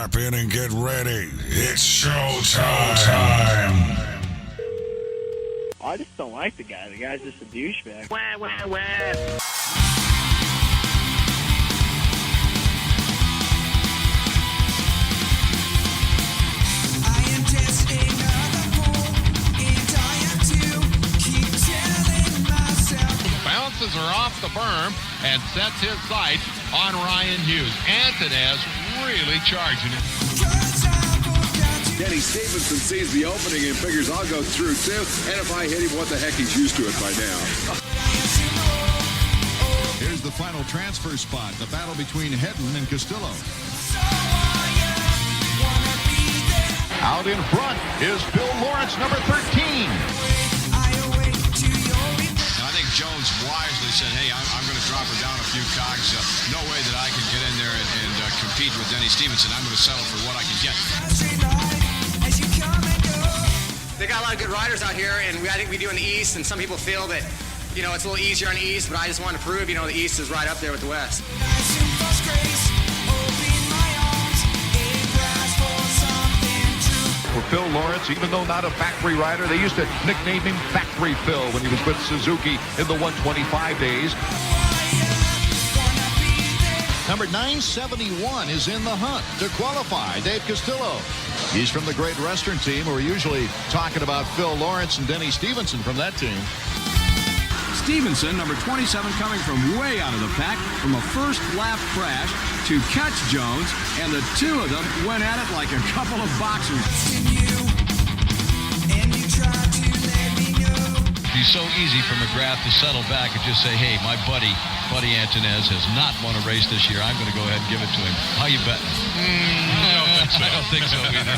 Strap in and get ready. It's showtime. I just don't like the guy. The guy's just a douchebag. Wah, wah, wah. Bounces are off the berm and sets his sights on Ryan Hughes. Antunez really charging it. Denny Stephenson sees the opening and figures I'll go through too. And if I hit him, what the heck, he's used to it by now. Here's the final transfer spot, the battle between Hedden and Castillo. Out in front is Bill Lawrence, number 13. I think Jones wisely said, hey, I'm going to drop her down a few cogs. No way that I can get in there and compete with Denny Stephenson. I'm going to settle for what I can get. They got a lot of good riders out here, and I think we do in the East, and some people feel that, it's a little easier on the East, but I just want to prove, the East is right up there with the West. For Phil Lawrence, even though not a factory rider, they used to nickname him Factory Phil when he was with Suzuki in the 125 days. Number 971 is in the hunt to qualify, Dave Castillo. He's from the Great Western team. We're usually talking about Phil Lawrence and Denny Stephenson from that team. Stephenson, number 27, coming from way out of the pack from a first lap crash to catch Jones, and the two of them went at it like a couple of boxers. It's so easy for McGrath to settle back and just say, hey, my buddy Antunez has not won a race this year. I'm going to go ahead and give it to him. How you betting? I don't think so either.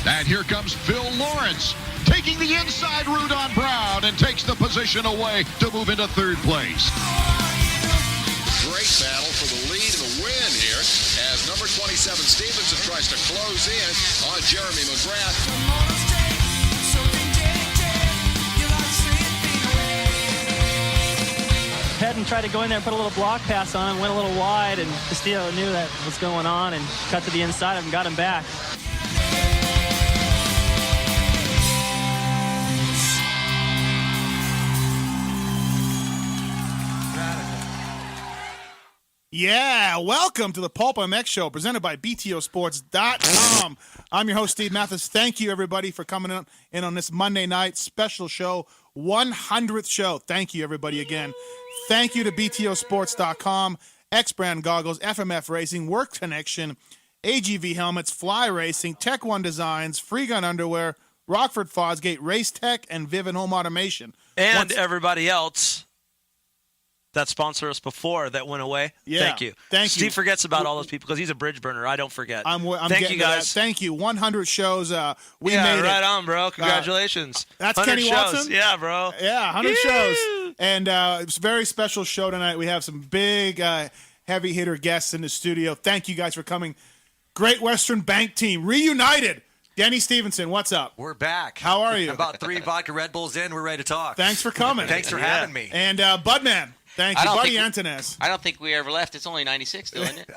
And here comes Phil Lawrence, taking the inside route on Brown and takes the position away to move into third place. Great battle for the lead and the win here as number 27 Stephenson tries to close in on Jeremy McGrath. Hedden tried to go in there and put a little block pass on him, went a little wide, and Castillo knew that was going on and cut to the inside of him and got him back. Yeah, welcome to the Pulp MX Show presented by BTOsports.com. I'm your host, Steve Mathis. Thank you, everybody, for coming in on this Monday night special show, 100th show. Thank you, everybody, again. Thank you to BTOsports.com, X-Brand Goggles, FMF Racing, Work Connection, AGV Helmets, Fly Racing, Tech One Designs, Free Gun Underwear, Rockford Fosgate, Race Tech, and Vivint Home Automation. And everybody else that sponsored us before that went away. Yeah. Thank you. Steve forgets about all those people because he's a bridge burner. I don't forget. Thank you, guys. Thank you. 100 shows. We made it. Right on, bro. Congratulations. That's Kenny shows. Watson? Yeah, bro. Yeah, 100 shows. And it's a very special show tonight. We have some big heavy hitter guests in the studio. Thank you guys for coming. Great Western Bank team reunited. Denny Stephenson, what's up? We're back. How are you? About 3 vodka Red Bulls in, we're ready to talk. Thanks for coming. Thanks for having me. And Budman. Thank you, Buddy Antunez. I don't think we ever left. It's only 96, though, isn't it?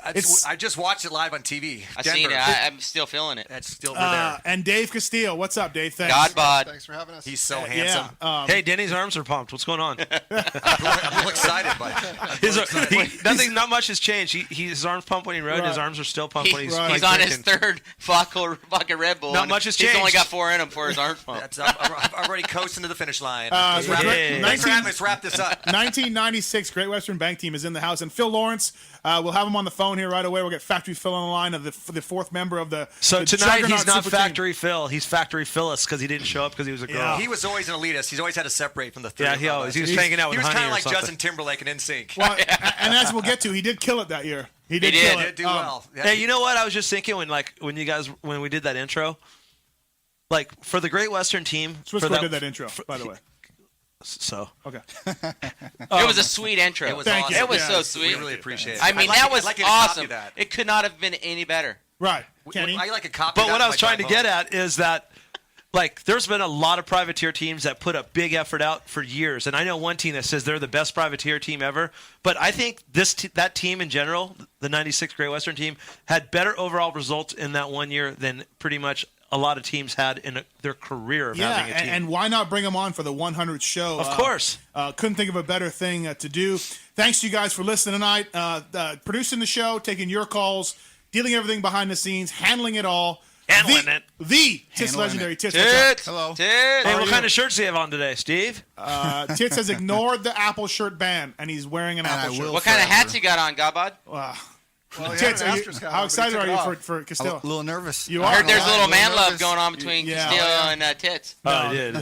I just watched it live on TV. I've seen it. I'm still feeling it. That's still there. And Dave Castillo. What's up, Dave? Thanks. God bod. Thanks for having us. He's so handsome. Yeah. Hey, Denny's arms are pumped. What's going on? I'm real excited by it. Not much has changed. His arms pump when he rode. Right. His arms are still pumped when he's He's on his third vodka Red Bull. Not much has changed. He's only got 4 in him for his arms pump. I'm already coasting to the finish line. Let's wrap this up. 1996 Great Western Bank team is in the house, and Phil Lawrence, we'll have him on the phone here right away. We'll get Factory Phil on the line of the fourth member of the So the tonight he's not Super Factory team. Phil. He's Factory Phyllis because he didn't show up because he was a girl. Yeah. He was always an elitist. He's always had to separate from the three. Yeah, he was hanging out with He was Honey kind of or like something. Justin Timberlake and NSYNC. Well, and as we'll get to, he did kill it that year. He did kill it. Do well. Yeah, Hey, you know what? I was just thinking when we did that intro, like for the Great Western team. Swisscore did that intro, by the way. So okay. It was a sweet intro. It was Thank awesome. you. It was Yeah, so sweet. We really appreciate it. I mean, I'd was like you to copy awesome. that. It could not have been any better. Right, Kenny. I like a copy. But what I was trying to get at is that like there's been a lot of privateer teams that put a big effort out for years, and I know one team that says they're the best privateer team ever. But I think that team in general, the '96 Great Western team, had better overall results in that 1 year than pretty much a lot of teams had in their career of having a team. And why not bring them on for the 100th show? Of course. Couldn't think of a better thing to do. Thanks to you guys for listening tonight, producing the show, taking your calls, dealing everything behind the scenes, handling it all. The Tits Legendary. Tits. Hello. Tits. Hey, what kind of shirts do you have on today, Steve? Tits has ignored the Apple shirt ban, and he's wearing an Apple shirt. What kind of hats you got on, Gabad? Tits, how excited are you for Castillo? A little nervous. You I are? heard there's a little man love going on between Castillo and Tits. Oh, I did.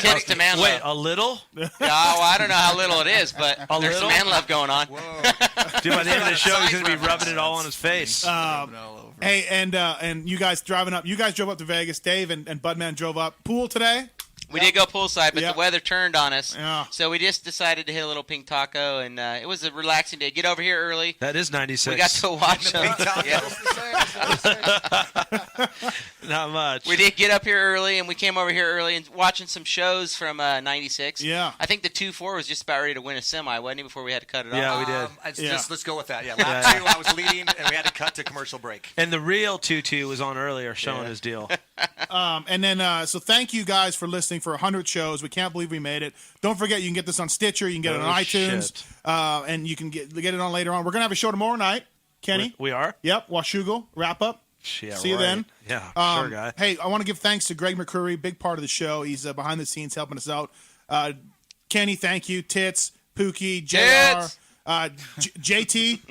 Tits to man love. Wait, a little? Yeah, well, I don't know how little it is, but there's some man love going on. Dude, by the end of the show, he's going to be rubbing it all on his face. Hey, and you guys driving up. You guys drove up to Vegas. Dave and Budman drove up. Pool today? We did go poolside, but Yep. the weather turned on us. Yeah. So we just decided to hit a little pink taco, and it was a relaxing day. Get over here early. That is 96. We got to watch them. Not much. We did get up here early, and we came over here early and watching some shows from 96. Yeah. I think the 2-4 was just about ready to win a semi, wasn't he, before we had to cut it Yeah, off? we did. Let's go with that. Yeah, lap 2, I was leading, and we had to cut to commercial break. And the real 2-2 was on earlier showing his deal. And then, so thank you guys for listening for 100 shows. We can't believe we made it. Don't forget, you can get this on Stitcher. You can get it on iTunes. And you can get it on later on. We're going to have a show tomorrow night. Kenny? We are? Yep. Washugal. Wrap up. Yeah, See you right. then. Yeah, sure, guy. Hey, I want to give thanks to Greg McCurry, big part of the show. He's behind the scenes helping us out. Kenny, thank you. Tits, Pookie, JR, JT.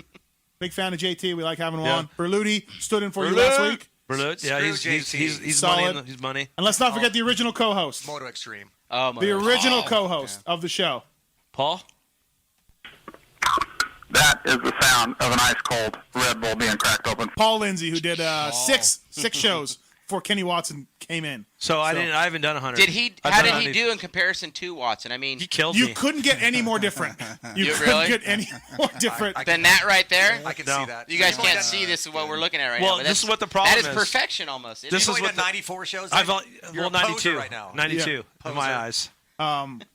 Big fan of JT. We like having him on. Berluti stood in for you last week. Berlut, yeah, he's solid. money. He's money. And let's not forget the original co-host. Moto Extreme. Oh, the original co-host of the show. Paul? That is the sound of an ice-cold Red Bull being cracked open. Paul Lindsay, who did six shows before Kenny Watson came in. So I haven't done 100. How did he do in comparison to Watson? I mean, he killed me. You You couldn't get any more different. You couldn't really? get any more different than that right there? I can see that. You guys can't see this is what we're looking at right now. Well, but this is what the problem is. That is perfection almost. This You've is only what done 94 shows. I've You're a 92 poser right now. 92 in my eyes.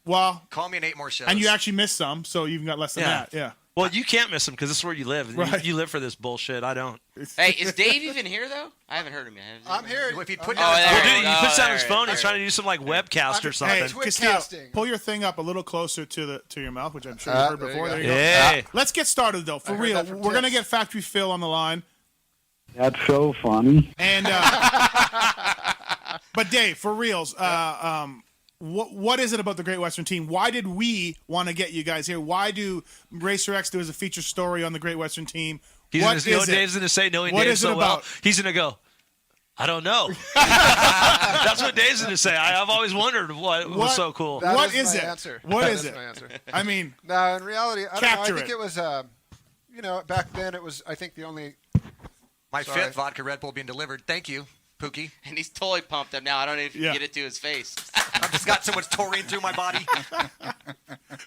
Well, call me in 8 more shows. And you actually missed some, so you've got less than that. Yeah. Well, you can't miss them because this is where you live. Right. You live for this bullshit. I don't. Hey, is Dave even here though? I haven't heard him yet. I'm here. If he put he puts down his phone. He's trying to do some like webcast or something. Hey, Castillo, pull your thing up a little closer to your mouth, which I'm sure you heard before. There you go. Hey. Let's get started though, for real. We're gonna get Factory Phil on the line. That's so funny. And but Dave, for reals, what is it about the Great Western team? Why did we want to get you guys here? Why do Racer X do as a feature story on the Great Western team? Dave's going to say, knowing Dave so well, he's going to go, I don't know. That's what Dave's going to say. I've always wondered what was so cool. What is it? Answer. What is it? My answer. I mean, no, in reality, I don't know. I capture think it was, back then it was, I think, the only. My fifth vodka Red Bull being delivered. Thank you, Pookie. And he's totally pumped up now. I don't even get it to his face. I've just got so much taurine through my body.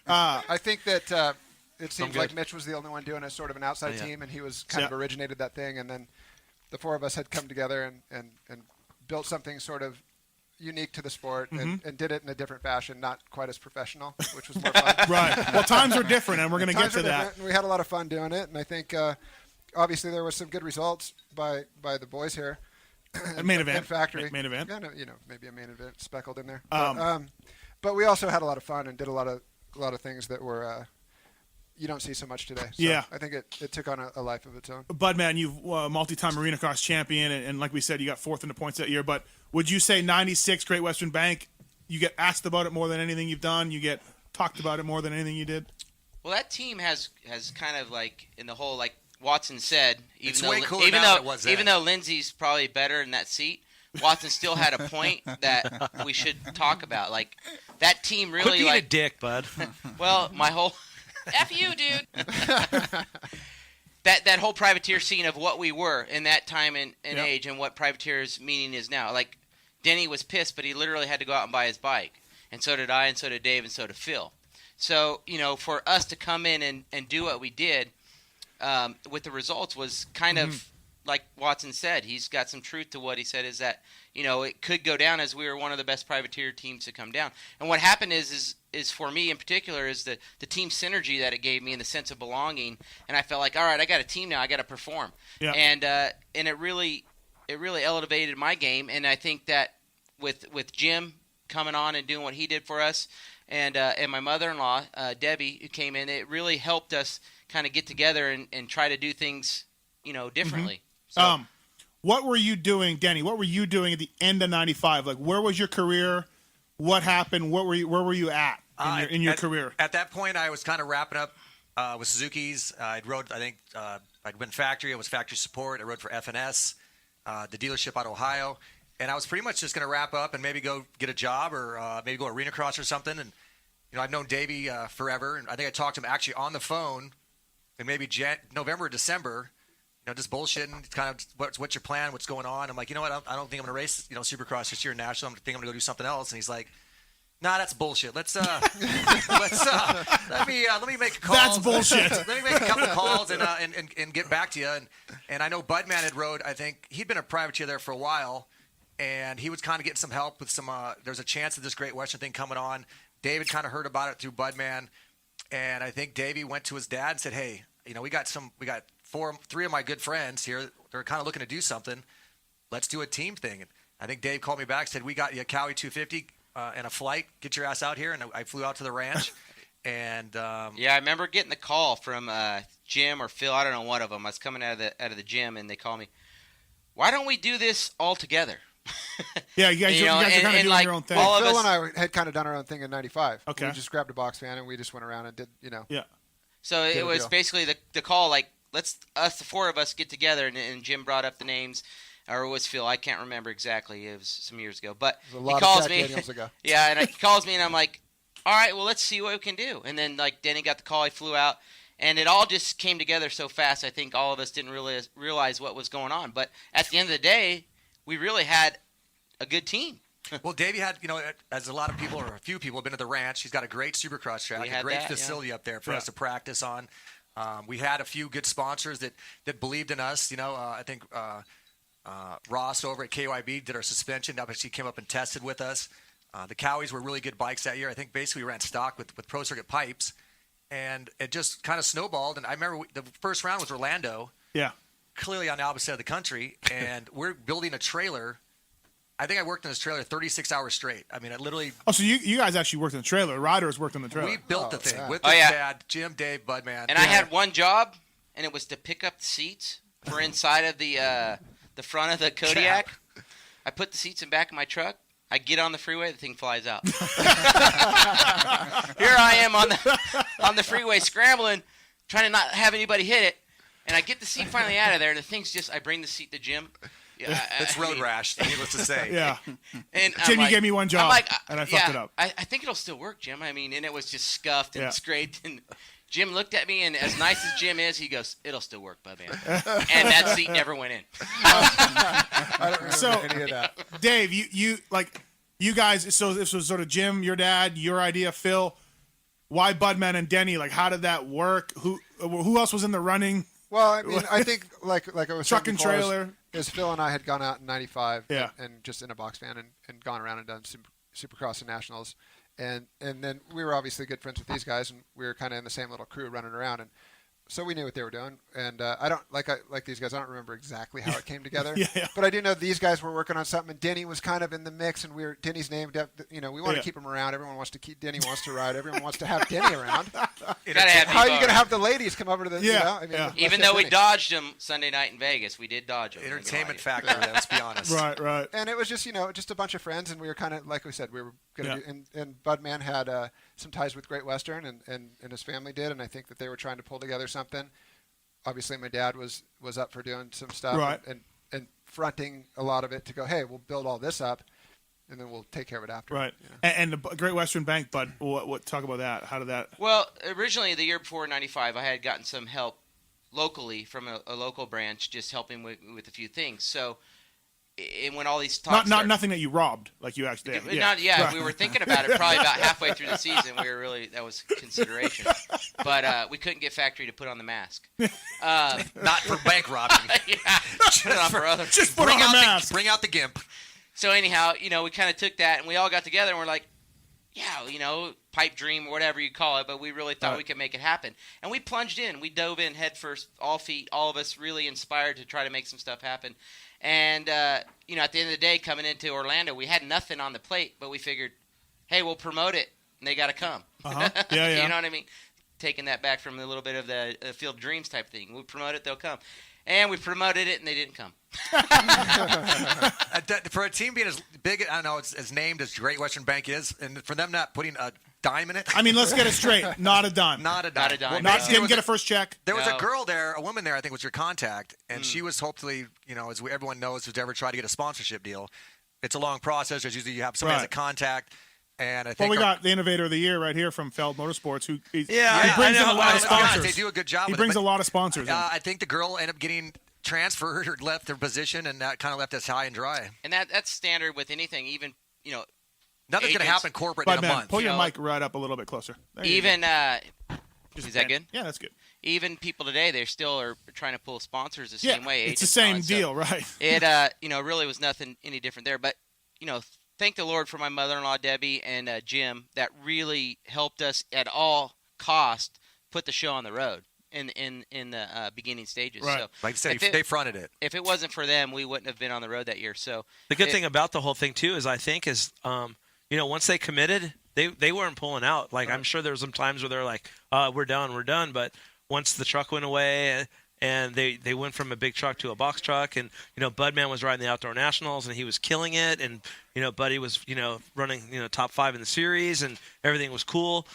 I think that it seems like Mitch was the only one doing a sort of an outside team, and he was kind of originated that thing. And then the four of us had come together and built something sort of unique to the sport and did it in a different fashion, not quite as professional, which was more fun. Right. Well, times were different, and we're going to get to that. And we had a lot of fun doing it, and I think obviously there was some good results by the boys here. Main event. Factory. Main event. Yeah, maybe a main event speckled in there. But we also had a lot of fun and did a lot of things that were you don't see so much today. So yeah. I think it took on a life of its own. Budman, you've multi-time arena cross champion, and like we said, you got fourth in the points that year. But would you say 96 Great Western Bank, you get asked about it more than anything you've done? You get talked about it more than anything you did? Well, that team has kind of like in the whole, like Watson said, even though Lindsay's probably better in that seat, Watson still had a point that we should talk about. Like that team really Quit being a dick, bud. Well, my whole F you, dude. that whole privateer scene of what we were in that time and age and what privateer's meaning is now. Like Denny was pissed, but he literally had to go out and buy his bike. And so did I, and so did Dave, and so did Phil. So, for us to come in and do what we did with the results was kind of like Watson said, he's got some truth to what he said, is that, it could go down as we were one of the best privateer teams to come down. And what happened is for me in particular is the team synergy that it gave me and the sense of belonging. And I felt like, all right, I got a team now, I got to perform. Yeah. And it really elevated my game. And I think that with Jim coming on and doing what he did for us, and my mother-in-law, Debbie, who came in, it really helped us kind of get together and try to do things, differently. Mm-hmm. What were you doing, Denny? What were you doing at the end of '95? Like, where was your career? What happened? Where were you at in your career? At that point, I was kind of wrapping up with Suzuki's. I'd been factory. I was factory support. I rode for FNS, the dealership out of Ohio. And I was pretty much just going to wrap up and maybe go get a job or maybe go arena cross or something. And, I've known Davey forever. And I think I talked to him actually on the phone in maybe November or December, just bullshitting, kind of what's your plan, what's going on. I'm like, you know what, I don't think I'm going to race, Supercross this year in Nashville. I think I'm going to go do something else. And he's like, nah, that's bullshit. Let me make a call. That's bullshit. Let me make a couple of calls and get back to you. And I know Budman had rode, I think he'd been a privateer there for a while. And he was kind of getting some help with some there's a chance of this Great Western thing coming on. David kind of heard about it through Budman. And I think Davey went to his dad and said, hey, we got three of my good friends here. They're kind of looking to do something. Let's do a team thing. And I think Dave called me back, said, we got you a Cowie 250 and a flight. Get your ass out here. And I flew out to the ranch. And yeah, I remember getting the call from Jim or Phil. I don't know, one of them. I was coming out of the gym, and they called me. Why don't we do this all together? Yeah, you guys are kind of doing your own thing. Well, Phil and I had kind of done our own thing in '95. Okay. We just grabbed a box fan and we just went around and did, Yeah. So it was basically the call, like, the four of us get together, and Jim brought up the names, or it was Phil. I can't remember exactly. It was some years ago. But it was a lot he calls of me. Daniels ago. Yeah, and he calls me, and I'm like, all right, well, let's see what we can do. And then, like, Denny got the call. He flew out. And it all just came together so fast, I think all of us didn't realize what was going on. But at the end of the day, we really had a good team. Well, Davey had, as a lot of people or a few people have been at the ranch, he's got a great Supercross track, a great facility up there for us to practice on. We had a few good sponsors that believed in us. I think Ross over at KYB did our suspension. Obviously, came up and tested with us. The Cowies were really good bikes that year. I think basically we ran stock with Pro Circuit pipes. And it just kind of snowballed. And I remember the first round was Orlando. Yeah. Clearly on the opposite side of the country. And we're building a trailer. I think I worked in this trailer 36 hours straight. I mean, I literally... Oh, so you guys actually worked in the trailer. Riders worked in the trailer. We built the thing with his dad, Jim, Dave, Budman. And I had one job, and it was to pick up the seats for inside of the front of the Kodiak. I put the seats in back of my truck. I get on the freeway, the thing flies out. Here I am on the freeway scrambling, trying to not have anybody hit it, and I get the seat finally out of there, and the thing's just, I bring the seat to Jim. Yeah, it's road rash, needless to say. Yeah. And Jim, you gave me one job, and I fucked it up. I think it'll still work, Jim. I mean, and it was just scuffed and scraped, and Jim looked at me, and as nice as Jim is, he goes, it'll still work, Bubman. And that seat never went in. I don't remember any of that. Dave, you guys, so this was sort of Jim, your dad, your idea, Phil. Why Budman and Denny? Like, how did that work? Who else was in the running? Well, I mean, I think like I was truck saying and before, trailer. Is Phil and I had gone out in '95 Yeah. and just in a box van and gone around and done Supercross and Nationals. And then we were obviously good friends with these guys, and we were kind of in the same little crew running around. And so we knew what they were doing. And I don't like these guys. I don't remember exactly how it came together. Yeah. But I do know these guys were working on something. And Denny was kind of in the mix, and Denny's named up. We want to keep him around. Everyone wants to keep Denny wants to ride. Everyone wants to have Denny around. How are you going to have the ladies come over to the? Even though we dodged them Sunday night in Vegas, we did dodge them. Entertainment factor. Let's be honest. Right. And it was just just a bunch of friends, and we were kind of like we said we were going to do. And Budman had some ties with Great Western, and his family did, and I think that they were trying to pull together something. Obviously, my dad was up for doing some stuff and fronting a lot of it to go, hey, we'll build all this up, and then we'll take care of it after. Right. And the Great Western Bank, Bud, what talk about that? How did that? Well, originally the year before '95, I had gotten some help locally from a local branch, just helping with a few things. So when all these talks nothing that you robbed, like you actually did. Right. We were thinking about it probably about halfway through the season. That was consideration, but we couldn't get Factory to put on the mask. Not for bank robbing. Just put on the mask. Bring out the gimp. So anyhow, we kind of took that and we all got together and we're like, yeah, pipe dream or whatever you call it, but we really thought we could make it happen. And we plunged in. We dove in head first, all feet, all of us really inspired to try to make some stuff happen. And, at the end of the day, coming into Orlando, we had nothing on the plate, but we figured, hey, we'll promote it, and they got to come. Uh-huh. Yeah. You know what I mean? Taking that back from a little bit of the Field of Dreams type thing. We promote it, they'll come. And we promoted it, and they didn't come. For a team being as big, I don't know, as named as Great Western Bank is, and for them not putting a dime in it. I mean, let's get it straight. Not a dime. Not a dime. Well, didn't get a first check. There was a girl there, a woman there, I think was your contact, and she was hopefully, as everyone knows who's ever tried to get a sponsorship deal, it's a long process. There's usually you have somebody as a contact. And I think we got the Innovator of the Year right here from Feld Motorsports, who he brings in a a lot of sponsors. They do a good job. He brings a lot of sponsors in. I think the girl ended up getting transferred or left their position, and that kind of left us high and dry. And that's standard with anything, even nothing's going to happen corporate in a month. Pull your mic right up a little bit closer. Even is that good? Yeah, that's good. Even people today, they still are trying to pull sponsors the same way. It's the same deal, right? It really was nothing any different there. But thank the Lord for my mother-in-law Debbie and Jim that really helped us at all cost put the show on the road in the beginning stages. Right. So like I said, they fronted it. If it wasn't for them, we wouldn't have been on the road that year. So the good thing about the whole thing too is once they committed, they weren't pulling out. Like I'm sure there were some times where they're like, we're done. But once the truck went away and they went from a big truck to a box truck, and Budman was riding the Outdoor Nationals and he was killing it, and Buddy was running top 5 in the series, and everything was cool.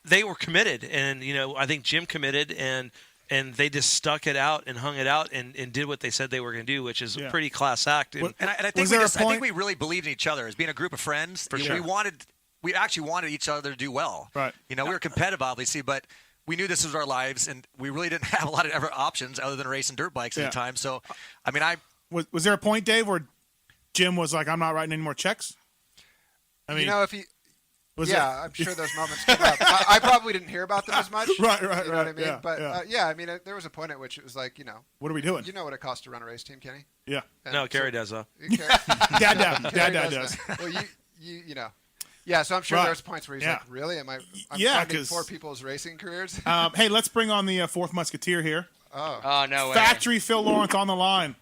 They were committed, and I think Jim committed, and they just stuck it out and hung it out and did what they said they were going to do, which is a pretty class act. And I think we really believed in each other as being a group of friends. For sure. We actually wanted each other to do well. Right. We were competitive, obviously, but we knew this was our lives, and we really didn't have a lot of other options other than racing dirt bikes at the time. So, was there a point, Dave, where Jim was like, "I'm not writing any more checks"? I mean, if he. I'm sure those moments come up. I probably didn't hear about them as much. Right. You know what I mean? Yeah, but there was a point at which it was like, what are we doing? You know what it costs to run a race team, Kenny? Yeah. And no, Kerry does though. Dad does. Well, Yeah, so I'm sure there's points where he's like, really? I'm funding 4 people's racing careers? Hey, let's bring on the fourth musketeer here. Oh, no way. Factory Phil Lawrence on the line.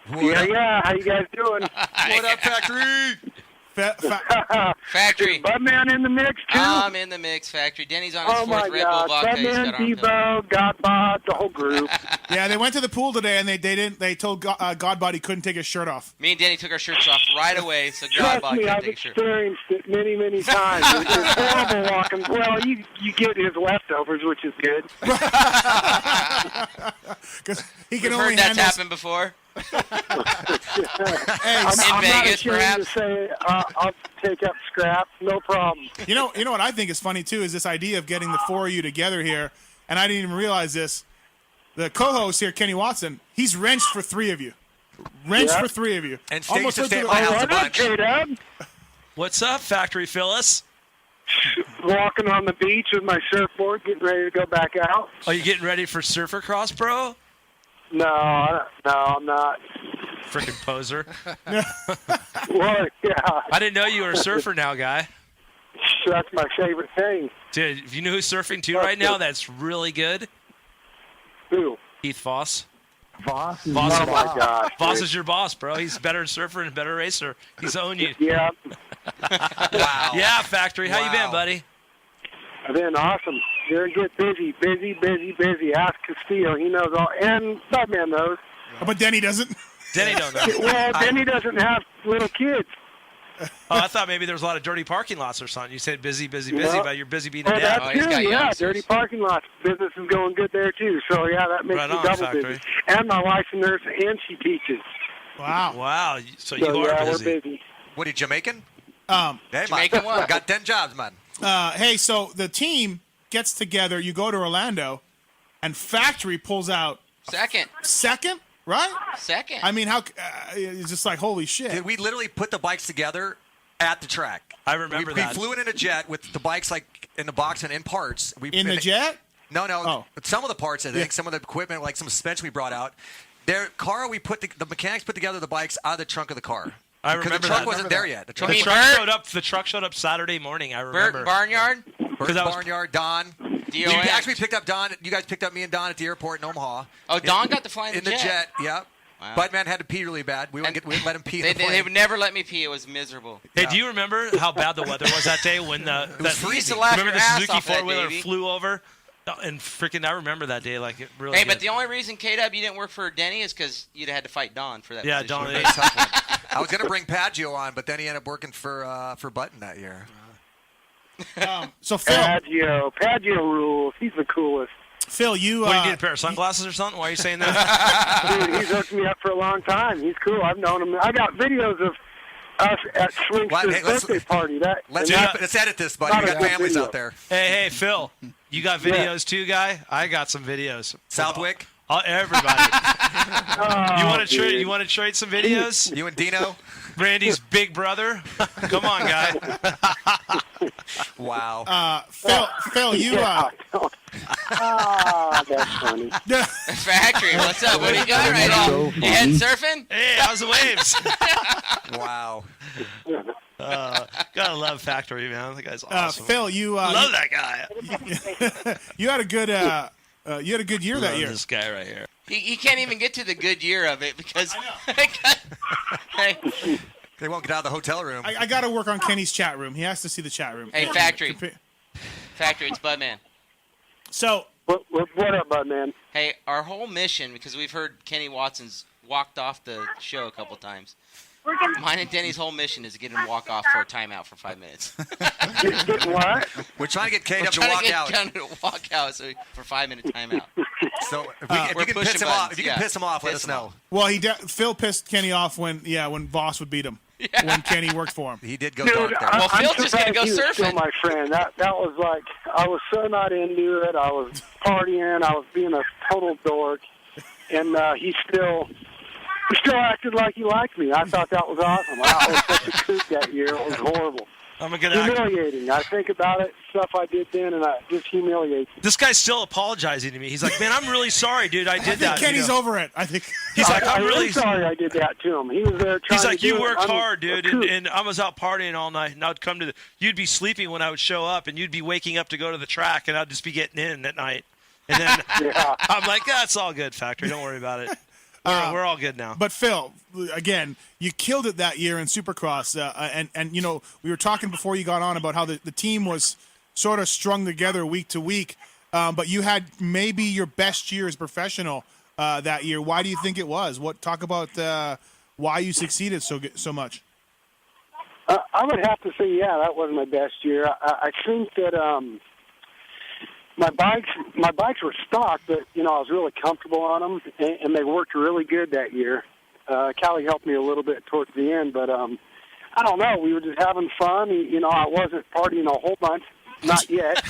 Yeah. How you guys doing? What up, Factory? Factory. Is Budman in the mix, too? I'm in the mix, Factory. Denny's on his fourth Red Bull vodka. Budman, Debo, Godbot, the whole group. Yeah, they went to the pool today, and they told Godbot he couldn't take his shirt off. Me and Denny took our shirts off right away, so Trust Godbot me, couldn't I've take a shirt. experienced it many, many times. It's horrible walking. Well, you get his leftovers, which is good. Because he can We've only heard that's handle... happened before. I'm Vegas, not perhaps. to say I'll take up scraps, no problem. You know what I think is funny too is this idea of getting the 4 of you together here, and I didn't even realize this. The co-host here, Kenny Watson, he's wrenched for 3 of you. For 3 of you. And Stig's to stay at my house a bunch. What's up, Factory Phyllis? Walking on the beach with my surfboard, getting ready to go back out. Are you getting ready for Supercross, bro? No, I'm not. Freaking poser. Well, yeah. I didn't know you were a surfer now, guy. That's my favorite thing. Dude, if you know who's surfing too right now, that's really good. Who? Heath Voss. Voss? Oh, my gosh. Voss is your boss, bro. He's a better surfer and a better racer. He's owned you. Yeah. Wow. Yeah, Factory. How you been, buddy? I've been awesome. Very good. Busy. Ask Castillo. He knows all. And Budman knows. But Denny doesn't. Denny don't know. Well, Denny doesn't have little kids. Oh, I thought maybe there was a lot of dirty parking lots or something. You said busy, but you're busy being a dad. That's good. Yeah, dirty parking lots. Business is going good there, too. So, yeah, that makes me double busy. And my wife's a nurse, and she teaches. Wow. So you are busy. We're busy. What are you, Jamaican? Hey, Jamaican what? I got 10 jobs, man. Hey, so the team gets together. You go to Orlando, and Factory pulls out Second. right? Second. I mean, how it's just like holy shit. Dude, we literally put the bikes together at the track. I remember that. We flew it in a jet with the bikes like in the box and in parts. In the jet? No. Oh. Some of the parts, I think, some of the equipment, like some suspension we brought out. The mechanics put together the bikes out of the trunk of the car. I remember because the truck wasn't there yet. The truck showed up Saturday morning. I remember. Burt Barnyard. Barnyard. Don. You actually picked up Don. You guys picked up me and Don at the airport in Omaha. Oh, Don got to fly in the jet. In the jet, yeah. Wow. Budman had to pee really bad. We wouldn't let him pee. They would never let me pee. It was miserable. Hey, do you remember how bad the weather was that day when we used to laugh remember your the ass Suzuki off that four-wheeler day, flew over? And freaking, I remember that day like it really. Hey, did. but the only reason K-Dub you didn't work for Denny is because you'd have had to fight Don for that. Yeah, position. Don. I was gonna bring Paggio on, but then he ended up working for Button that year. So Phil, Paggio rules. He's the coolest. Phil, you. What, you need a pair of sunglasses or something? Why are you saying that? Dude, he's hooked me up for a long time. He's cool. I've known him. I got videos of us at Schwink's birthday party. Let's edit this, buddy. You got families out there. Hey, Phil, you got videos too, guy? I got some videos. Southwick. Everybody. You want to trade some videos? You and Dino. Randy's big brother. Come on, guy. Wow. Phil, you. That's funny. Factory, what's up? What do you got right now? You head surfing? Hey, how's the waves? Wow. Gotta love Factory, man. That guy's awesome. Phil, you. Love that guy. You had a good. You had a good year that year. This guy right here. He can't even get to the good year of it because. Hey. They won't get out of the hotel room. I got to work on Kenny's chat room. He has to see the chat room. Hey, Factory, it's Budman. So what up, Budman? Hey, our whole mission, because we've heard Kenny Watson's walked off the show a couple times. Mine and Denny's whole mission is to get him to walk off for a timeout for 5 minutes. What? We're trying to get Kate up to walk out. We're trying to get to walk out for 5 minute timeout. So if you can piss him off, let us know. Well, Phil pissed Kenny off when Voss would beat him. Yeah. When Kenny worked for him. He did go dark there. Well, Phil's just going to go he was surfing. Still my friend. That was like, I was so not into it. I was partying. I was being a total dork. And he still acted like he liked me. I thought that was awesome. I was such a kook that year. It was horrible. Humiliating. I think about it, stuff I did then, and it just humiliates me. This guy's still apologizing to me. He's like, man, I'm really sorry, dude. I did that. Kenny's over it. I think he's like, I'm really sorry I did that to him. He was there trying He's like, to you do worked it. hard, dude, and I was out partying all night, and I'd come to you'd be sleeping when I would show up, and you'd be waking up to go to the track, and I'd just be getting in at night. And then I'm like, that's all good, Factory. Don't worry about it. We're all good now. But Phil, again, you killed it that year in Supercross, and you know we were talking before you got on about how the team was sort of strung together week to week, but you had maybe your best year as professional that year. Why do you think it was? Talk about why you succeeded so much. I would have to say, that was my best year. I think that my bikes were stock, but I was really comfortable on them, and they worked really good that year. Callie helped me a little bit towards the end, but I don't know. We were just having fun. I wasn't partying a whole bunch, not yet,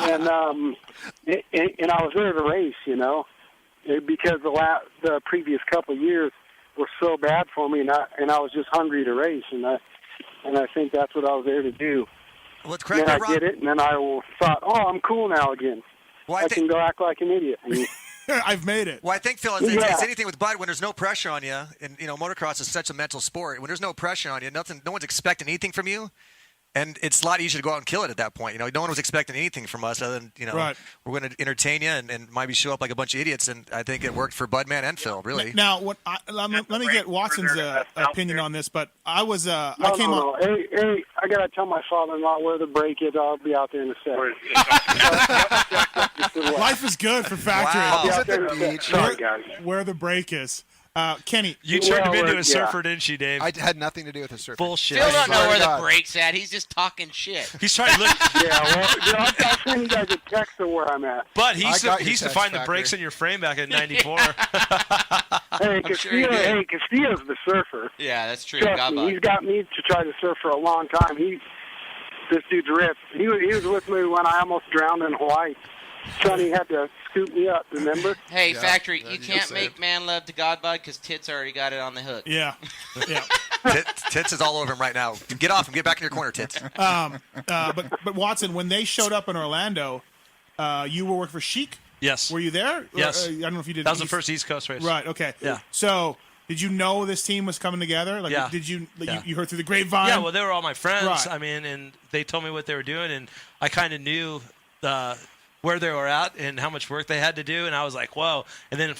and I was there to race, because the previous couple of years were so bad for me, and I was just hungry to race, and I think that's what I was there to do. Well, then I did it, and then I thought, I'm cool now again. Well, I can go act like an idiot. I've made it. Well, I think, Phil, it's anything with Bud when there's no pressure on you, and motocross is such a mental sport. When there's no pressure on you, no one's expecting anything from you, and it's a lot easier to go out and kill it at that point. No one was expecting anything from us other than right. We're going to entertain you and maybe show up like a bunch of idiots. And I think it worked for Budman and Phil, really. Now, let me get Watson's opinion on this, but I was I came on. Hey, I gotta tell my father-in-law where the brake is. I'll be out there in a second. Life is good for Factory. Wow. I'll be out there in a second. Sorry, guys. Where the brake is. Kenny, you turned him into a surfer, didn't you, Dave? I had nothing to do with the surfer. Bullshit. Phil don't know where the brake's at. He's just talking shit. He's trying to look. I'll send you guys a text of where I'm at. But he used to find the brakes in your frame back in '94. Hey, Castillo's the surfer. Yeah, that's true. Trust me, he's got me to try to surf for a long time. This dude's ripped. He was with me when I almost drowned in Hawaii. Sonny had to scoop me up, remember? Hey, Yeah, Factory, yeah, you you can't just make saved. man love to God Bud because Tits already got it on the hook. Yeah. Yeah. Tits is all over him right now. Get off him. Get back in your corner, Tits. But Watson, when they showed up in Orlando, you were working for Chic? Yes. Were you there? Yes. I don't know if you did. That was the first East Coast race. Right. Okay. Yeah. So, did you know this team was coming together? Like, Yeah. Did you? Yeah. You heard through the grapevine? Yeah, well, they were all my friends. Right. I mean, and they told me what they were doing, and I kind of knew where they were at and how much work they had to do, and I was like, whoa. And then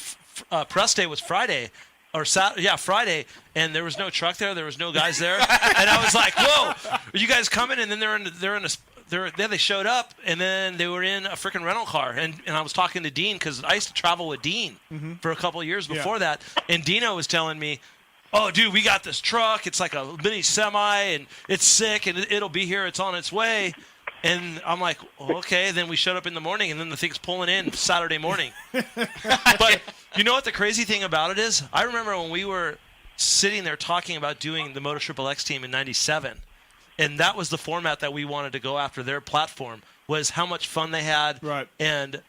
press day was Friday. Or Friday, and there was no truck there. There was no guys there, and I was like, "Whoa, are you guys coming?" And then they showed up, and then they were in a freaking rental car, and I was talking to Dean because I used to travel with Dean for a couple of years before that, and Dino was telling me, "Oh, dude, we got this truck. It's like a mini semi, and it's sick, and it'll be here. It's on its way." And I'm like, okay. Then we showed up in the morning, and then the thing's pulling in Saturday morning. But you know what the crazy thing about it is? I remember when we were sitting there talking about doing the Moto Triple X team in '97, and that was the format that we wanted to go after. Their platform was how much fun they had. Right. And,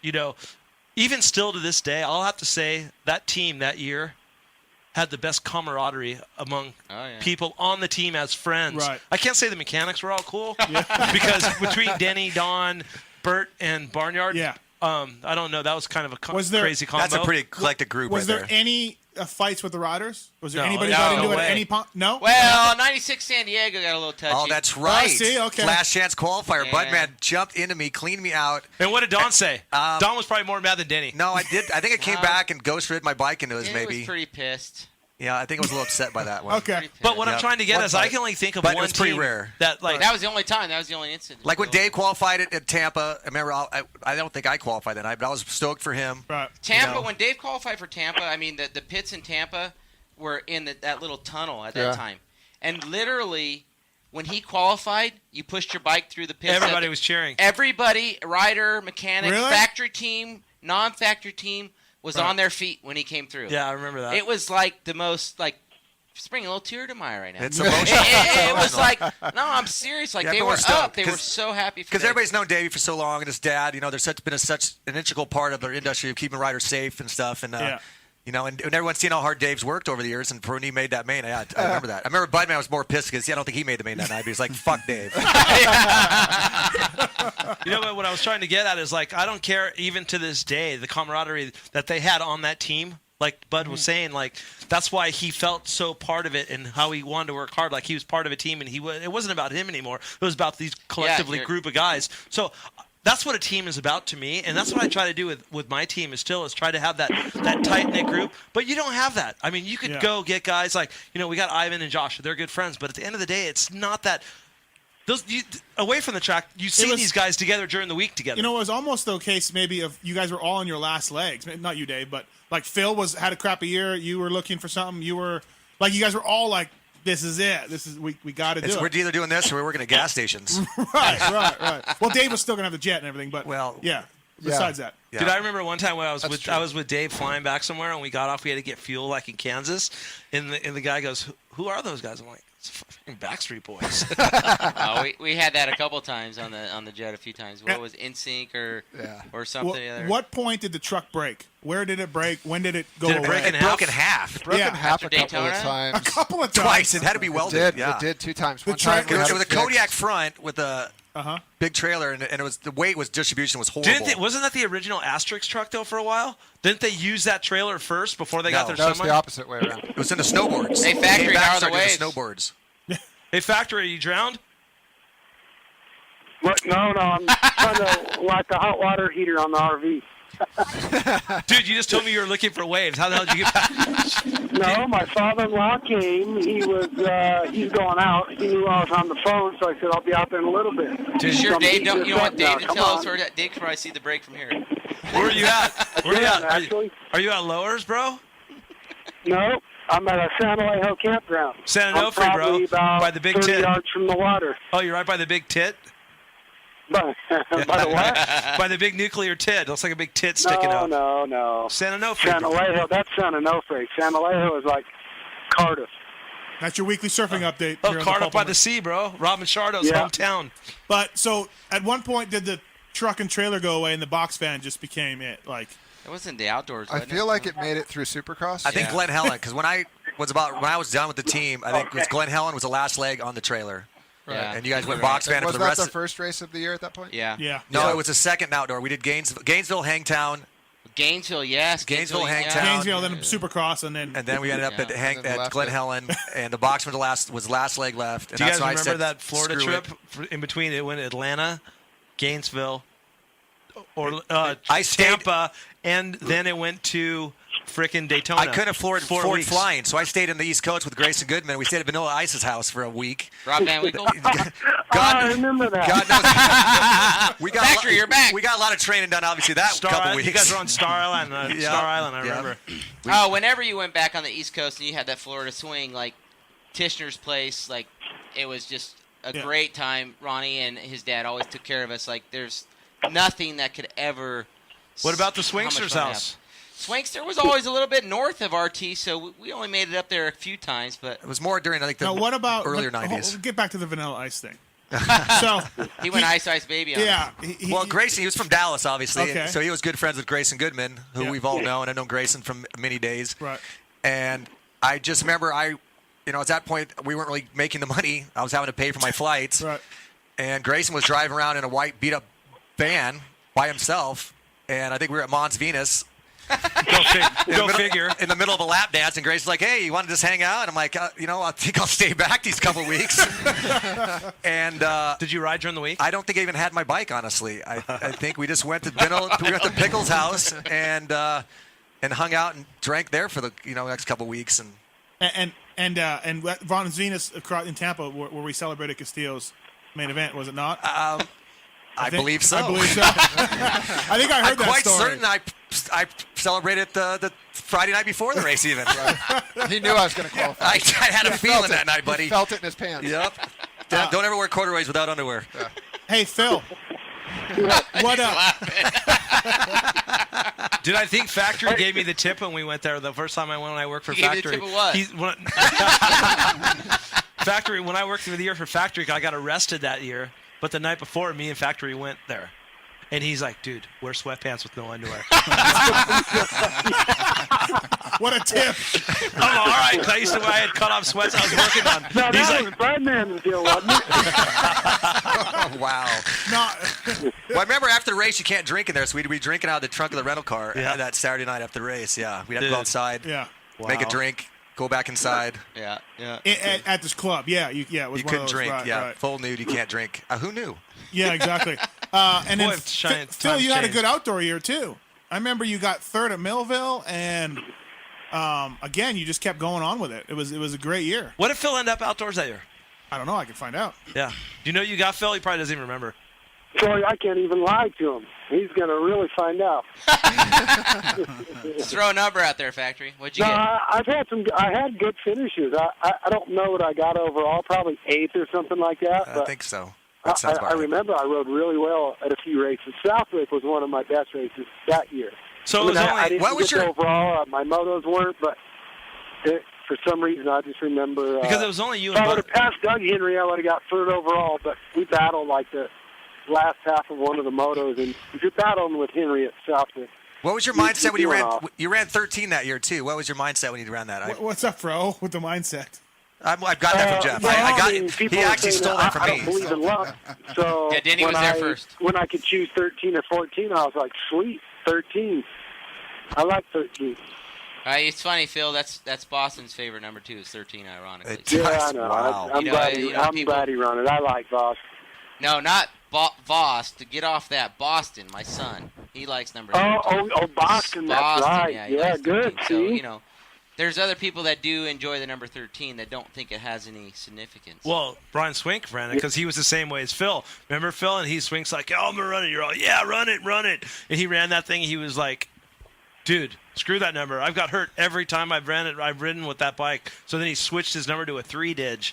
even still to this day, I'll have to say that team that year had the best camaraderie among people on the team as friends. Right. I can't say the mechanics were all cool because between Denny, Don, Bert, and Barnyard, I don't know. That was kind of a crazy combo. That's a pretty eclectic group. Was right there any fights with the riders? Was there No, anybody no got into it way. at any point? No. Well, 96 San Diego got a little touchy. Oh, that's right. see, okay. Last chance qualifier. Yeah. Budman jumped into me, cleaned me out. And what did Don say? Don was probably more mad than Denny. No, I did. I think I came back and ghost rid my bike into his He maybe. was pretty pissed. Yeah, I think I was a little upset by that one. Okay. But what I'm Yeah. trying to get One is I fight. can only think of But it one was pretty team rare. that like That was the only time. That was the only incident. Like when Dave qualified it at Tampa, I remember I don't think I qualified that night, but I was stoked for him. Right. Tampa, when Dave qualified for Tampa, I mean, the pits in Tampa were in that little tunnel at that time. And literally, when he qualified, you pushed your bike through the pits. everybody was cheering. Everybody, rider, mechanic, Really? factory team, non-factory team, was on their feet when he came through. Yeah, I remember that. It was like the most, just bringing a little tear to my eye right now. It's emotional. It was like, no, I'm serious. Like, Yeah, they but were we're stoked, up. They were so happy for Because Dave. everybody's known Davey for so long, and his dad, there's been such an integral part of their industry of keeping riders safe and stuff. And, and everyone's seen how hard Dave's worked over the years, and when he made that main, I remember that. I remember Budman was more pissed because I don't think he made the main that night, but he's like, fuck Dave. What I was trying to get at is like I don't care even to this day the camaraderie that they had on that team. Like Bud was saying, like that's why he felt so part of it and how he wanted to work hard. Like he was part of a team, and it wasn't about him anymore. It was about these collectively group of guys. So that's what a team is about to me, and that's what I try to do with my team is try to have that tight knit group. But you don't have that. I mean, you could go get guys like we got Ivan and Josh. They're good friends, but at the end of the day, it's not that. Away from the track, you see these guys together during the week together. It was almost the case maybe of you guys were all on your last legs. Not you, Dave, but like Phil had a crappy year. You were looking for something. You were like you guys were all like, this is it. This is we got to do it. We're either doing this or we're working at gas stations. right. Well, Dave was still gonna have the jet and everything, but yeah. Besides that, Dude, I remember one time when I was with Dave flying back somewhere, and we got off. We had to get fuel, like in Kansas, and the guy goes, "Who are those guys?" I'm like, "It's fucking Backstreet Boys." We had that a couple times on the jet a few times. What was InSync or something? What point did the truck break? Where did it break? When did it go away? It broke in half. It broke in half a couple Daytona? of times. A couple of times. Twice. It had to be welded. It did 2 times. The One time truck- we had It was a fixed. Kodiak front with a big trailer, and it was the weight distribution was horrible. Wasn't that the original Asterix truck though for a while? Didn't they use that trailer first before they got their No, it's semi? the opposite way around. It was in the snowboards. Hey, factory, Came back, how are the started doing waves? snowboards. Hey, Factory, you drowned? What? No, I'm trying to light the hot water heater on the RV. Dude, you just told me you were looking for waves. How the hell did you get back? No, my father-in-law came. He's going out. He knew I was on the phone, so I said I'll be out there in a little bit. Dude, sure, Dave. You don't want Dave to Come tell on. us where that Dave can probably see the break from here. Where are you at? Where are you at? Actually, Are you at Lowers, bro? no, I'm at a San Alejo campground. San I'm Onofre, bro. probably about By the big 30 tit. yards from the water. Oh, you're right by the big tit? By the what? By the big nuclear tit. Looks like a big tit sticking out. No. San Onofre. San Alejo, that's San Onofre. San Alejo is like Cardiff. That's your weekly surfing update. Oh, here on Cardiff by Pulp the Sea, bro. Robin Shardo's hometown. But so at one point, did truck and trailer go away and the box van just became it. Like it wasn't the outdoors. I feel like it made it through Supercross. I think Glen Helen, because when I was done with the team, I think it was Glen Helen was the last leg on the trailer. Right. Yeah. And you guys went box van for Was the that rest. the first race of the year at that point? Yeah. No, it was the second outdoor. We did Gainesville, Hangtown. Gainesville, yes. Gainesville, Hangtown. Gainesville, then Supercross, and then we ended up at Glen Helen, and the box was the last leg left. And Do you that's guys why remember I said, that Florida screw trip it. in between? It went Atlanta, Gainesville, or I stayed- Tampa, and then it went to frickin' Daytona. I couldn't afford Four Ford weeks. flying, so I stayed in the East Coast with Grayson Goodman. We stayed at Vanilla Ice's house for a week. Rob Van Winkle? I remember that. God knows. We got Factory, you're back. We got a lot of training done, obviously, that couple weeks. You guys were on Star Island. Yeah. Star Island, I Yeah. remember. Oh, whenever you went back on the East Coast and you had that Florida swing, like Tishner's place, like it was just a great time. Ronnie and his dad always took care of us. Like there's nothing that could ever. What about the how much Swingster's fun we house? have. Swingster was always a little bit north of RT, so we only made it up there a few times. But It was more during, I think, the now what about earlier hold- 90s. Get back to the Vanilla Ice thing. So he went Ice Baby on Yeah. us. Well, Grayson, he was from Dallas, obviously, Okay. so he was good friends with Grayson Goodman, who we've all known. I've known Grayson from many days. Right. And I just remember at that point, we weren't really making the money. I was having to pay for my flights. Right. And Grayson was driving around in a white beat-up van by himself. And I think we were at Mons Venus. Go figure. In the middle of a lap dance, and Grace's like, "Hey, you want to just hang out?" And I'm like, I think I'll stay back these couple weeks. And did you ride during the week? I don't think I even had my bike, honestly. I think we just went to Pickle's house and hung out and drank there for the next couple weeks. And Von Venus across in Tampa, where we celebrated Castillo's main event, was it not? I believe so. I believe so. I think I heard that quite story. certain I celebrated the Friday night before the race even. He knew I was going to qualify. I had a feeling that night, buddy. He felt it in his pants. Yep. Don't ever wear corduroys without underwear. Yeah. Hey, Phil. What up? Did I think Factory gave me the tip when we went there the first time I went when I worked for He gave you Factory? the tip of what? Factory, when I worked for the year for Factory, I got arrested that year. But the night before, me and Factory went there. And he's like, dude, wear sweatpants with no underwear. What a tip. I'm all right, because I had cut off sweats I was working on. No, He's that like, was Bradman's deal, wasn't it? Oh, wow. No. Well, I remember after the race, you can't drink in there, so we'd be drinking out of the trunk of the rental car that Saturday night after the race. Yeah, we'd have to go outside, make a drink, go back inside. Yeah. At this club, it was You one of couldn't those, drink, right. full nude, you can't drink. Who knew? Yeah, exactly. And Boy, then Phil, times you had a change. good outdoor year too. I remember you got third at Millville, and again, you just kept going on with it. It was a great year. what did Phil end up outdoors that year? I don't know. I can find out. Yeah. Do you know you got Phil? He probably doesn't even remember. Troy, I can't even lie to him. He's going to really find out. Throw a number out there, Factory. What'd you No, get? I had good finishes. I don't know what I got overall, probably 8th or something like that. I But think so. That sounds about I right. remember I rode really well at a few races. Southwick was one of my best races that year. So I it mean, was I only. didn't what was get your- the overall. My motos weren't, but for some reason I just remember. Because it was only you If and I would Bud. have passed Doug Henry, I would have got third overall. But we battled like the last half of one of the motos, and if you're battling with Henry at Southwick. What was your mindset when you ran? You ran 13 that year too. What was your mindset when you ran that? What's up, Fro, with the mindset? I've got that from Jeff. Well, I got mean, it. people He are actually saying stole that from I me. don't believe in luck. So Yeah, Denny when was there I- first. When I could choose 13 or 14, I was like, sweet, 13. I like 13. It's funny, Phil. That's Boston's favorite number 2 is 13, ironically. It Yeah, does. I know. Wow. I'm glad he run it. I like Voss. No, not Voss. To get off that, Boston, my son. He likes number 13. Oh, Boston, that's Boston, right. yeah, he Yeah, likes good. 13. So, See? there's other people that do enjoy the number 13 that don't think it has any significance. Well, Brian Swink ran it because he was the same way as Phil. Remember Phil? And he swings like, "Oh, I'm gonna run it." You're all, "Yeah, run it." And he ran that thing. He was like, "Dude, screw that number. I've got hurt every time I've ridden with that bike." So then he switched his number to a 3-dig.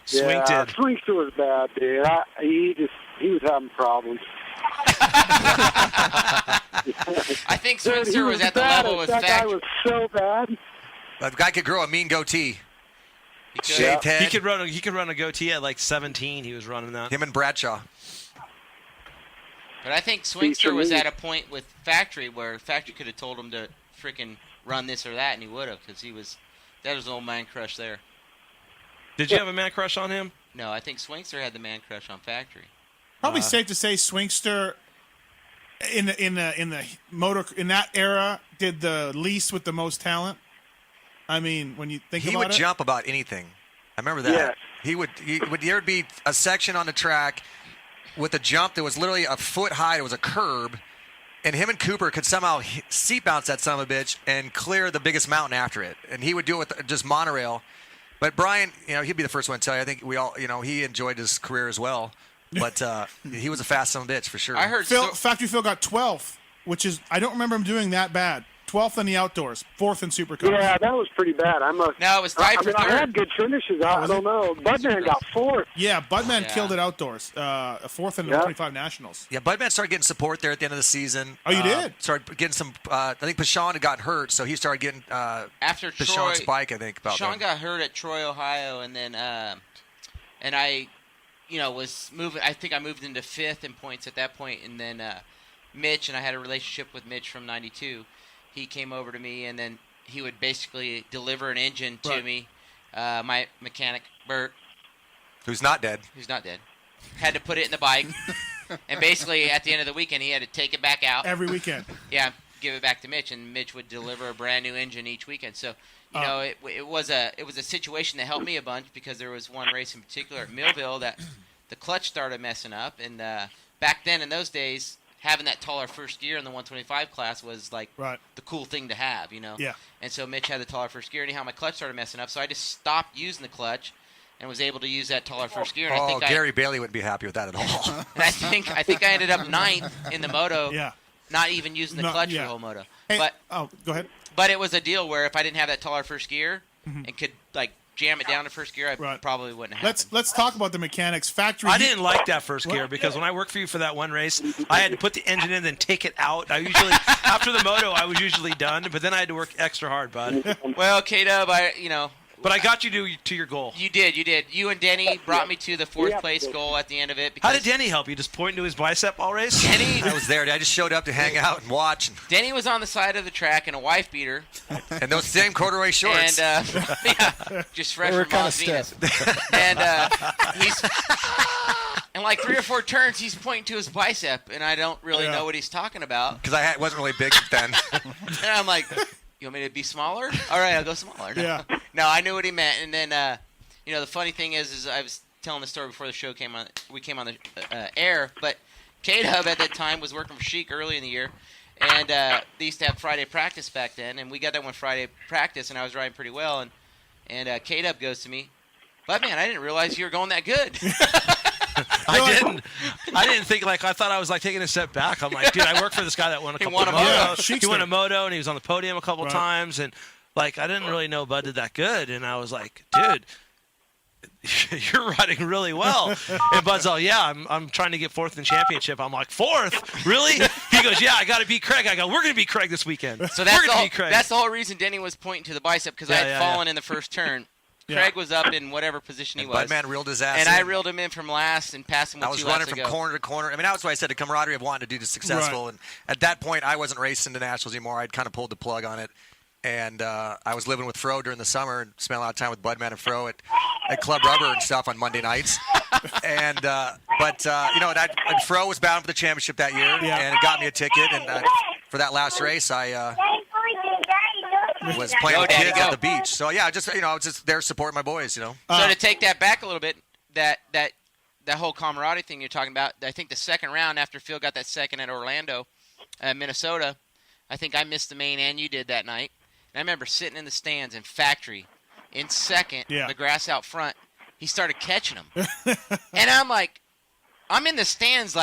Swink Yeah, did. Swingster was bad, dude. He was having problems. I think Dude, he Switzer was at the bad. level with That guy Factory. was so bad. The guy could grow a mean goatee. He could. Shaved head. He could run a goatee at like 17. He was running that. Him and Bradshaw. But I think Swingster was at a point with Factory where Factory could have told him to freaking run this or that, and he would have, because that was an old man crush there. Did you have a man crush on him? No, I think Swingster had the man crush on Factory. Probably safe to say Swingster in the motor in that era did the least with the most talent. I mean, when you think about it, he would jump about anything. I remember that. Yes. There would be a section on the track with a jump that was literally a foot high. It was a curb, and him and Cooper could somehow seat bounce that son of a bitch and clear the biggest mountain after it. And he would do it with just monorail. But Brian, he'd be the first one to tell you. I think we all, he enjoyed his career as well. But he was a fast son of a bitch for sure. I heard Factory Phil got 12th, which is I don't remember him doing that bad. 12th in the outdoors, 4th in Supercross. Yeah, that was pretty bad. No, it was tied for third. I had good finishes. I don't know. Budman got 4th. Yeah, Budman killed it outdoors. 4th in the 25 Nationals. Yeah, Budman started getting support there at the end of the season. Oh, you did? Started getting some. I think Pashawn had gotten hurt, so he started getting after Pashawn's bike. I think Pashawn got hurt at Troy, Ohio, and then and I, was moving. I think I moved into 5th in points at that point, and then Mitch, and I had a relationship with Mitch from '92. He came over to me, and then he would basically deliver an engine to me. My mechanic, Bert. Who's not dead. Had to put it in the bike. And basically, at the end of the weekend, he had to take it back out. Every weekend. Yeah, give it back to Mitch, and Mitch would deliver a brand new engine each weekend. So, it was a situation that helped me a bunch, because there was one race in particular at Millville that the clutch started messing up. And back then, in those days, having that taller first gear in the 125 class was like the cool thing to have, Yeah. And so Mitch had the taller first gear. Anyhow, my clutch started messing up, so I just stopped using the clutch and was able to use that taller first gear. And I think Gary Bailey wouldn't be happy with that at all. And I think I ended up 9th in the moto. Yeah. Not even using the clutch for the whole moto. Hey, but go ahead. But it was a deal where if I didn't have that taller first gear and could jam it down to first gear, I probably wouldn't have. Let's talk about the mechanics. Factory. I didn't like that first gear because when I worked for you for that one race, I had to put the engine in and take it out. I usually after the moto, I was usually done, but then I had to work extra hard, bud. Well, K-Dub, But I got you to your goal. You did. You and Denny brought me to the 4th place goal at the end of it. How did Denny help you? Just pointing to his bicep all race? Denny, I was there. I just showed up to hang out and watch. Denny was on the side of the track in a wife beater. And those same corduroy shorts. And, just fresh from Las Vegas. And in like 3 or 4 turns, he's pointing to his bicep, and I don't really know what he's talking about. Because I wasn't really big then. And I'm like, you want me to be smaller? All right, I'll go smaller. No, I knew what he meant. And then, the funny thing is I was telling the story before the show came on. We came on the air, but K-Dub at that time was working for Chic early in the year, and they used to have Friday practice back then, and we got done with Friday practice, and I was riding pretty well, and K-Dub goes to me, but man, I didn't realize you were going that good. I didn't think I thought I was taking a step back. I'm like, dude, I work for this guy that won a couple of motos. He won a moto and he was on the podium a couple times, and I didn't really know Bud did that good. And I was like, dude, you're riding really well. And Bud's all, yeah, I'm trying to get 4th in the championship. I'm like, 4th? Really? He goes, yeah, I got to beat Craig. I go, we're going to beat Craig this weekend. So that's the whole reason Denny was pointing to the bicep, because I had fallen in the first turn. Craig was up in whatever position he was. Budman reeled his ass and in. I reeled him in from last and passed him with 2 laps to go. I was running from corner to corner. I mean, that's why I said the camaraderie of wanting to do the successful. Right. And at that point, I wasn't racing the Nationals anymore. I'd kind of pulled the plug on it. And I was living with Fro during the summer and spent a lot of time with Budman and Fro at Club Rubber and stuff on Monday nights. And Fro was bound for the championship that year, and it got me a ticket. And for that last race, I was playing with kids at the beach. So yeah, I was just there supporting my boys. So to take that back a little bit, that whole camaraderie thing you're talking about, I think the second round after Phil got that second at Orlando, Minnesota, I think I missed the main and you did that night. And I remember sitting in the stands in Factory in second, the grass out front. He started catching them. And I'm like, I'm in the stands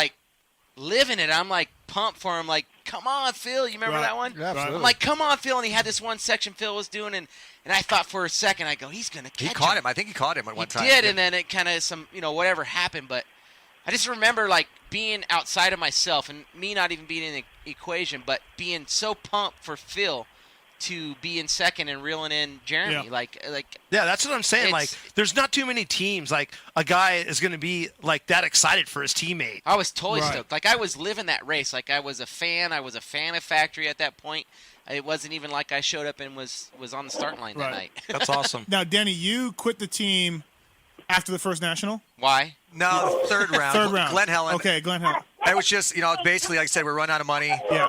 living it. I'm pumped for him, come on, Phil. You remember that one? Yeah, absolutely. I'm like, come on, Phil. And he had this one section Phil was doing, and I thought for a second, I go, he's going to catch him. He caught him. I think he caught him at one time. He did, and then it kind of whatever happened. But I just remember, being outside of myself and me not even being in the equation, but being so pumped for Phil to be in second and reeling in Jeremy. Yeah, that's what I'm saying. Like, It's- there's not too many teams. Like, a guy is going to be like that excited for his teammate. I was totally stoked. Like, I was living that race. Like, I was a fan. I was a fan of Factory at that point. It wasn't even like I showed up and was on the starting line that night. That's awesome. Now, Denny, you quit the team after the first national? Why? No, the third round. Third round. Glen Helen. Okay, Glen Helen. It was just, basically, like I said, we're running out of money. Yeah.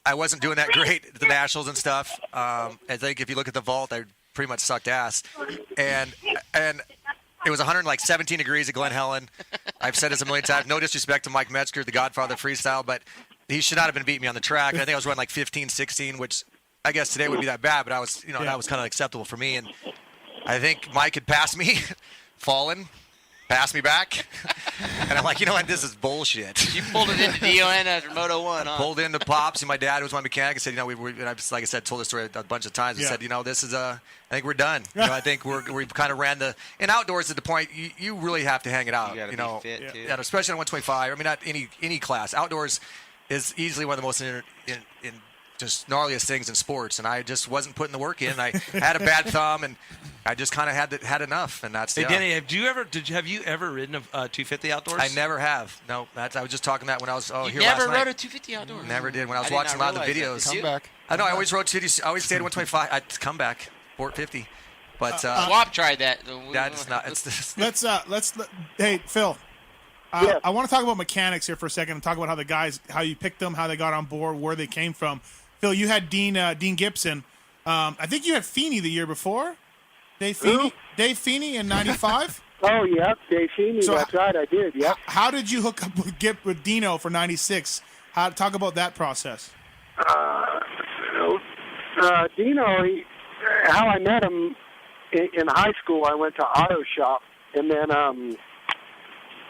I wasn't doing that great at the nationals and stuff. I think if you look at the vault, I pretty much sucked ass. And it was 117 degrees at Glen Helen. I've said this a million times. No disrespect to Mike Metzger, the godfather of freestyle, but he should not have been beating me on the track. And I think I was running like 15, 16, which I guess today would be that bad, but I was, that was kind of acceptable for me. And I think Mike had passed me, fallen, passed me back. And I'm like, you know what, this is bullshit. You pulled it into DON after Moto 1, huh? Pulled into Pops, and my dad, who was my mechanic, and said, and I just, like I said, told this story a bunch of times. And said, this is I think we're done. I think we've kind of ran in outdoors at the point you really have to hang it out. You got to be fit, too. Yeah, especially on 125. I mean, not any class. Outdoors is easily one of the most just gnarliest things in sports, and I just wasn't putting the work in. I had a bad thumb, and I just kind of had enough, and that's. Hey, Denny, have you ever ridden a 250 outdoors? I never have. No, I was just talking that when I was here last night. Never rode a 250 outdoors. Never did. When I was watching a lot of the videos. Come back. I know. I always rode 250. I always stayed at 125. I'd come back 450, but Swap tried that. That's not. It's Let's hey, Phil. Yes. I want to talk about mechanics here for a second and talk about how you picked them, how they got on board, where they came from. Phil, you had Dean Gibson. I think you had Feeney the year before. Dave Feeney in '95. Oh, yeah, Dave Feeney. So that's right, I did. Yeah. How did you hook up with Dino for '96? Talk about that process. Dino, how I met him in high school, I went to auto shop, and then I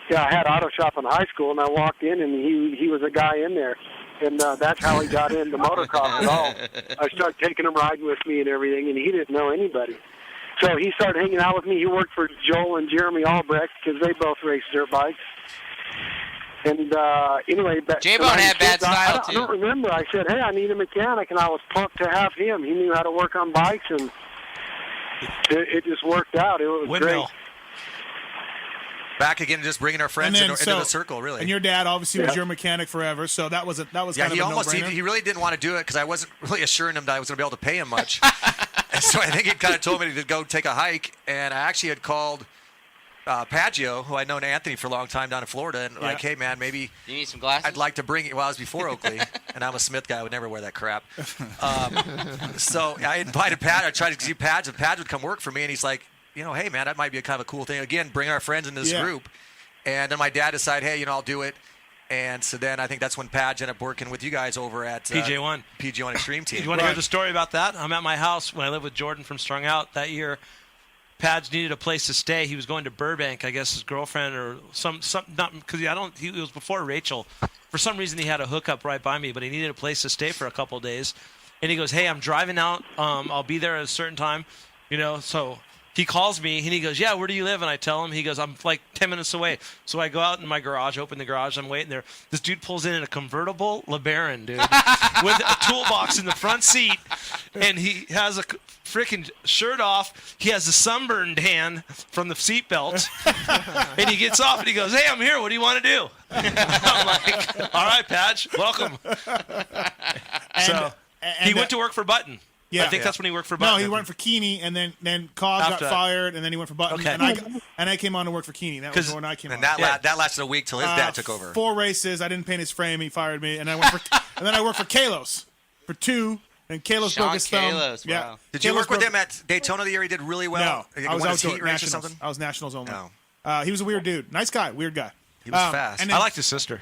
had auto shop in high school, and I walked in, and he was a guy in there. And that's how he got into motocross at all. I started taking him riding with me and everything, and he didn't know anybody. So he started hanging out with me. He worked for Joel and Jeremy Albrecht because they both raced dirt bikes. And anyway, J-Bone had bad style, I don't remember. I said, hey, I need a mechanic, and I was pumped to have him. He knew how to work on bikes, and it just worked out. It was great. back again, just bringing our friends into the circle, really. And your dad obviously was your mechanic forever, so that was kind of a no-brainer. He really didn't want to do it because I wasn't really assuring him that I was going to be able to pay him much. And so I think he kind of told me to go take a hike, and I actually had called Paggio, who I'd known Anthony for a long time down in Florida, and like, hey, man, maybe you need some glasses? I'd like to bring it. Well, I was before Oakley, and I'm a Smith guy. I would never wear that crap. So I invited Pat. I tried to see Pads, and Pads would come work for me, and he's like, hey, man, that might be a kind of a cool thing. Again, bring our friends into this group. And then my dad decided, hey, I'll do it. And so then I think that's when Padge ended up working with you guys over at PJ1 Extreme Team. You want to hear the story about that? I'm at my house when I lived with Jordan from Strung Out that year. Padge needed a place to stay. He was going to Burbank, I guess his girlfriend or some not because he was before Rachel. For some reason he had a hookup right by me, but he needed a place to stay for a couple of days. And he goes, "Hey, I'm driving out. I'll be there at a certain time." So he calls me and he goes, "Yeah, where do you live?" And I tell him. He goes, "I'm like 10 minutes away." So I go out in my garage, open the garage. I'm waiting there. This dude pulls in a convertible LeBaron, dude, with a toolbox in the front seat, and he has a freaking shirt off. He has a sunburned hand from the seatbelt, and he gets off and he goes, "Hey, I'm here. What do you want to do?" I'm like, "All right, Padge, welcome." He went to work for Button. Yeah, I think that's when he worked for Button. No, he went for Keeney, and then Cobb got fired, and then he went for Button. Okay. And I came on to work for Keeney. That was when I came on. And that lasted a week till his dad took over. 4 races. I didn't paint his frame. He fired me, and I went for and then I worked for Kalos for 2. And Kalos broke his thumb. Wow. Yeah. Did you work with him at Daytona the year he did really well? No, I was outdoor heat race or nationals. something? I was nationals only. No. He was a weird dude. Nice guy. Weird guy. He was fast. And I liked his sister.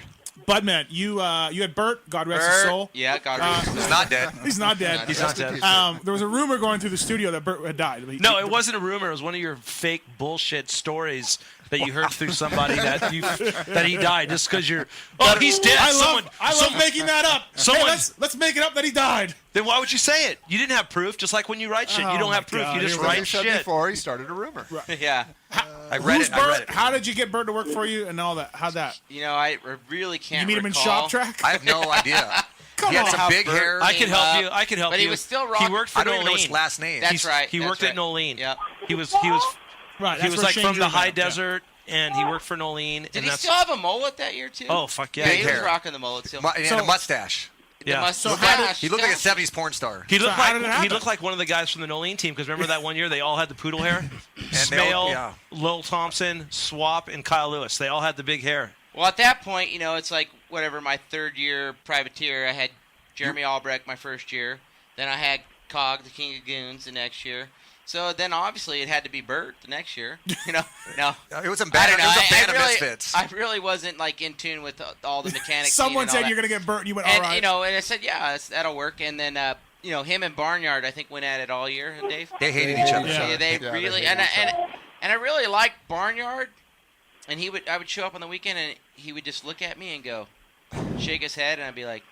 Budman, you had Bert, God rest his soul. Yeah, God rest his soul. He's not dead. He's not dead. He's not dead. There was a rumor going through the studio that Bert had died. No, it wasn't a rumor. It was one of your fake bullshit stories that you heard through somebody that he died just because you're. Oh, he's dead. I love making that up. Hey, let's make it up that he died. Then why would you say it? You didn't have proof. Just like when you write shit, you don't have proof. You just write shit. Before he started a rumor. Right. Yeah. I read it. How did you get Bert to work for you and all that? How'd that? I really can't. You meet him in recall. Shop Track? I have no idea. He had some big hair. I can help you. I can help you. But he was still He worked for I don't even know Nolene. his last name. That's right. He worked at Nolene. Yep. He was Right. he was like from the high desert, and he worked for Nolene. Did he still have a mullet that year too? Oh fuck yeah! Yeah, Big he was hair. rocking the mullet still. And a mustache. Yeah. He looked like a 70s porn star. He looked like one of the guys from the Nolene team, because remember that one year they all had the poodle hair? Smale, Lil Thompson, Swap, and Kyle Lewis. They all had the big hair. Well, at that point, it's like whatever. My third year privateer, I had Jeremy Albrecht my first year. Then I had Cog, the King of Goons, the next year. So then obviously it had to be Bert the next year. No, it was a band of misfits. I really wasn't like in tune with all the mechanics. Someone said you're gonna get Bert, and you went, all right. And I said, yeah, that'll work. And then him and Barnyard, I think, went at it all year. Dave. They hated each other. Yeah, they really. And I really liked Barnyard. And I would show up on the weekend, and he would just look at me and go, shake his head, and I'd be like,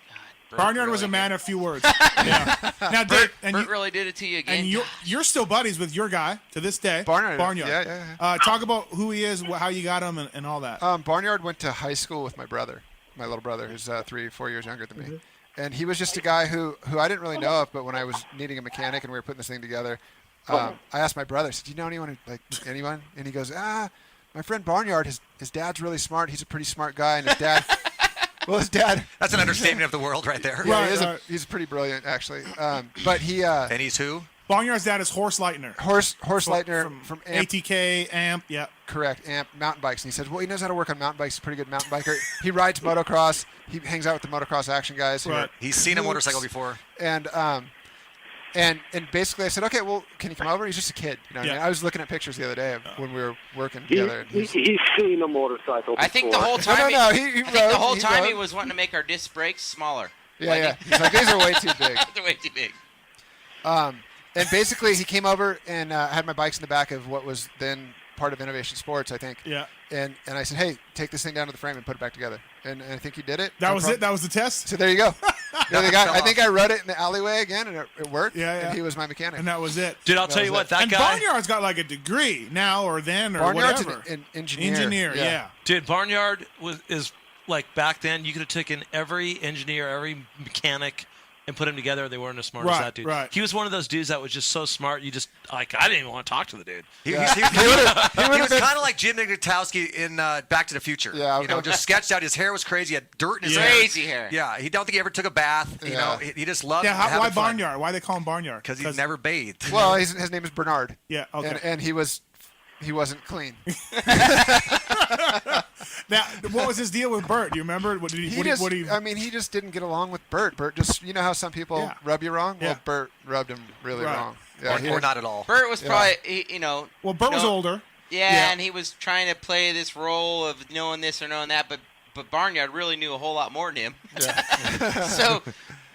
Barnyard was a man of few words. Yeah. Now, Dave, Bert really did it to you again. And you're still buddies with your guy to this day. Barnyard. Yeah. Talk about who he is, how you got him, and all that. Barnyard went to high school with my little brother, who's 3-4 years younger than me. Mm-hmm. And he was just a guy who I didn't really know of, but when I was needing a mechanic and we were putting this thing together, I asked my brother, I said, do you know anyone? And he goes, my friend Barnyard, his dad's really smart. He's a pretty smart guy, and his dad... Well, his dad... That's an understatement of the world right there. Yeah, he's pretty brilliant, actually. But he... and he's who? Barnyard's dad is Horst Leitner. Horst Leitner from AMP. ATK, AMP, yeah. Correct, AMP, mountain bikes. And he says, well, he knows how to work on mountain bikes. He's a pretty good mountain biker. He rides motocross. He hangs out with the motocross action guys. Right. He's seen a motorcycle before. And basically I said, okay, well, can you come over? He's just a kid. You know what I mean? I was looking at pictures the other day of when we were working together. He's seen a motorcycle before. I think the whole time the whole time he was wanting to make our disc brakes smaller. Yeah. He's like, these are way too big. They're way too big. And basically he came over and had my bikes in the back of what was then part of Innovation Sports, I think. Yeah. And I said, hey, take this thing down to the frame and put it back together. And I think he did it. That was it? That was the test? So there you go. I think I rode it in the alleyway again, and it worked. Yeah. And he was my mechanic. And that was it. Dude, I'll tell you what, that and guy... Barnyard's got like a degree now or then or Barnyard's whatever. an engineer. Engineer, yeah. Dude, Barnyard is like back then, you could have taken every engineer, every mechanic, and put them together. They weren't as smart as that dude. Right. He was one of those dudes that was just so smart. You just I didn't even want to talk to the dude. He was kind of like Jim Nigatowski in Back to the Future. Yeah, just sketched out. His hair was crazy. He had dirt in his hair. Crazy hair. Yeah, he don't think he ever took a bath. You know, he just loved. Yeah, why Barnyard? Why they call him Barnyard? Because he never bathed. Well, his name is Bernard. Yeah. Okay. And he wasn't clean. Now, what was his deal with Bert? Do you remember? He just didn't get along with Bert. Bert just, you know how some people rub you wrong? Yeah. Well, Bert rubbed him really wrong. Yeah, or not at all. Bert was probably, Well, Bert was older. Yeah, and he was trying to play this role of knowing this or knowing that, but Barnyard really knew a whole lot more than him. Yeah. So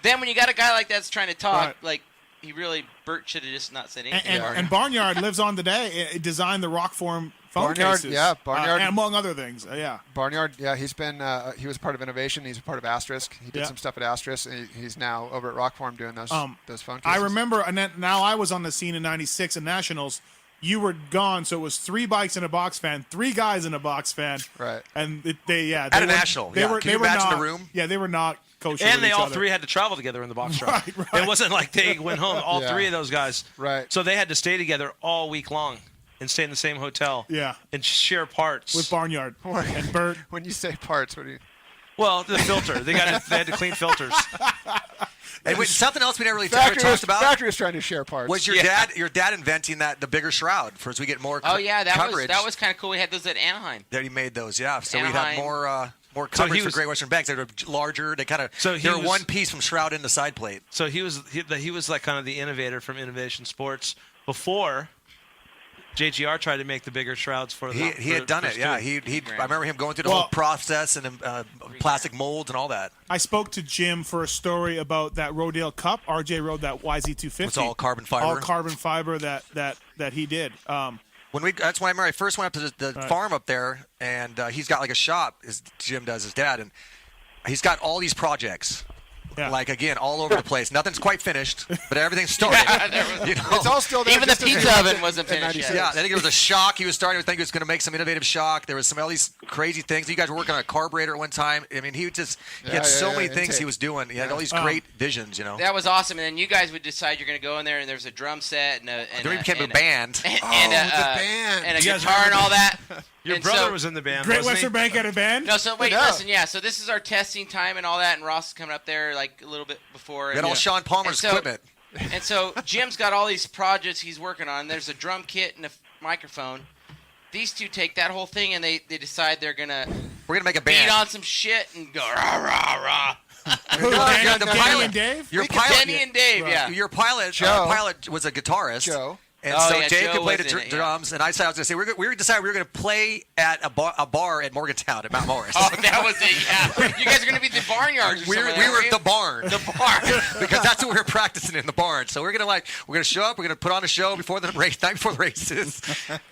then when you got a guy like that's trying to talk, Bert should have just not said anything. And Barnyard lives on today. It designed the Rockform phone Barnyard, cases. yeah, Barnyard. Among other things, Barnyard, yeah, he's been, he was part of Innovation. He's a part of Asterisk. He did some stuff at Asterisk, and he's now over at Rockform doing those phone cases. I remember, and then, now I was on the scene in '96 at Nationals. You were gone, so it was 3 bikes in a box fan, 3 guys in a box fan. Right. And at a National. Can you imagine the room? Yeah, they were not kosher. And they each all other. 3 had to travel together in the box truck. Right. It wasn't like they went home. All 3 of those guys. Right. So they had to stay together all week long and stay in the same hotel. Yeah. And share parts. With Barnyard and Bert. When you say parts, what do you... Well, the filter. They had to clean filters. And something else we never really talked about. Factory was trying to share parts. Was your dad inventing the bigger shroud for as we get more coverage? that was kind of cool. We had those at Anaheim. That he made those, yeah. So Anaheim. we'd have more coverage for Great Western Banks. They were larger. They kind of they were one piece from shroud into side plate. So he was like kind of the innovator from Innovation Sports before JGR tried to make the bigger shrouds for them. He had done it, yeah. I remember him going through the whole process and plastic molds and all that. I spoke to Jim for a story about that Rodale Cup. RJ rode that YZ250. It's all carbon fiber. All carbon fiber that he did. That's when I first went up to the farm up there, and he's got like a shop. Jim does, his dad, and he's got all these projects. Yeah. Like, again, all over the place. Nothing's quite finished, but everything's started. You know? It's all still there. Even the pizza oven wasn't finished yet. Yeah, I think there was a shock. He was starting to think he was going to make some innovative shock. There was some all these crazy things. You guys were working on a carburetor at one time. I mean, he had so many things he was doing. He had all these great visions, you know. That was awesome. And then you guys would decide you're going to go in there, and there's a drum set and then we became a band. And a guitar and all that. Your brother was in the band. Great Western Bank had a band? No, so wait, listen, yeah. So this is our testing time and all that, and Ross is coming up there like a little bit before. We got all Sean Palmer's equipment. And so Jim's got all these projects he's working on. There's a drum kit and a microphone. These two take that whole thing and they decide we're gonna make a band. beat on some shit and go rah rah rah. Denny and Dave? Denny and Dave, yeah. Your pilot, pilot was a guitarist. Joe. And Dave could play the drums, and I decided I was going to say we decided we were going to play at a bar at Morgantown at Mount Morris. Oh, that was it. Yeah, you guys are going to be the barnyards. We were at the barn. The barn, because that's what we were practicing in the barn. So we're going to show up. We're going to put on a show before the race, night before the races,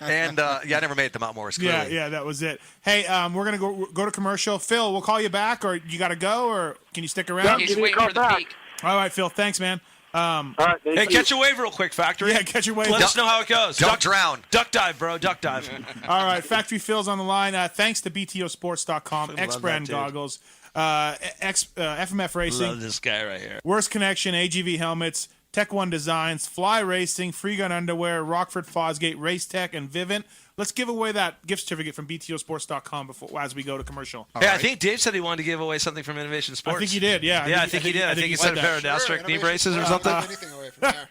and I never made it to Mount Morris. Clearly. Yeah, that was it. Hey, we're going to go to commercial. Phil, we'll call you back, or you got to go, or can you stick around? He's waiting for the peak. All right, Phil. Thanks, man. All right, hey, catch a wave real quick, Factory. Yeah, catch a wave. Let us know how it goes. Don't drown. Duck dive, bro. Duck dive. All right, Factory Phil's on the line. Thanks to BTOsports.com, X-Brand goggles, FMF Racing. Love this guy right here. Worst Connection, AGV helmets, Tech One Designs, Fly Racing, Free Gun Underwear, Rockford Fosgate, Race Tech, and Vivint. Let's give away that gift certificate from BTOsports.com as we go to commercial. Yeah, right. I think Dave said he wanted to give away something from Innovation Sports. I think he did, yeah. I think he did. I think he said a pair of Dastrick knee braces or something. Anything away from there.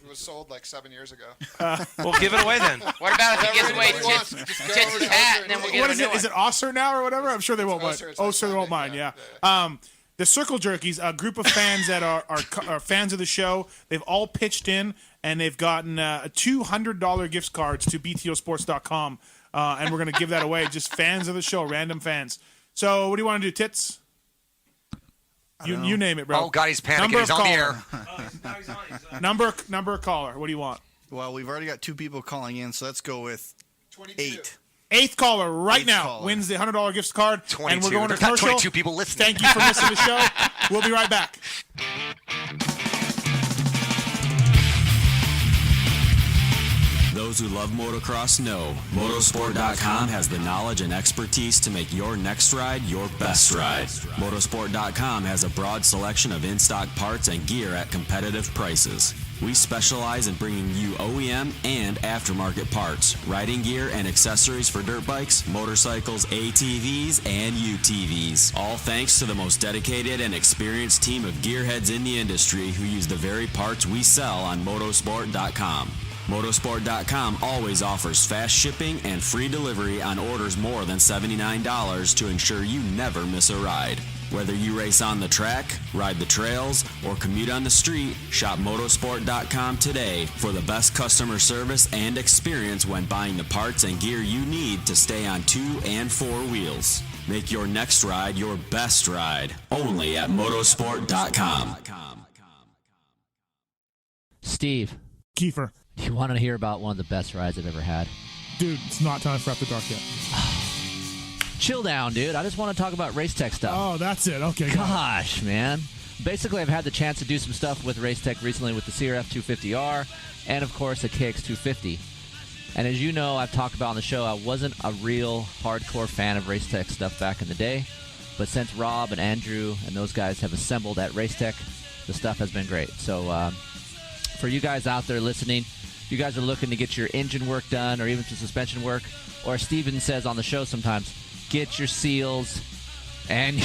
It was sold like 7 years ago. Well, give it away then. What about if he gives away Tits' hat, and then we'll get what is it? Is it Osser now or whatever? I'm sure they won't mind. Osser won't mind, yeah. The Circle Jerkies, a group of fans that are fans of the show, they've all pitched in, and they've gotten $200 gift cards to BTOsports.com, and we're going to give that away. Just fans of the show, random fans. So what do you want to do, Tits? You name it, bro. Oh, God, he's panicking. He's on the air. Number caller. What do you want? Well, we've already got 2 people calling in, so let's go with 8. Eighth caller now wins the $100 gift card. 22. And we're going to There's not commercial. 22 people listening. Thank you for listening to the show. We'll be right back. Those who love motocross know Motorsport.com has the knowledge and expertise to make your next ride your best ride. Motorsport.com has a broad selection of in-stock parts and gear at competitive prices. We specialize in bringing you OEM and aftermarket parts, riding gear, and accessories for dirt bikes, motorcycles, ATVs, and UTVs. All thanks to the most dedicated and experienced team of gearheads in the industry who use the very parts we sell on Motorsport.com. Motorsport.com always offers fast shipping and free delivery on orders more than $79 to ensure you never miss a ride. Whether you race on the track, ride the trails, or commute on the street, shop Motorsport.com today for the best customer service and experience when buying the parts and gear you need to stay on 2 and 4 wheels. Make your next ride your best ride, only at Motorsport.com. Steve. Kiefer. You want to hear about one of the best rides I've ever had? Dude, it's not time for After Dark yet. Chill down, dude. I just want to talk about race tech stuff. Oh, that's it. Okay. Gosh, man. Basically, I've had the chance to do some stuff with race tech recently with the CRF 250R and, of course, the KX 250. And as you know, I've talked about on the show, I wasn't a real hardcore fan of race tech stuff back in the day. But since Rob and Andrew and those guys have assembled at race tech, the stuff has been great. So for you guys out there listening, if you guys are looking to get your engine work done or even some suspension work, or as Steven says on the show sometimes, get your seals and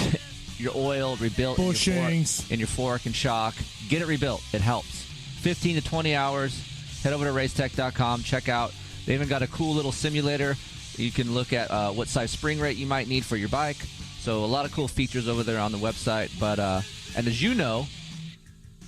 your oil rebuilt in your fork and shock. Get it rebuilt. It helps. 15 to 20 hours. Head over to racetech.com. Check out. They even got a cool little simulator. You can look at what size spring rate you might need for your bike. So a lot of cool features over there on the website. But and as you know,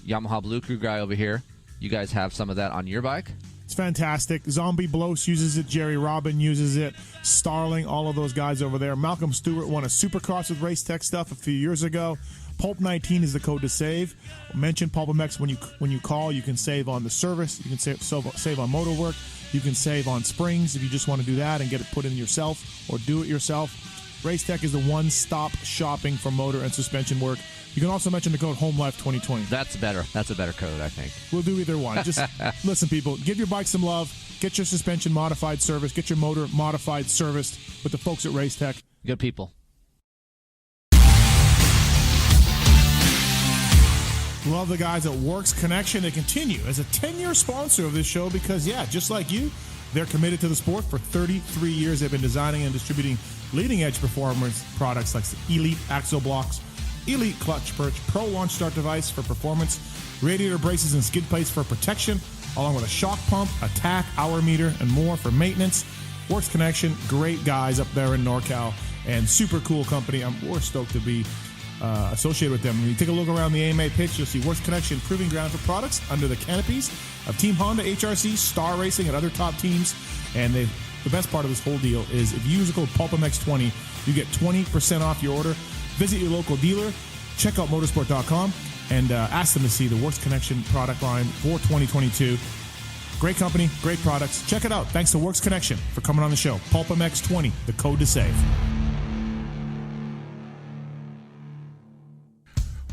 Yamaha Blue Crew guy over here, you guys have some of that on your bike? It's fantastic. Zombie Blows uses it. Jerry Robin uses it. Starling, all of those guys over there. Malcolm Stewart won a Supercross with Race Tech stuff a few years ago. Pulp19 is the code to save. Mention PulpMX when you call. You can save on the service. You can save on motor work. You can save on springs if you just want to do that and get it put in yourself or do it yourself. Racetech is the one-stop shopping for motor and suspension work. You can also mention the code HOMELIFE2020. That's better. That's a better code, I think. We'll do either one. Just listen, people. Give your bike some love. Get your suspension modified service. Get your motor modified serviced with the folks at Racetech. Good people. Love the guys at Works Connection. They continue as a 10-year sponsor of this show because, yeah, just like you, they're committed to the sport. For 33 years, they've been designing and distributing leading-edge performance products like Elite Axle Blocks, Elite Clutch Perch, Pro Launch Start Device for performance, radiator braces and skid plates for protection, along with a shock pump, a tack, hour meter, and more for maintenance. Works Connection, great guys up there in NorCal, and super cool company. We're stoked to be associated with them. When you take a look around the AMA pitch, you'll see Works Connection proving ground for products under the canopies of Team Honda, HRC, Star Racing, and other top teams. And the best part of this whole deal is if you use the code PulpMX20, you get 20% off your order. Visit your local dealer, check out motorsport.com, and ask them to see the Works Connection product line for 2022. Great company, great products. Check it out. Thanks to Works Connection for coming on the show. PulpMX20, the code to save.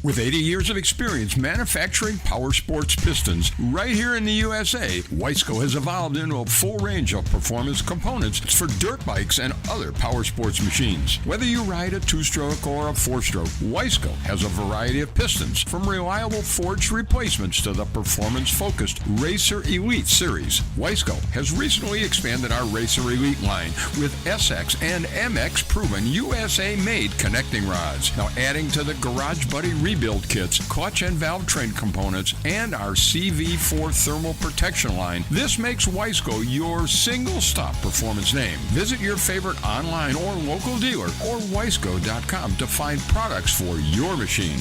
With 80 years of experience manufacturing power sports pistons right here in the USA, Wiseco has evolved into a full range of performance components for dirt bikes and other power sports machines. Whether you ride a 2-stroke or a 4-stroke, Wiseco has a variety of pistons, from reliable forged replacements to the performance-focused Racer Elite series. Wiseco has recently expanded our Racer Elite line with SX and MX proven USA-made connecting rods. Now adding to the Garage Buddy rebuild kits, clutch and valve train components, and our CV4 thermal protection line, this makes Wiseco your single-stop performance name. Visit your favorite online or local dealer or wiseco.com to find products for your machine.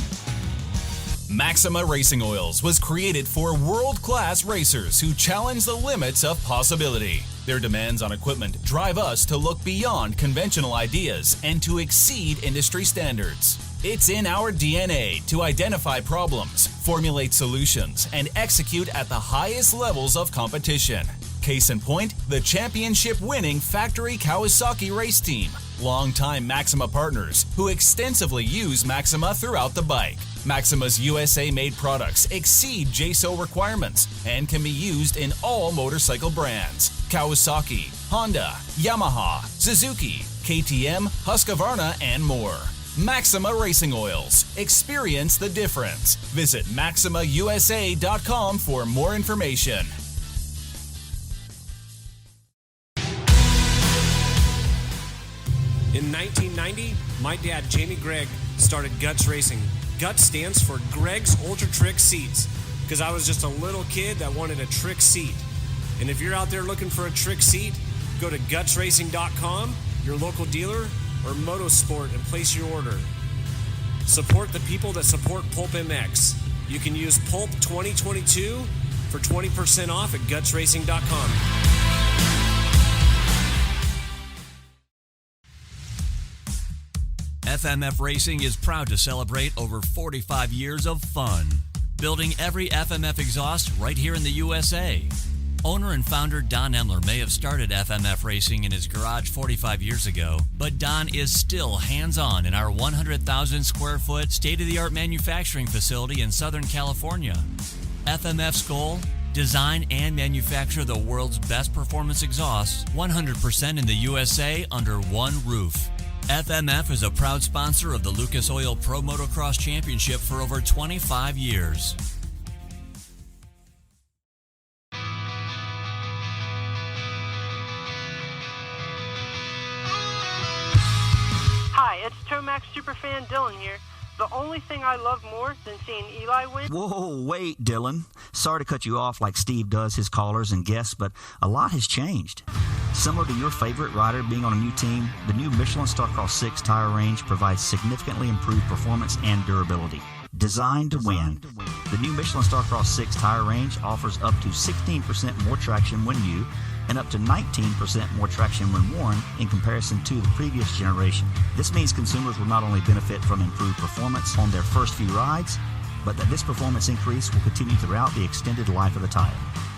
Maxima Racing Oils was created for world-class racers who challenge the limits of possibility. Their demands on equipment drive us to look beyond conventional ideas and to exceed industry standards. It's in our DNA to identify problems, formulate solutions, and execute at the highest levels of competition. Case in point, the championship-winning factory Kawasaki race team, longtime Maxima partners who extensively use Maxima throughout the bike. Maxima's USA-made products exceed JSO requirements and can be used in all motorcycle brands: Kawasaki, Honda, Yamaha, Suzuki, KTM, Husqvarna, and more. Maxima Racing Oils. Experience the difference. Visit MaximaUSA.com for more information. In 1990, my dad, Jamie Gregg, started Guts Racing. Guts stands for Greg's Ultra Trick Seats, because I was just a little kid that wanted a trick seat. And if you're out there looking for a trick seat, go to gutsracing.com, your local dealer, or Motosport, and place your order. Support the people that support Pulp MX. You can use Pulp 2022 for 20% off at gutsracing.com. FMF Racing is proud to celebrate over 45 years of fun, building every FMF exhaust right here in the USA. Owner and founder Don Emler may have started FMF Racing in his garage 45 years ago, but Don is still hands-on in our 100,000 square foot state-of-the-art manufacturing facility in Southern California. FMF's goal? Design and manufacture the world's best performance exhausts 100% in the USA under one roof. FMF is a proud sponsor of the Lucas Oil Pro Motocross Championship for over 25 years. Hi, it's Tomax Superfan Dylan here. The only thing I love more than seeing Eli win... Whoa, wait, Dylan. Sorry to cut you off like Steve does his callers and guests, but a lot has changed. Similar to your favorite rider being on a new team, the new Michelin Starcross 6 tire range provides significantly improved performance and durability. Designed to win. The new Michelin Starcross 6 tire range offers up to 16% more traction when new and up to 19% more traction when worn in comparison to the previous generation. This means consumers will not only benefit from improved performance on their first few rides, but that this performance increase will continue throughout the extended life of the tire.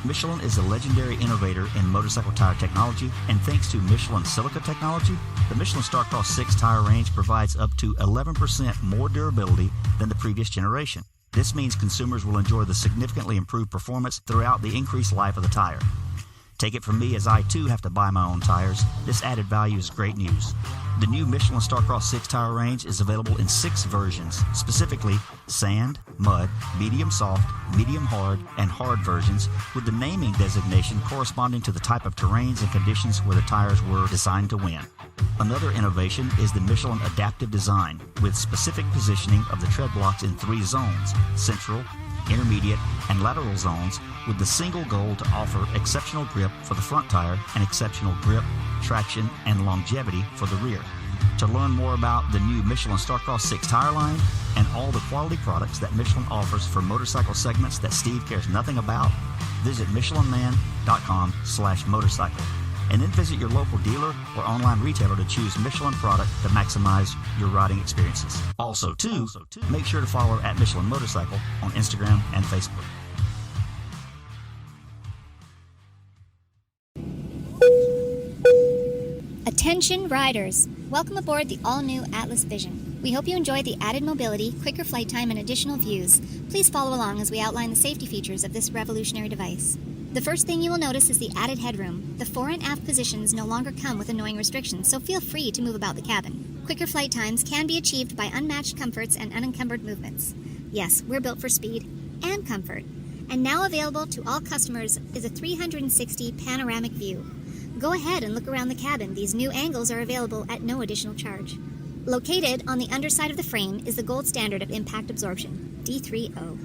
Michelin is a legendary innovator in motorcycle tire technology, and thanks to Michelin silica technology, the Michelin Starcross 6 tire range provides up to 11% more durability than the previous generation. This means consumers will enjoy the significantly improved performance throughout the increased life of the tire. Take it from me, as I too have to buy my own tires, this added value is great news. The new Michelin Starcross 6 tire range is available in 6 versions, specifically sand, mud, medium soft, medium hard, and hard versions, with the naming designation corresponding to the type of terrains and conditions where the tires were designed to win. Another innovation is the Michelin adaptive design, with specific positioning of the tread blocks in 3 zones: central, intermediate, and lateral zones, with the single goal to offer exceptional grip for the front tire and exceptional grip, traction, and longevity for the rear. To learn more about the new Michelin Starcross 6 tire line and all the quality products that Michelin offers for motorcycle segments that Steve cares nothing about, visit michelinman.com/motorcycle, and then visit your local dealer or online retailer to choose Michelin product to maximize your riding experiences. Also, make sure to follow at Michelin Motorcycle on Instagram and Facebook. Attention riders! Welcome aboard the all-new Atlas Vision. We hope you enjoy the added mobility, quicker flight time, and additional views. Please follow along as we outline the safety features of this revolutionary device. The first thing you will notice is the added headroom. The fore and aft positions no longer come with annoying restrictions, so feel free to move about the cabin. Quicker flight times can be achieved by unmatched comforts and unencumbered movements. Yes, we're built for speed and comfort. And now available to all customers is a 360 panoramic view. Go ahead and look around the cabin. These new angles are available at no additional charge. Located on the underside of the frame is the gold standard of impact absorption, D3O.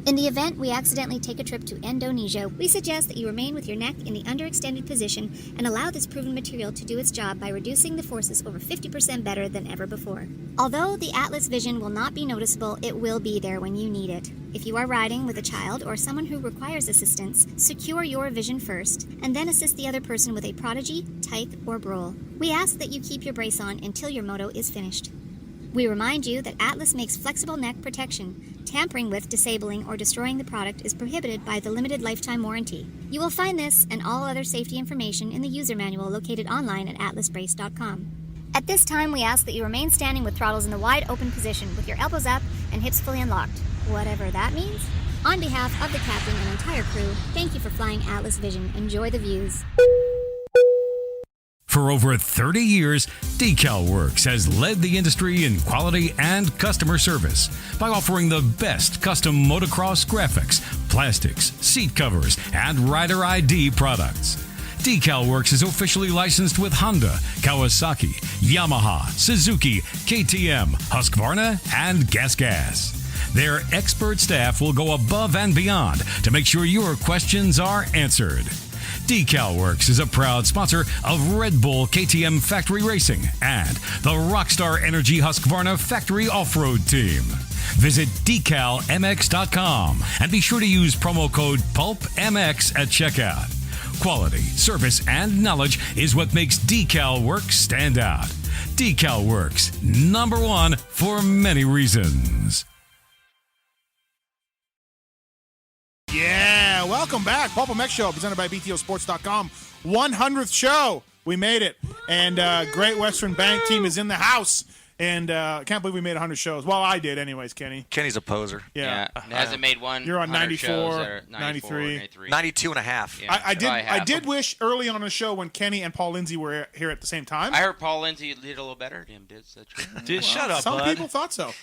In the event we accidentally take a trip to Indonesia, we suggest that you remain with your neck in the underextended position and allow this proven material to do its job by reducing the forces over 50% better than ever before. Although the Atlas Vision will not be noticeable, it will be there when you need it. If you are riding with a child or someone who requires assistance, secure your vision first, and then assist the other person with a prodigy, tyke, or brole. We ask that you keep your brace on until your moto is finished. We remind you that Atlas makes flexible neck protection. Tampering with, disabling, or destroying the product is prohibited by the limited lifetime warranty. You will find this and all other safety information in the user manual located online at atlasbrace.com. At this time, we ask that you remain standing with throttles in the wide open position with your elbows up and hips fully unlocked, whatever that means. On behalf of the captain and entire crew, thank you for flying Atlas Vision. Enjoy the views. For over 30 years, DecalWorks has led the industry in quality and customer service by offering the best custom motocross graphics, plastics, seat covers, and rider ID products. DecalWorks is officially licensed with Honda, Kawasaki, Yamaha, Suzuki, KTM, Husqvarna, and GasGas. Their expert staff will go above and beyond to make sure your questions are answered. DecalWorks is a proud sponsor of Red Bull KTM Factory Racing and the Rockstar Energy Husqvarna Factory Off-Road Team. Visit decalmx.com and be sure to use promo code PULPMX at checkout. Quality, service, and knowledge is what makes DecalWorks stand out. DecalWorks, #1 for many reasons. Yeah, welcome back. Pulp MX Show, presented by BTOsports.com. 100th show. We made it. And Great Western Bank team is in the house. And I can't believe we made 100 shows. Well, I did anyways, Kenny. Kenny's a poser. Yeah. Hasn't made one. You're on 94, shows 93. 92 and a half. Yeah, I did wish early on in the show when Kenny and Paul Lindsay were here at the same time. I heard Paul Lindsay did a little better than him, did. Is that true? Dude, shut up, Some bud. people thought so.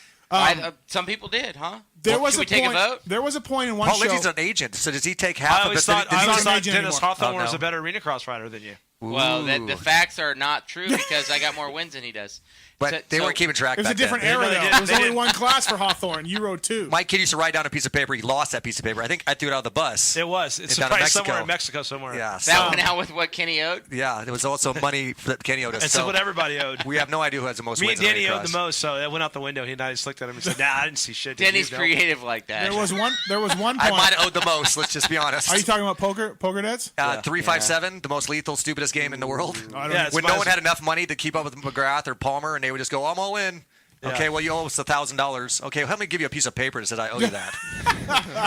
Some people did, huh? There was Should a we take point, a vote? There was a point in one Paul show. Lindsay's an agent, so does he take I half of always it? thought, Did he Dennis anymore. Hawthorne Oh, was no. a better arena cross rider than you. Well, the facts are not true because I got more wins than he does. But they weren't keeping track It was back a different then. era, No, they though. didn't. There was They only didn't. one class for Hawthorne. You rode 2. My kid used to write down a piece of paper. He lost that piece of paper. I think I threw it out of the bus. It was. It's down in probably Mexico. somewhere in Mexico somewhere. Yeah. That went out with what Kenny owed? Yeah, there was also money that Kenny owed us. It's what everybody owed. We have no idea who has the most Me wins and in Denny arena owed the cross. most, so it went out the window. He and I just looked at him and said, "Nah, I didn't see shit." Did Denny's you, creative like that. There was one point. I might have owed the most. Let's just be honest. Are you talking about poker nets? 357, the most lethal, stupidest game in the world. I don't Yeah, know. it's When fine. no one had enough money to keep up with McGrath or Palmer, and they would just go, "I'm all in." Okay, well, you owe us $1,000. Okay, well, let me give you a piece of paper that says I owe you that.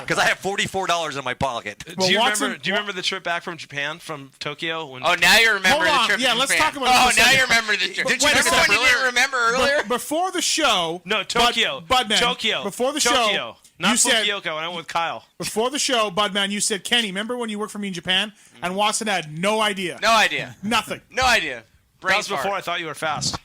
Because I have $44 in my pocket. Do you remember the trip back from Japan, from Tokyo? When now you remember the trip to Japan. Let's talk about Oh, it. now you remember the trip. Did you remember when you didn't remember earlier? Before the show. No, Tokyo. Budman. Tokyo. Before the Tokyo. show. Not you said, Fukuoka. I went with Kyle. Before the show, Budman, you said, Kenny, remember when you worked for me in Japan? And Watson had no idea. No idea. Nothing. No idea. That was before I thought you were fast.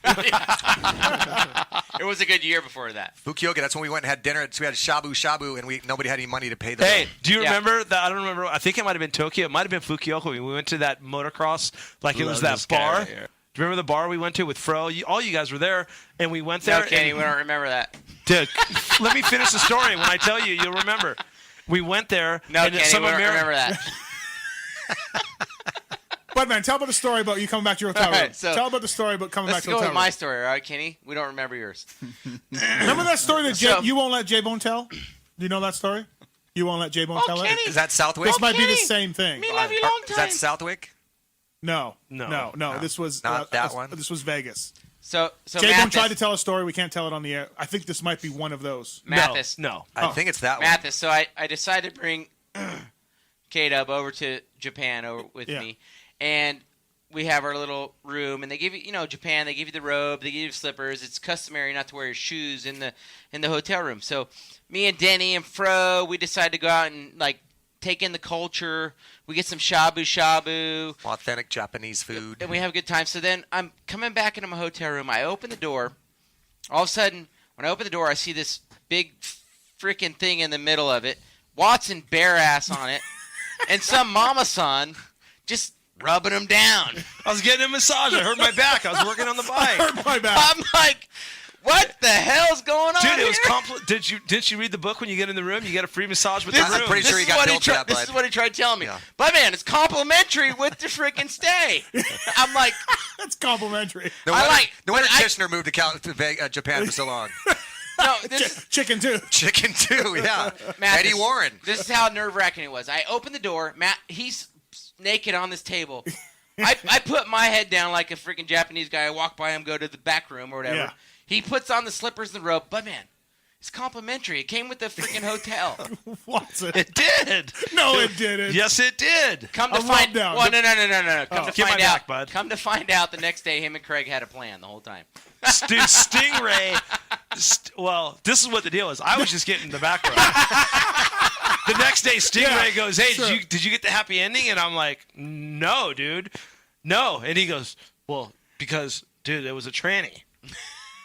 It was a good year before that. Fukuoka, that's when we went and had dinner. So we had shabu, and nobody had any money to pay the bill. Hey, do you remember that? I don't remember. I think it might have been Tokyo. It might have been Fukuoka. We went to that motocross, like it was that bar. Do you remember the bar we went to with Fro? All you guys were there, and we went there. No, Kenny, we don't remember that. Dude, let me finish the story. When I tell you, you'll remember. We went there. No, and Kenny, we don't remember that. Budman, tell about the story about you coming back to your hotel room. Right, so tell about the story about coming back to your Let's hotel go with room. my story, all right, Kenny? We don't remember yours. Remember that story that you won't let J-Bone tell? Do you know that story? You won't let J-Bone tell Kenny. it? Is that Southwick? This might be the same thing. Me love you long time. Is that Southwick? No. This was not that one. This was Vegas. So J-Bone Mathis, tried to tell a story. We can't tell it on the air. I think this might be one of those. Mathis. No. I think it's that one. Mathis. So I decided to bring K-Dub over to Japan with me, and we have our little room, and they give you, Japan, they give you the robe, they give you slippers. It's customary not to wear your shoes in the hotel room. So me and Denny and Fro, we decided to go out and take in the culture. We get some shabu-shabu. Authentic Japanese food. And we have a good time. So then I'm coming back into my hotel room. I open the door. All of a sudden, when I open the door, I see this big freaking thing in the middle of it. Watson bare ass on it. And some mama-san just rubbing him down. I was getting a massage. I hurt my back. I was working on the bike. Hurt my back. I'm like, what the hell's going on Dude, here? it was Didn't you read the book when you get in the room? You get a free massage with This the room. I'm pretty sure he got billed for that, This bud. is what he tried telling me. Yeah. But man, it's complimentary with the freaking stay. I'm like, That's complimentary. No wonder Kishner moved to Japan for so long. no, this Chicken too. Chicken too, yeah. Mathis, Eddie Warren. This is how nerve-wracking it was. I opened the door. Matt, he's naked on this table. I put my head down like a freaking Japanese guy. I walk by him, go to the back room or whatever. Yeah. He puts on the slippers and the robe. But man, it's complimentary. It came with the freaking hotel. Watson. It did. No, it didn't. Yes, it did. Come to A find rub down. Well, no. Come to Get my find out, back, bud. Come to find out, the next day, him and Craig had a plan the whole time. Dude, Stingray. Well, this is what the deal is. I was just getting the back rub. The next day, Stingray goes, "Hey, sure. did you get the happy ending?" And I'm like, "No, dude, no." And he goes, "Well, because, dude, it was a tranny."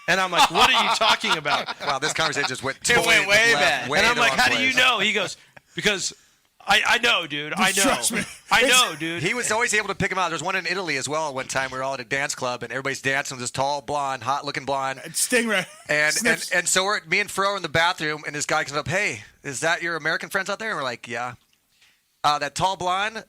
And I'm like, "What are you talking about?" Wow, this conversation just went went way back. And I'm like, "How do you know?" He goes, "Because I know, dude. I know. Trust me. I know, dude." He was always able to pick him out. There was one in Italy as well. One time we were all at a dance club and everybody's dancing with this tall, blonde, hot-looking blonde. Stingray. And so we're me and Fro are in the bathroom, and this guy comes up, "Hey, is that your American friends out there?" And we're like, "Yeah." That tall blonde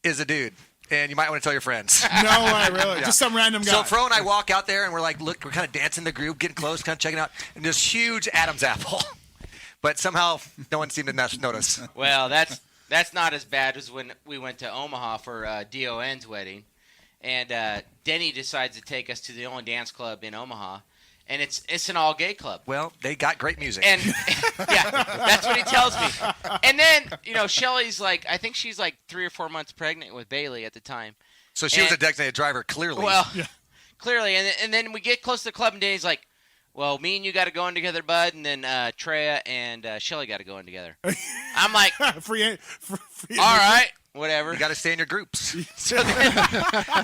is a dude, and you might want to tell your friends. No way, really. Yeah. Just some random guy. So Fro and I walk out there, and we're like, look, we're kind of dancing the group, getting close, kind of checking out, and this huge Adam's apple. But somehow no one seemed to notice. Well, that's not as bad as when we went to Omaha for DON's wedding. And Denny decides to take us to the only dance club in Omaha. And it's an all-gay club. Well, they got great music. And, yeah, that's what he tells me. And then, Shelly's I think she's 3 or 4 months pregnant with Bailey at the time. So she was a designated driver, clearly. Well, clearly. And then we get close to the club, and Danny's like, "Well, me and you got to go in together, bud, and then Treya and Shelly got to go in together." I'm like, free all right, whatever. You got to stay in your groups. So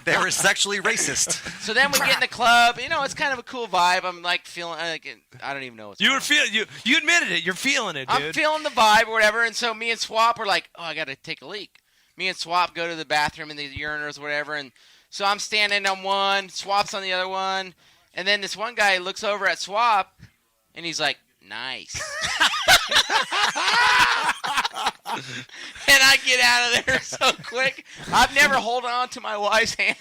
they were sexually racist. So then we get in the club. It's kind of a cool vibe. I'm feeling I don't even know what's You going were feeling you admitted it. You're feeling it, dude. I'm feeling the vibe or whatever. And so me and Swap are like, "Oh, I got to take a leak." Me and Swap go to the bathroom in the urinals or whatever. And so I'm standing on one, Swap's on the other one. And then this one guy looks over at Swap, and he's like, "Nice." And I get out of there so quick. I've never held on to my wife's hand.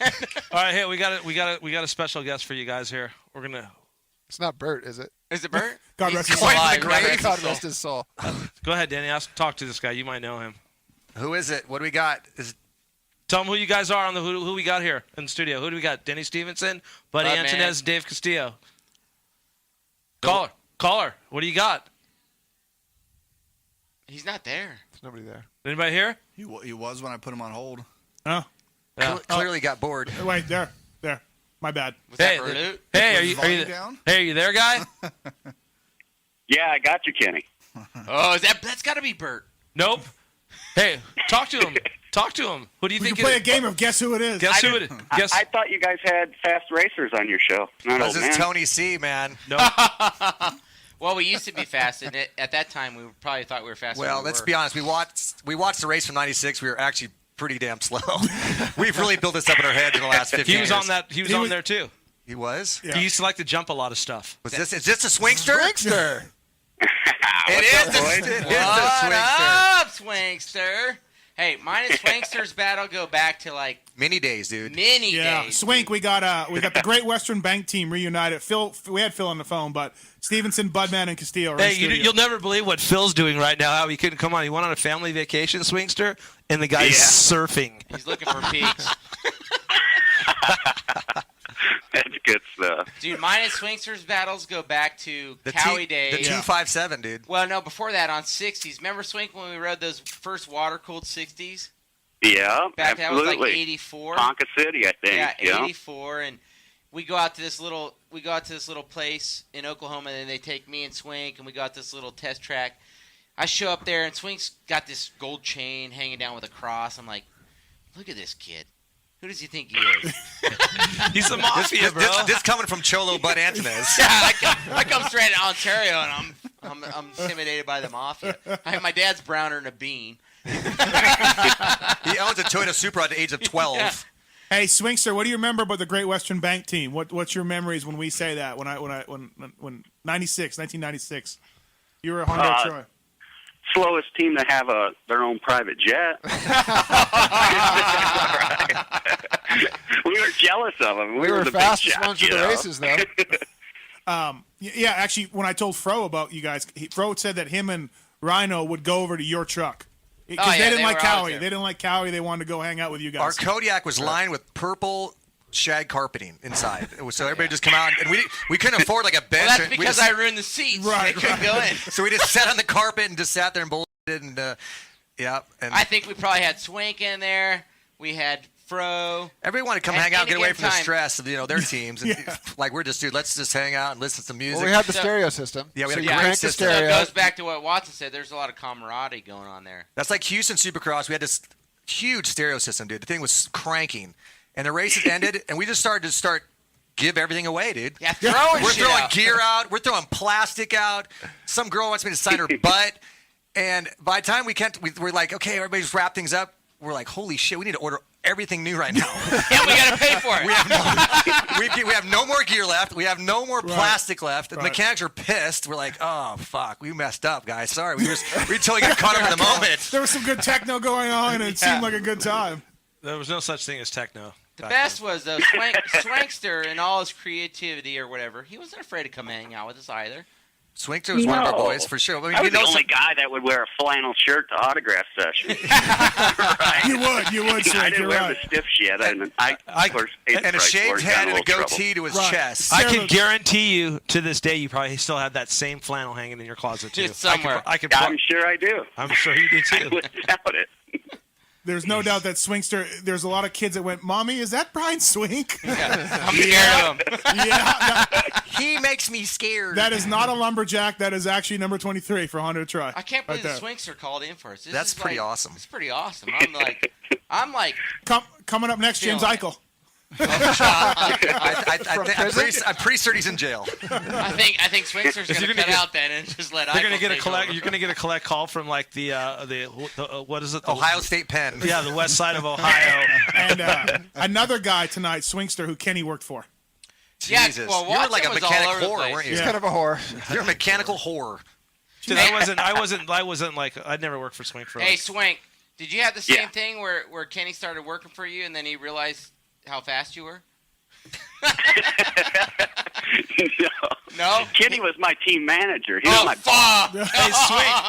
All right, hey, we got a special guest for you guys here. We're gonna. It's not Bert, is it? Is it Bert? God He's rest his still soul. alive. God rest his soul. Go ahead, Danny. Talk to this guy. You might know him. Who is it? What do we got? Tell them who you guys are on the who we got here in the studio. Who do we got? Denny Stephenson, Buddy Budman. Antunez, Dave Castillo. Caller, what do you got? He's not there. There's nobody there. Anybody here? He was when I put him on hold. Oh. Yeah. Clearly got bored. Wait, there. My bad. Hey, are you there, guy? Yeah, I got you, Kenny. Oh, that's got to be Bert. Nope. Hey, talk to him. Who do you We think? can play a game of guess who it is. Guess who it is? Guess. I thought you guys had fast racers on your show. This is Tony C, man. No. Well, we used to be fast, and at that time, we probably thought we were faster. Well, than let's be honest. We watched the race from '96. We were actually pretty damn slow. We've really built this up in our heads in the last 15 years. He was on that. He was on there too. He was. Yeah. He used to like to jump a lot of stuff. Is this a swingster? Swingster. It is the swingster. What up, swingster? Hey, mine and Swingster's battle go back to like many days, dude. Many days. Swink, we got the Great Western Bank team reunited. We had Phil on the phone, but Stephenson, Budman, and Castillo. Hey, you'll never believe what Phil's doing right now. How he couldn't come on. He went on a family vacation, Swingster, and the guy's surfing. He's looking for peaks. That's good stuff. Dude, mine and Swingster's battles go back to Cowie days. The 257, dude. Well, no, before that, on 60s. Remember, Swink, when we rode those first water-cooled 60s? Yeah, Back absolutely. That was like 84. Ponca City, I think. Yeah, 84, and we go out to this little place in Oklahoma, and then they take me and Swink, and we got this little test track. I show up there, and Swink's got this gold chain hanging down with a cross. I'm like, look at this kid. Who does he think he is? He's the mafia, bro. This coming from Cholo Bud Antunez. Yeah, I come straight out of Ontario, and I'm intimidated by the mafia. My dad's browner than a bean. He owns a Toyota Supra at the age of 12. Yeah. Hey, Swingster, what do you remember about the Great Western Bank team? What's your memories when we say that? When 1996, you were a Honda Troy. Slowest team to have their own private jet. We were jealous of them. We were the fastest big ones at the races, though. Yeah, actually, when I told Fro about you guys, Fro said that him and Rhino would go over to your truck. Because they didn't like Cowie. They didn't like Cowie. They wanted to go hang out with you guys. Our Kodiak was lined with purple shag carpeting inside. So everybody just come out, and we couldn't afford like a bench. Well, that's because I ruined the seats. Right, they couldn't go in. So we just sat on the carpet and just sat there and bullshitted. And And I think we probably had Swink in there. We had Fro. Everybody wanted to come hang out, get away from the stress of their teams. And like we're just, dude, let's just hang out and listen to some music. Well, we had the stereo system. Yeah, we had so a great system. So it goes back to what Watson said. There's a lot of camaraderie going on there. That's like Houston Supercross. We had this huge stereo system, dude. The thing was cranking. And the races ended, and we just started to give everything away, dude. Yeah, we're throwing gear out. We're throwing plastic out. Some girl wants me to sign her butt. And by the time we're like, okay, everybody just wrap things up. We're like, holy shit, we need to order everything new right now. Yeah, we got to pay for it. We have no more gear left. We have no more plastic left. The mechanics are pissed. We're like, oh, fuck, we messed up, guys. Sorry. We totally got caught up in the moment. There was some good techno going on, and it seemed like a good time. There was no such thing as techno. The best was, though, Swankster and all his creativity or whatever, he wasn't afraid to come hang out with us either. Swankster was one of our boys, for sure. I was the only guy that would wear a flannel shirt to autograph sessions. You would, Swink. I didn't wear the stiff shit. And a shaved head and a goatee to his chest. I can guarantee you, to this day, you probably still have that same flannel hanging in your closet, too. Just somewhere. I'm sure I do. I'm sure you do, too. I wouldn't doubt it. There's no doubt that Swingster, there's a lot of kids that went, Mommy, is that Brian Swink? Yeah, I'm scared of him. Yeah. He makes me scared. That is not a lumberjack. That is actually number 23 for Honda Troy. I can't believe the Swinkster called in for us. That's pretty awesome. It's pretty awesome. I'm like. Coming up next, James Eichel. I'm pretty certain he's in jail. I think Swinkster's going to cut out then and just let Eichel You're going to get a collect call from like the what is it? Ohio State Penn. Yeah, the west side of Ohio. And another guy tonight, Swinkster, who Kenny worked for. Jesus, yeah, well, you were like a mechanic whore, weren't you? He's kind of a whore. You're a mechanical whore. Dude, I wasn't like I'd never worked for Swink for. Hey, Swink, did you have the same thing where Kenny started working for you and then he realized how fast you were? No. Kenny was my team manager. He was my boss. Hey, Swink. I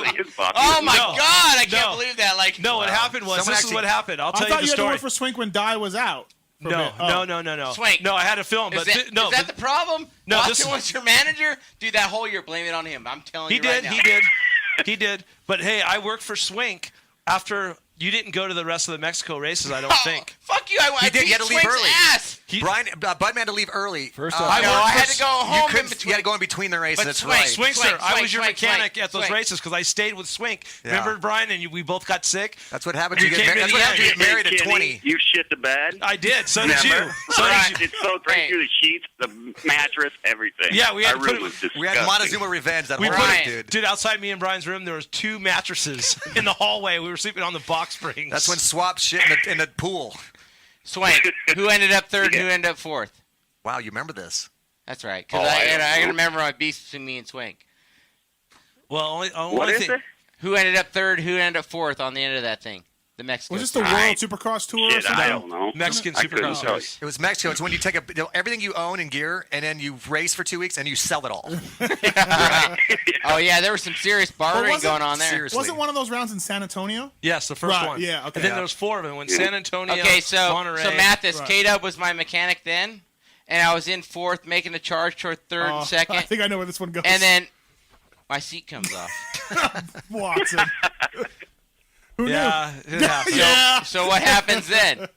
was his boss. Oh my God! I can't believe that. What happened was this is what happened. I'll tell you the story. I thought you had to work for Swink when Dye was out. No. Swink. No, I had to film. Is But that, is that the problem? No, Boston was your manager? Dude, that whole year, blame it on him. I'm telling you right now. He did. But, hey, I worked for Swink after – you didn't go to the rest of the Mexico races, I don't think. Fuck you. I did. You had to leave Swink's early. Ass. Brian, Budman had to leave early. First I had to go home in You between. had to go in between the races. But That's Swink, right. Swinkster, I was your Swink, mechanic Swink, at those Swink. races because I stayed with Swink. Yeah. Remember, Brian, and we both got sick? That's what happens. You You came get, in that's the what happens. You end. get married at Kenny, 20. You shit the bed. I did. So did you. Remember? So did Right. you. It soaked right through the sheets, the mattress, everything. Yeah, we had Our to put room it- was disgusting. We had Montezuma revenge that We whole put night, it, dude. outside me and Brian's room, there was 2 mattresses in the hallway. We were sleeping on the box springs. That's when swap shit in the pool. Swink. Who ended up third? Who ended up fourth? Wow, you remember this? That's right. Because I can remember my beef between me and Swink. Well, only What is thing. it? Who ended up third? Who ended up fourth on the end of that thing? The Mexico. Was this the World Supercross Tour or Shit, something? I don't know. Mexican I couldn't Supercross tell race. It was Mexico. It's when you take everything you own in gear and then you race for 2 weeks and you sell it all. Oh yeah, there was some serious bartering going on there. Seriously. Wasn't one of those rounds in San Antonio? Yes, the first Right, one. yeah, okay. And then Yeah. there was 4 of them. When San Antonio, Okay, so Monterey. Mathis, Right. K-Dub was my mechanic then, and I was in fourth, making the charge toward third Oh, and second, I think I know where this one goes. and then my seat comes off. Watson. Who Yeah, knew? it happened. Yeah. So what happens then?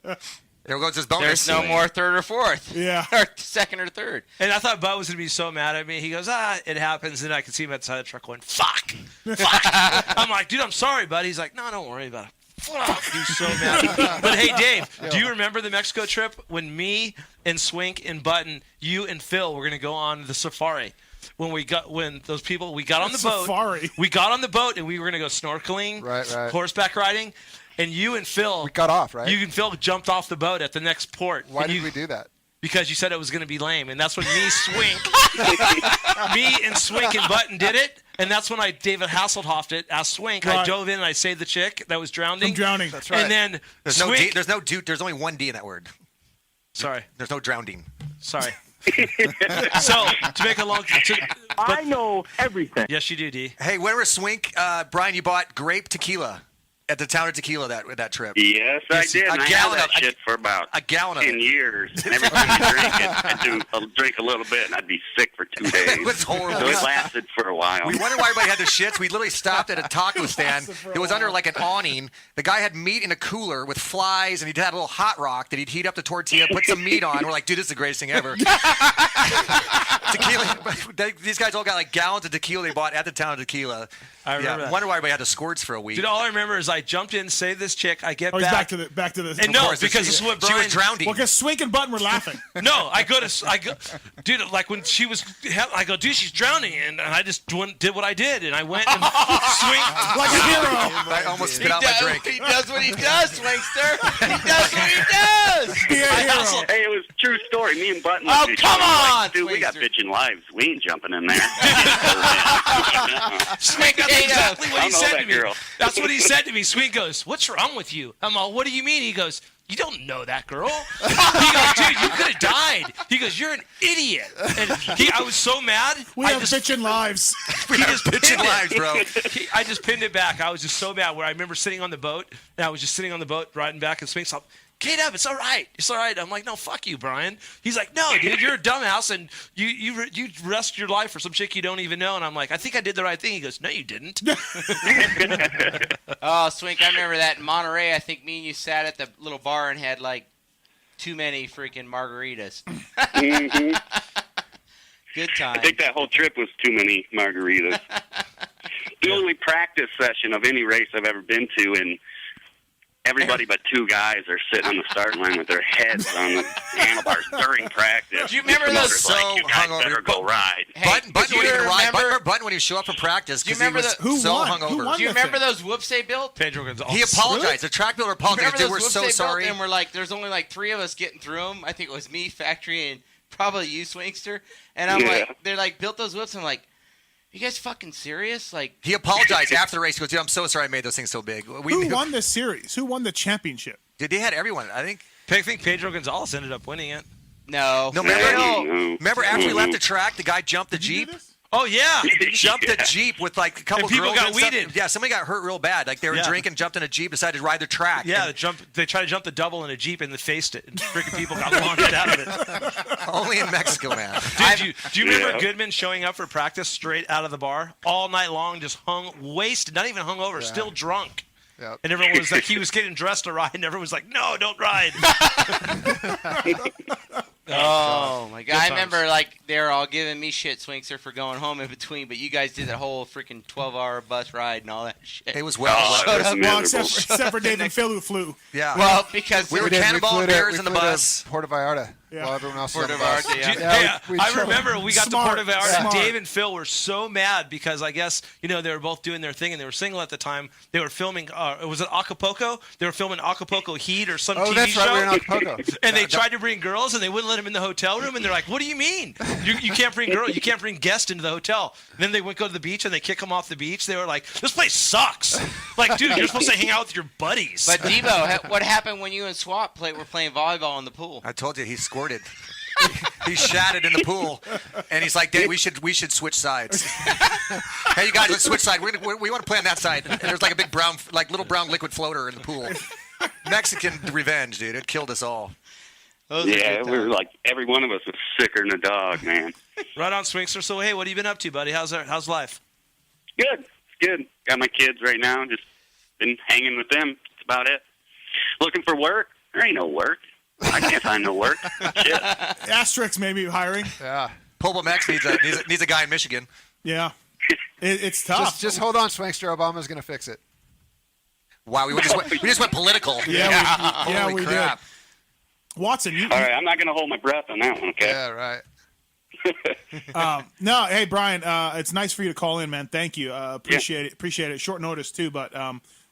There goes his bonus. There's no more third or fourth. Yeah. Or second or third. And I thought Bud was going to be so mad at me. He goes, it happens. And I could see him at the side of the truck going, fuck. I'm like, dude, I'm sorry, Bud. He's like, no, don't worry about it. Fuck. He's so mad. But hey, Dave, do you remember the Mexico trip when me and Swink and Button, you and Phil were going to go on the safari? When we got on the boat. Safari. We got on the boat and we were going to go snorkeling, Right. horseback riding. And you and Phil. We got off, right? You and Phil jumped off the boat at the next port. Why did we do that? Because you said it was going to be lame, and that's when me and Swink and Button did it, and that's when David Hasselhoffed it. Asked Swink, I Right. dove in and I saved the chick that was drowning. From drowning. That's right. And then There's no D, Swink. there's only one D in that word. Sorry. There's no drowning. Sorry. So to make a long. I know everything. Yes, you do, D. Hey, when we're Swink, Brian, you bought grape tequila at the Town of Tequila that trip. Yes, I did. And I had that shit for about a gallon of 10 years. And every time you drink it, I'd drink a little bit, and I'd be sick for 2 days. It was horrible. So it lasted for a while. We wondered why everybody had the shits. We literally stopped at a taco stand. It was under like an awning. The guy had meat in a cooler with flies, and he had a little hot rock that he'd heat up the tortilla, put some meat on. We're like, dude, this is the greatest thing ever. Tequila. These guys all got like gallons of tequila they bought at the Town of Tequila. I remember that. Wonder why everybody had the squirts for a week. Dude, all I remember is I jumped in, saved this chick. I get Oh, he's back. back to the. And no, because this is what Brian. She was drowning. Well, because Swink and Button were laughing. No, dude, like when she was, I go, dude, she's drowning, and I just did what I did, and I went and Swink like a hero. I almost spit out my drink. He does what he does, Swinkster. He does what he does. Be a hero. Hey, it was a true story. Me and Button. Oh, looked at each come other like, on, dude, we got Swingster. bitching lives. We ain't jumping in there. Swink, that's exactly what I he know said that to me. girl. That's what he said to me. Swink goes, "What's wrong with you?" I'm all, "What do you mean?" He goes, "You don't know that girl." He goes, "Dude, you could have died." He goes, "You're an idiot." And I was so mad. We have bitching lives. We have bitching pinned lives, it. bro. I just pinned it back. I was just so mad. Where I remember sitting on the boat, and I was just sitting on the boat, riding back, and Swink's like, "K-Dub, it's all right. It's all right." I'm like, "No, fuck you, Brian." He's like, "No, dude, you're a dumbass, and you risked your life for some chick you don't even know." And I'm like, "I think I did the right thing." He goes, "No, you didn't." Oh, Swink, I remember that in Monterey. I think me and you sat at the little bar and had like too many freaking margaritas. Mhm. Good time. I think that whole trip was too many margaritas. The only practice session of any race I've ever been to, and everybody but 2 guys are sitting on the starting line with their heads on the handlebars during practice. Do you remember The those promoter's like, you guys hungover? better go ride. Button do you wouldn't even ride. remember- Button when he show up from practice Do you because he remember was the- Who so won? hungover. Who won Do you the remember thing? those whoops they built? Pedro Gonzalez. He apologized. The track builder apologized. Remember Dude, those we're whoops so they sorry. built? And we're like, there's only like 3 of us getting through them. I think it was me, Factory, and probably you, Swinkster. And I'm like, they're like, built those whoops. And I'm like, you guys fucking serious? Like, He apologized after the race. He goes, dude, I'm so sorry I made those things so big. Who won this series? Who won the championship? Dude, they had everyone. I think Pedro Gonzalez ended up winning it. no. remember after we left the track, the guy jumped the Jeep. Oh yeah, They jumped a Jeep with like a couple And people girls got and stuff. weeded. Yeah, somebody got hurt real bad. Like they were drinking, jumped in a Jeep, decided to ride the track. Yeah, and they tried to jump the double in a Jeep and they faced it. And freaking people got launched out of it. Only in Mexico, man. Dude, do you remember Goodman showing up for practice straight out of the bar all night long, just wasted, not even hungover, still drunk? Yep. And everyone was like, he was getting dressed to ride, and everyone was like, no, don't ride. Oh my god! Good I times. remember like they were all giving me shit, Swinkster, for going home in between, but you guys did that whole freaking 12-hour bus ride and all that shit. It was well. Well, except for Dave and Phil who flew. Yeah. Well, because we were did. cannonball We flew bears to- in the we flew to bus. Puerto Vallarta. Yeah. While everyone else Puerto was on the bus. Vallarta, yeah. Dude, Yeah, hey, we I chilled. remember we got Smart, to Puerto Vallarta. smart. Dave and Phil were so mad because I guess they were both doing their thing and they were single at the time. They were filming. Was it Acapulco? They were filming Acapulco Heat or some Oh, TV that's show. right. We were in Acapulco. And they tried to bring girls and they wouldn't let them in the hotel room. And they're like, "What do you mean? You can't bring girls. You can't bring guests into the hotel." And then they went go to the beach and they kick them off the beach. They were like, "This place sucks. Like, dude, you're supposed to hang out with your buddies." But Debo, what happened when you and Swap were playing volleyball in the pool? I told you he squirted. He shattered in the pool, and he's like, "Dave, we should switch sides." Hey, you guys, let's switch sides. We want to play on that side. And there's like a big little brown liquid floater in the pool. Mexican revenge, dude. It killed us all. Yeah, we were like, every one of us was sicker than a dog, man. Right on, Swinkster. So, hey, what have you been up to, buddy? How's life? Good. Got my kids right now. Just been hanging with them. That's about it. Looking for work? There ain't no work. I can't find no work. Shit. Asterix maybe hiring. Yeah. Pulpo Max needs a guy in Michigan. Yeah. It's tough. Just hold on, Swankster. Obama's going to fix it. Wow, we just went political. Yeah, Holy we crap. did. Watson, All right, I'm not going to hold my breath on that one, okay? Yeah, right. No, hey Brian, it's nice for you to call in, man. Thank you. Appreciate it. Appreciate it. Short notice too, but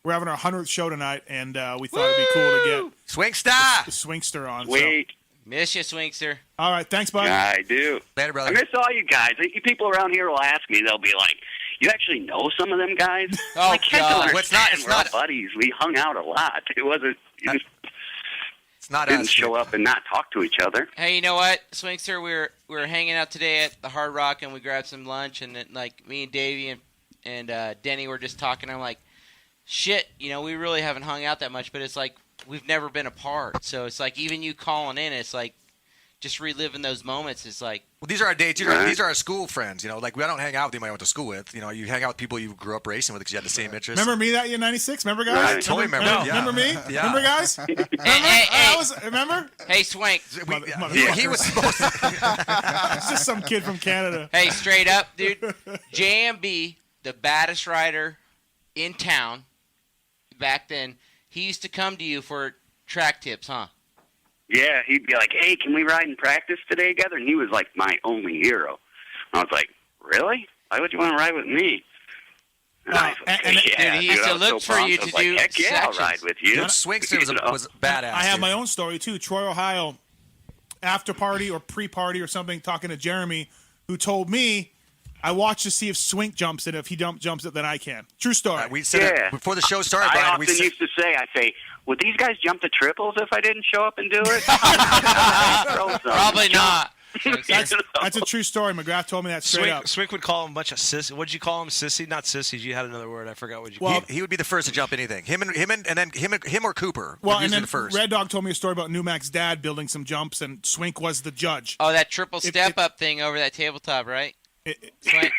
we're having our 100th show tonight, and we thought it'd be cool to get Swinkster the Swinkster on. Wait. Miss you, Swinkster. All right, thanks, bud. I do. Later, brother. I miss all you guys. You people around here will ask me. They'll be like, "You actually know some of them guys?" Oh, I can't God. understand. Well, it's not- We're all buddies. We hung out a lot. It wasn't. You just It's not didn't us. show up and not talk to each other. Hey, you know what, Swinkster? We were hanging out today at the Hard Rock, and we grabbed some lunch, and then, like me and Davey and Denny were just talking. I'm like, shit, we really haven't hung out that much, but it's like we've never been apart. So it's like even you calling in, it's like just reliving those moments. It's like, Well, these are our dates. These are our school friends. Like we don't hang out with anybody I went to school with. You hang out with people you grew up racing with because you had the same interests. Remember me that year, '96? Remember, guys? I totally remember. Yeah. Remember me? Yeah. Remember, guys? Remember? hey, Swank. He was supposed to. It's just some kid from Canada. Hey, straight up, dude. JMB, the baddest rider in town back then, he used to come to you for track tips, huh? Yeah, he'd be like, "Hey, can we ride and practice today together?" And he was like my only hero. I was like, "Really? Why would you want to ride with me?" And I was like, dude, he used to I was look so for you pumped. to I was do like, "Heck yeah, I'll sections." ride with you." Swinkster was badass. I have dude. my own story too. Troy, Ohio, after party or pre-party or something, talking to Jeremy, who told me I watched to see if Swink jumps it. If he jumps it, then I can. True story. We said it before the show started, I Brian. often used to say, "Would these guys jump the triples if I didn't show up and do it?" Probably not. That's a true story. McGrath told me that straight up. Swink would call him a bunch of sissies. What'd you call him? Sissy? Not sissies. You had another word. I forgot what you called him. He would be the first to jump anything. Him or Cooper. Well, would and usually then the first. Red Dog told me a story about Newmack's dad building some jumps, and Swink was the judge. Oh, that triple step-up thing over that tabletop, right? Swink.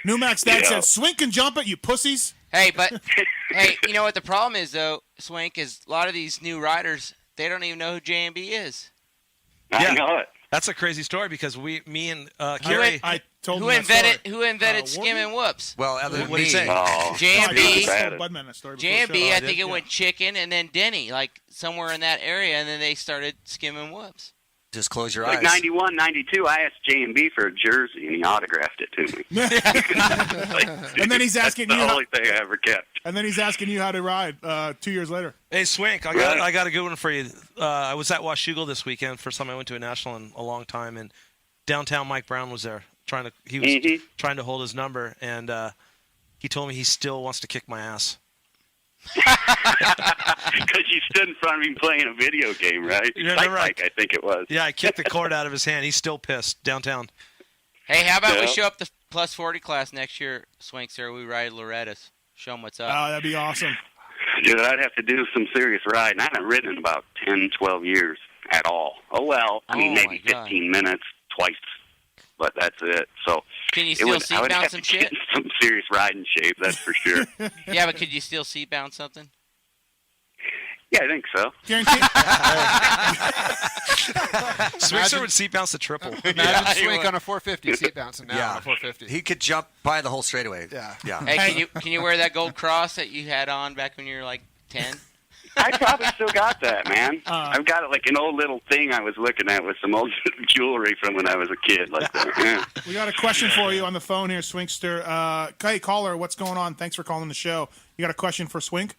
Newmack's dad said, "Swink can jump it, you pussies." Hey, but hey, you know what the problem is though, Swink, is a lot of these new riders, they don't even know who JMB is. I know it. That's a crazy story because me and Kerry. I told Who him that invented story. skim and whoops? Well, other than What do you me. say? JMB, Budman that story before the JMB, show. I think it went chicken, and then Denny, like somewhere in that area, and then they started skimming whoops. Just close your Like eyes. 91, 92, I asked J&B for a jersey, and he autographed it to me. And then he's asking That's you the how- only thing I ever kept. And then he's asking you how to ride 2 years later. Hey, Swink, I got a good one for you. I was at Washougal this weekend. First time I went to a national in a long time, and downtown Mike Brown was there. He was trying to hold his number, and he told me he still wants to kick my ass. Because you stood in front of him playing a video game, right? Like, I think it was. Yeah, I kicked the cord out of his hand. He's still pissed downtown. Hey, how about we Yeah. show up plus 40 class next year, Swinkster. We ride Loretta's. Show them what's up. Oh, that'd be awesome. Dude, I'd have to do some serious riding. I haven't ridden in about 10, 12 years at all. Oh, well. I mean, maybe 15 minutes twice, but that's it. So can you still seat I would bounce have some to get shit? in some serious riding shape, that's for sure. Yeah, but could you still seat bounce something? Yeah, I think so. Swinkster would seat bounce the triple. Imagine Swink on a 450 seat bouncing now on a 450. He could jump by the whole straightaway. Yeah. Hey, can you wear that gold cross that you had on back when you were like 10? I probably still got that, man. I've got it like an old little thing I was looking at with some old jewelry from when I was a kid. Like that. Yeah. We got a question for you on the phone here, Swinkster. Hey, caller, what's going on? Thanks for calling the show. You got a question for Swink?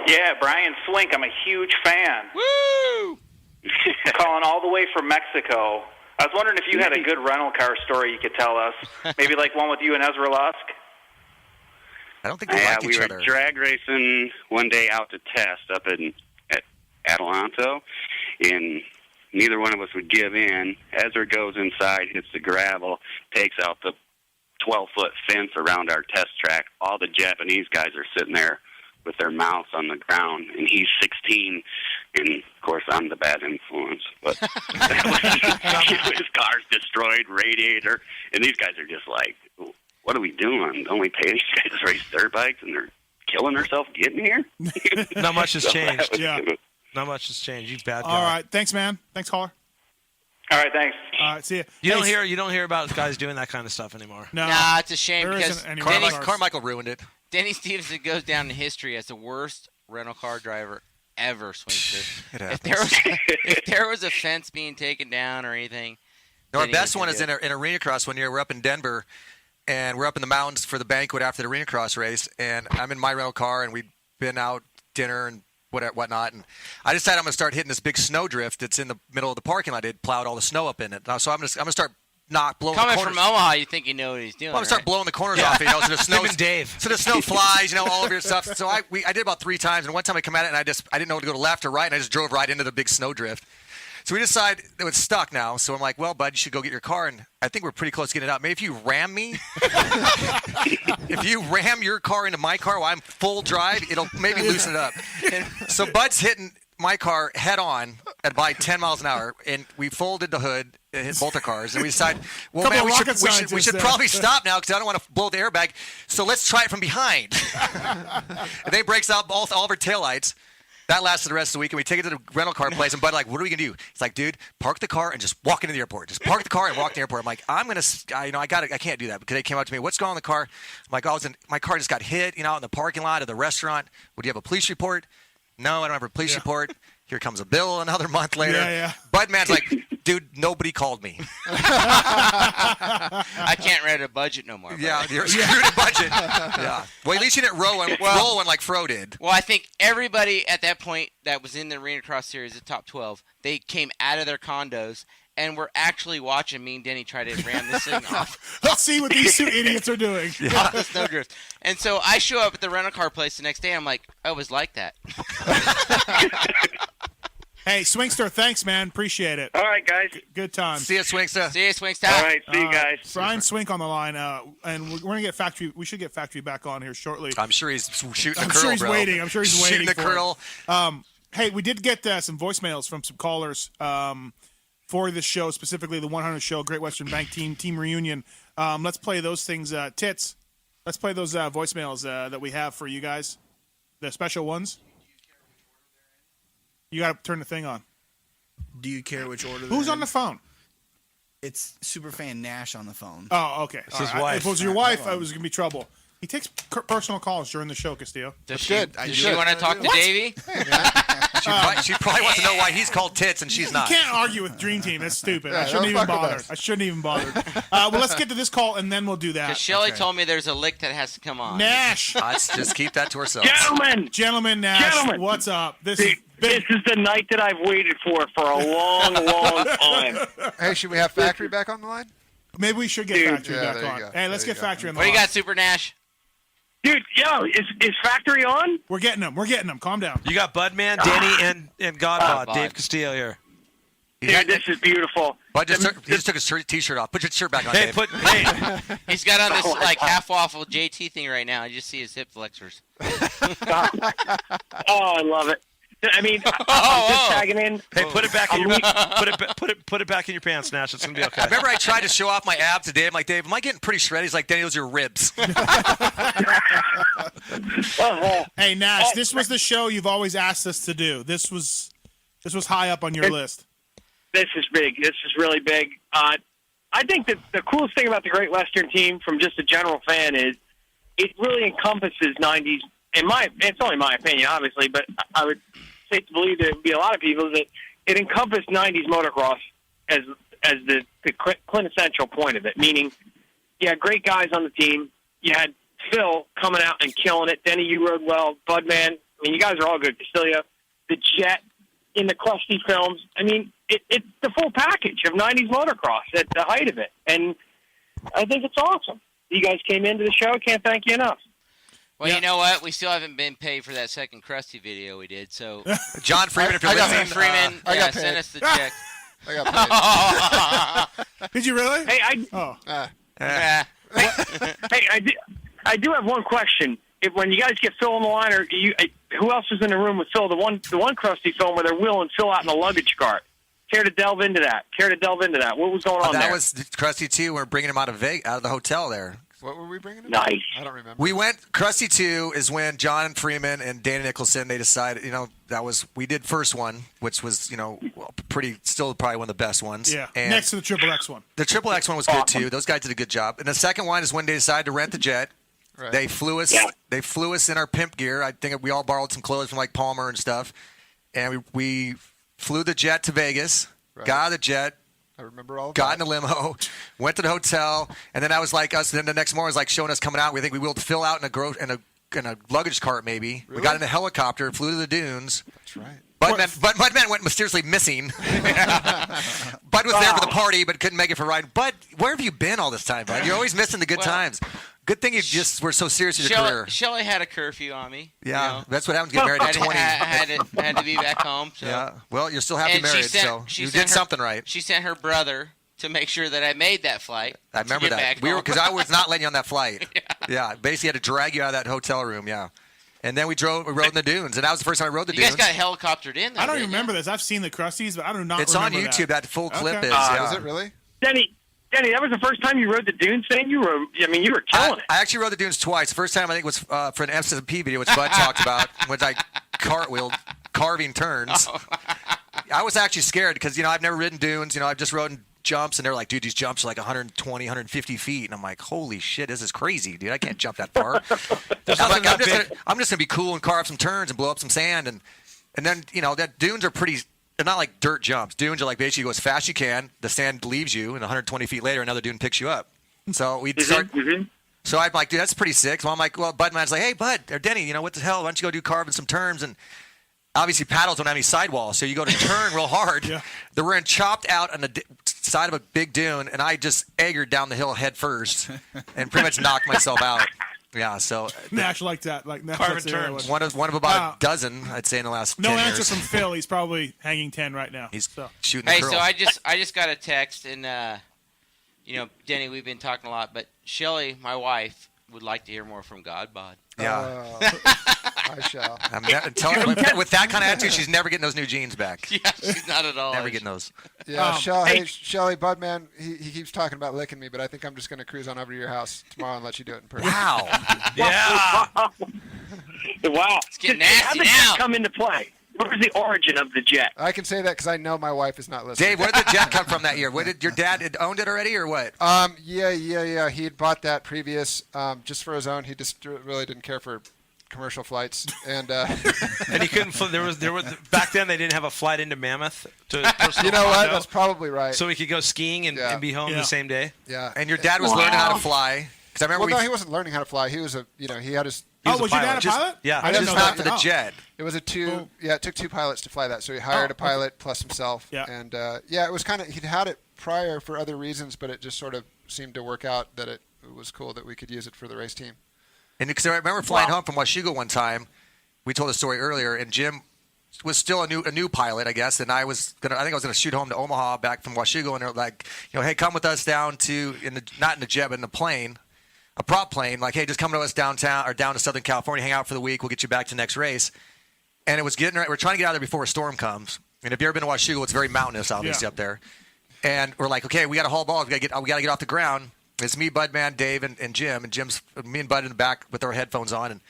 Yeah, Brian Swink. I'm a huge fan. Woo! Calling all the way from Mexico. I was wondering if you had a good rental car story you could tell us. Maybe like one with you and Ezra Lusk. I don't think they like we each were other. drag racing one day out to test up at Adelanto, and neither one of us would give in. Ezra goes inside, hits the gravel, takes out the 12-foot fence around our test track. All the Japanese guys are sitting there with their mouths on the ground, and he's 16, and of course I'm the bad influence. But his car's destroyed, radiator, and these guys are just like, what are we doing? Don't we pay these guys to race dirt bikes, and they're killing themselves getting here? Not much has So changed. that was- Not much has changed. You bad guy. All right. Thanks, man. Thanks, caller. All right, thanks. All right, see you. You don't hear about guys doing that kind of stuff anymore. No. Nah, it's a shame There because isn't any Denny, rental cars. Carmichael ruined it. Denny Stephenson goes down in history as the worst rental car driver ever, Swinkster. If there was a fence being taken down or anything. No, our Denny best was one gonna is do in Arena Cross one year. We're up in Denver, and we're up in the mountains for the banquet after the Arena Cross race. And I'm in my rental car, and we've been out dinner and whatnot. And I decided I'm going to start hitting this big snowdrift that's in the middle of the parking lot. It plowed all the snow up in it. So I'm going to start blowing Coming the corners. from Omaha, you think you know what he's doing. Well, I'm going to start right? blowing the corners off it, so the snow, Him and Dave. so the snow flies, all over your stuff. So I did about 3 times, and one time I come at it, and I didn't know to go to left or right, and I just drove right into the big snowdrift. So we decide that it's stuck now. So I'm like, well, bud, you should go get your car. And I think we're pretty close to getting it out. Maybe if you ram me, if you ram your car into my car while I'm full drive, it'll maybe loosen it up. So Bud's hitting my car head on at by 10 miles an hour, and we folded the hood and hit both our cars. And we decided, well, Couple man, of we rocket should scientists there. probably stop now because I don't want to blow the airbag. So let's try it from behind. And then he breaks out all of our taillights. That lasted the rest of the week, and we take it to the rental car place, and Bud like, what are we going to do? It's like, dude, park the car and just walk into the airport. Just park the car and walk to the airport. I'm like, I can't do that because they came up to me, what's going on in the car? I'm like, my car just got hit, out in the parking lot of the restaurant. Would you have a police report? No, I don't have a police report. Here comes a bill another month later. Yeah. Bud man's like, dude, nobody called me. I can't write a budget no more. Yeah, you're screwed a budget. Yeah. Well, at least you didn't roll one like Fro did. Well, I think everybody at that point that was in the Arena Cross Series, the top 12, they came out of their condos and were actually watching me and Denny try to ram this thing off. Let's see what these two idiots are doing. Off the snowdrift. And so I show up at the rental car place the next day. I'm like, I was like that. Hey, Swinkster, thanks, man. Appreciate it. All right, guys. Good time. See you, Swinkster. See you, Swinkster. All right, see you guys. Brian Swink on the line, and we're going to get Factory. We should get Factory back on here shortly. I'm sure he's shooting I'm the curl, sure he's bro. waiting. I'm sure he's shooting waiting the for curl. it. Hey, we did get some voicemails from some callers for this show, specifically the 100 show, Great Western Bank team reunion. Let's play those things, Tits. Let's play those voicemails that we have for you guys, the special ones. You got to turn the thing on. Do you care which order? Who's on the phone? It's Superfan Nash on the phone. Oh, okay. It's his wife. If it was your wife, it was going to be trouble. He takes personal calls during the show, Castillo. Does she want to talk to Davey? She probably wants to know why he's called Tits and she's not. You can't argue with Dream Team. That's stupid. Yeah, I shouldn't don't even fuck with bother. us. I shouldn't even bother. Well, let's get to this call, and then we'll do that. Because Shelly told me there's a lick that has to come on. Nash. Let's just keep that to ourselves. Gentlemen, Nash, what's up? This is the night that I've waited for a long, long time. Hey, should we have Factory back on the line? Maybe we should get Factory Yeah, back there you on. go. Hey, let's There you get go. Factory on the What do line. you got, Super Nash? Dude, is Factory on? We're getting them. Calm down. You got Budman, Denny, and Godbot, Dave Castillo here. Dude, this is beautiful. Bud he just took his T-shirt off. Put your shirt back on, Hey, Dave. He's got on this like half waffle JT thing right now. I just see his hip flexors. Oh, I love it. I mean, I'm just tagging in. Hey, put it back in your put it back in your pants, Nash. It's gonna be okay. I remember I tried to show off my abs today. I'm like, Dave, am I getting pretty shredded? He's like, Danny, those are your ribs. Hey, Nash, this was the show you've always asked us to do. This was high up on your list. This is big. This is really big. I think that the coolest thing about the Great Western team, from just a general fan, is it really encompasses 90s. It's only my opinion, obviously, but I would say to believe that it would be a lot of people that it encompassed 90s motocross as the quintessential point of it. Meaning, you had great guys on the team. You had Phil coming out and killing it. Denny, you rode well. Budman, I mean, you guys are all good. Castillo, the Jet in the Krusty films. I mean, it's the full package of 90s motocross at the height of it. And I think it's awesome. You guys came into the show. Can't thank you enough. Well, you know what? We still haven't been paid for that second Krusty video we did. So, John Freeman, if you're listening, send us the check. I got paid. Did you really? Hey, I do have one question. When you guys get Phil on the line, or who else is in the room with Phil? The one Krusty film where they're wheeling Phil out in a luggage cart. Care to delve into that? What was going on there? That was Krusty 2. We're bringing him out of the hotel there. What were we bringing him? Nice. I don't remember. We went Krusty 2 is when John Freeman and Danny Nicholson, they decided, we did first one, which was, still probably one of the best ones. Yeah. And next to the Triple X one. The Triple X one was good too. Those guys did a good job. And the second one is when they decided to rent the jet. Right. They flew us. Yeah. They flew us in our pimp gear. I think we all borrowed some clothes from like Palmer and stuff. And we flew the jet to Vegas. Right. Got out of the jet. I remember all of got that. in a limo, went to the hotel, and then I was like us. And then the next morning was like showing us coming out. We think we wheeled Phil out in a luggage cart maybe. Really? We got in a helicopter, flew to the dunes. That's right. Budman went mysteriously missing. Bud was there for the party, but couldn't make it for a ride. Bud, where have you been all this time, Bud? You're always missing the good times. Good thing you just were so serious in your career. Shelley had a curfew on me. Yeah, that's what happens to get married at 20. had to be back home. So. Yeah, well, you're still happy married, so you did something right. She sent her brother to make sure that I made that flight. I remember that. Because I was not letting you on that flight. Yeah, basically had to drag you out of that hotel room, yeah. And then we rode in the dunes, and that was the first time I rode the dunes. You guys got helicoptered in there. I don't even remember this. I've seen the Krusties, but I do not It's remember on YouTube. That full clip is. Is it really? Denny, that was the first time you rode the dunes thing? You were killing it. I actually rode the dunes twice. The first time I think was for an SMP video, which Bud talked about, which I cartwheeled, carving turns. I was actually scared because, I've never ridden dunes. I've just rode in jumps, and they're like, dude, these jumps are like 120, 150 feet. And I'm like, holy shit, this is crazy, dude. I can't jump that far. I'm just going to be cool and carve some turns and blow up some sand. And then, that dunes are pretty... They're not like dirt jumps. Dunes are like basically you go as fast as you can. The sand leaves you, and 120 feet later, another dune picks you up. So we start. Mm-hmm. So I'm like, dude, that's pretty sick. So I'm like, well, Budman's like, hey, Bud or Denny, what the hell? Why don't you go do carving some turns? And obviously, paddles don't have any sidewalls, so you go to turn real hard. Yeah. They were chopped out on the side of a big dune, and I just eggered down the hill head first, and pretty much knocked myself out. Yeah, so Nash like that, carving turns. One of about a dozen, I'd say, in the last. No 10 answer years. from Phil. He's probably hanging 10 right now. He's so. shooting. Hey, the so I just got a text, and Denny, we've been talking a lot, but Shelley, my wife, would like to hear more from Godbod. Yeah. I shall. With that kind of attitude, she's never getting those new jeans back. Yeah, she's not at all. Never getting those. Yeah, Shelley, Budman, he keeps talking about licking me, but I think I'm just going to cruise on over to your house tomorrow and let you do it in person. Wow. Yeah. Wow. It's getting nasty How did the jet come into play? What was the origin of the jet? I can say that because I know my wife is not listening. Dave, where did the jet come from that year? Where did your dad owned it already, or what? Yeah. He had bought that previous just for his own. He just really didn't care for commercial flights, and and he couldn't. There was back then they didn't have a flight into Mammoth to personal. You know what? condo, That's probably right. So he could go skiing and be home the same day. Yeah. And your dad was learning how to fly. Because I remember no, he wasn't learning how to fly. He was he had his. Was your dad a pilot? Yeah. I didn't know that for the jet. It was it took 2 pilots to fly that. So he hired a pilot plus himself. Yeah. And it was kind of, he'd had it prior for other reasons, but it just sort of seemed to work out that it was cool that we could use it for the race team. And because I remember flying home from Washougal one time, we told a story earlier, and Jim was still a new pilot, I guess, and I think I was gonna shoot home to Omaha back from Washougal, and they're like, hey, come with us down to not in the jet, but in the plane, a prop plane. Like, hey, just come to us downtown or down to Southern California, hang out for the week. We'll get you back to the next race. And it was we're trying to get out there before a storm comes. And if you've ever been to Washougal, it's very mountainous, obviously, up there. And we're like, okay, we got to haul balls. We got to get off the ground. It's me, Budman, Dave, and Jim. And me and Bud in the back with our headphones on. And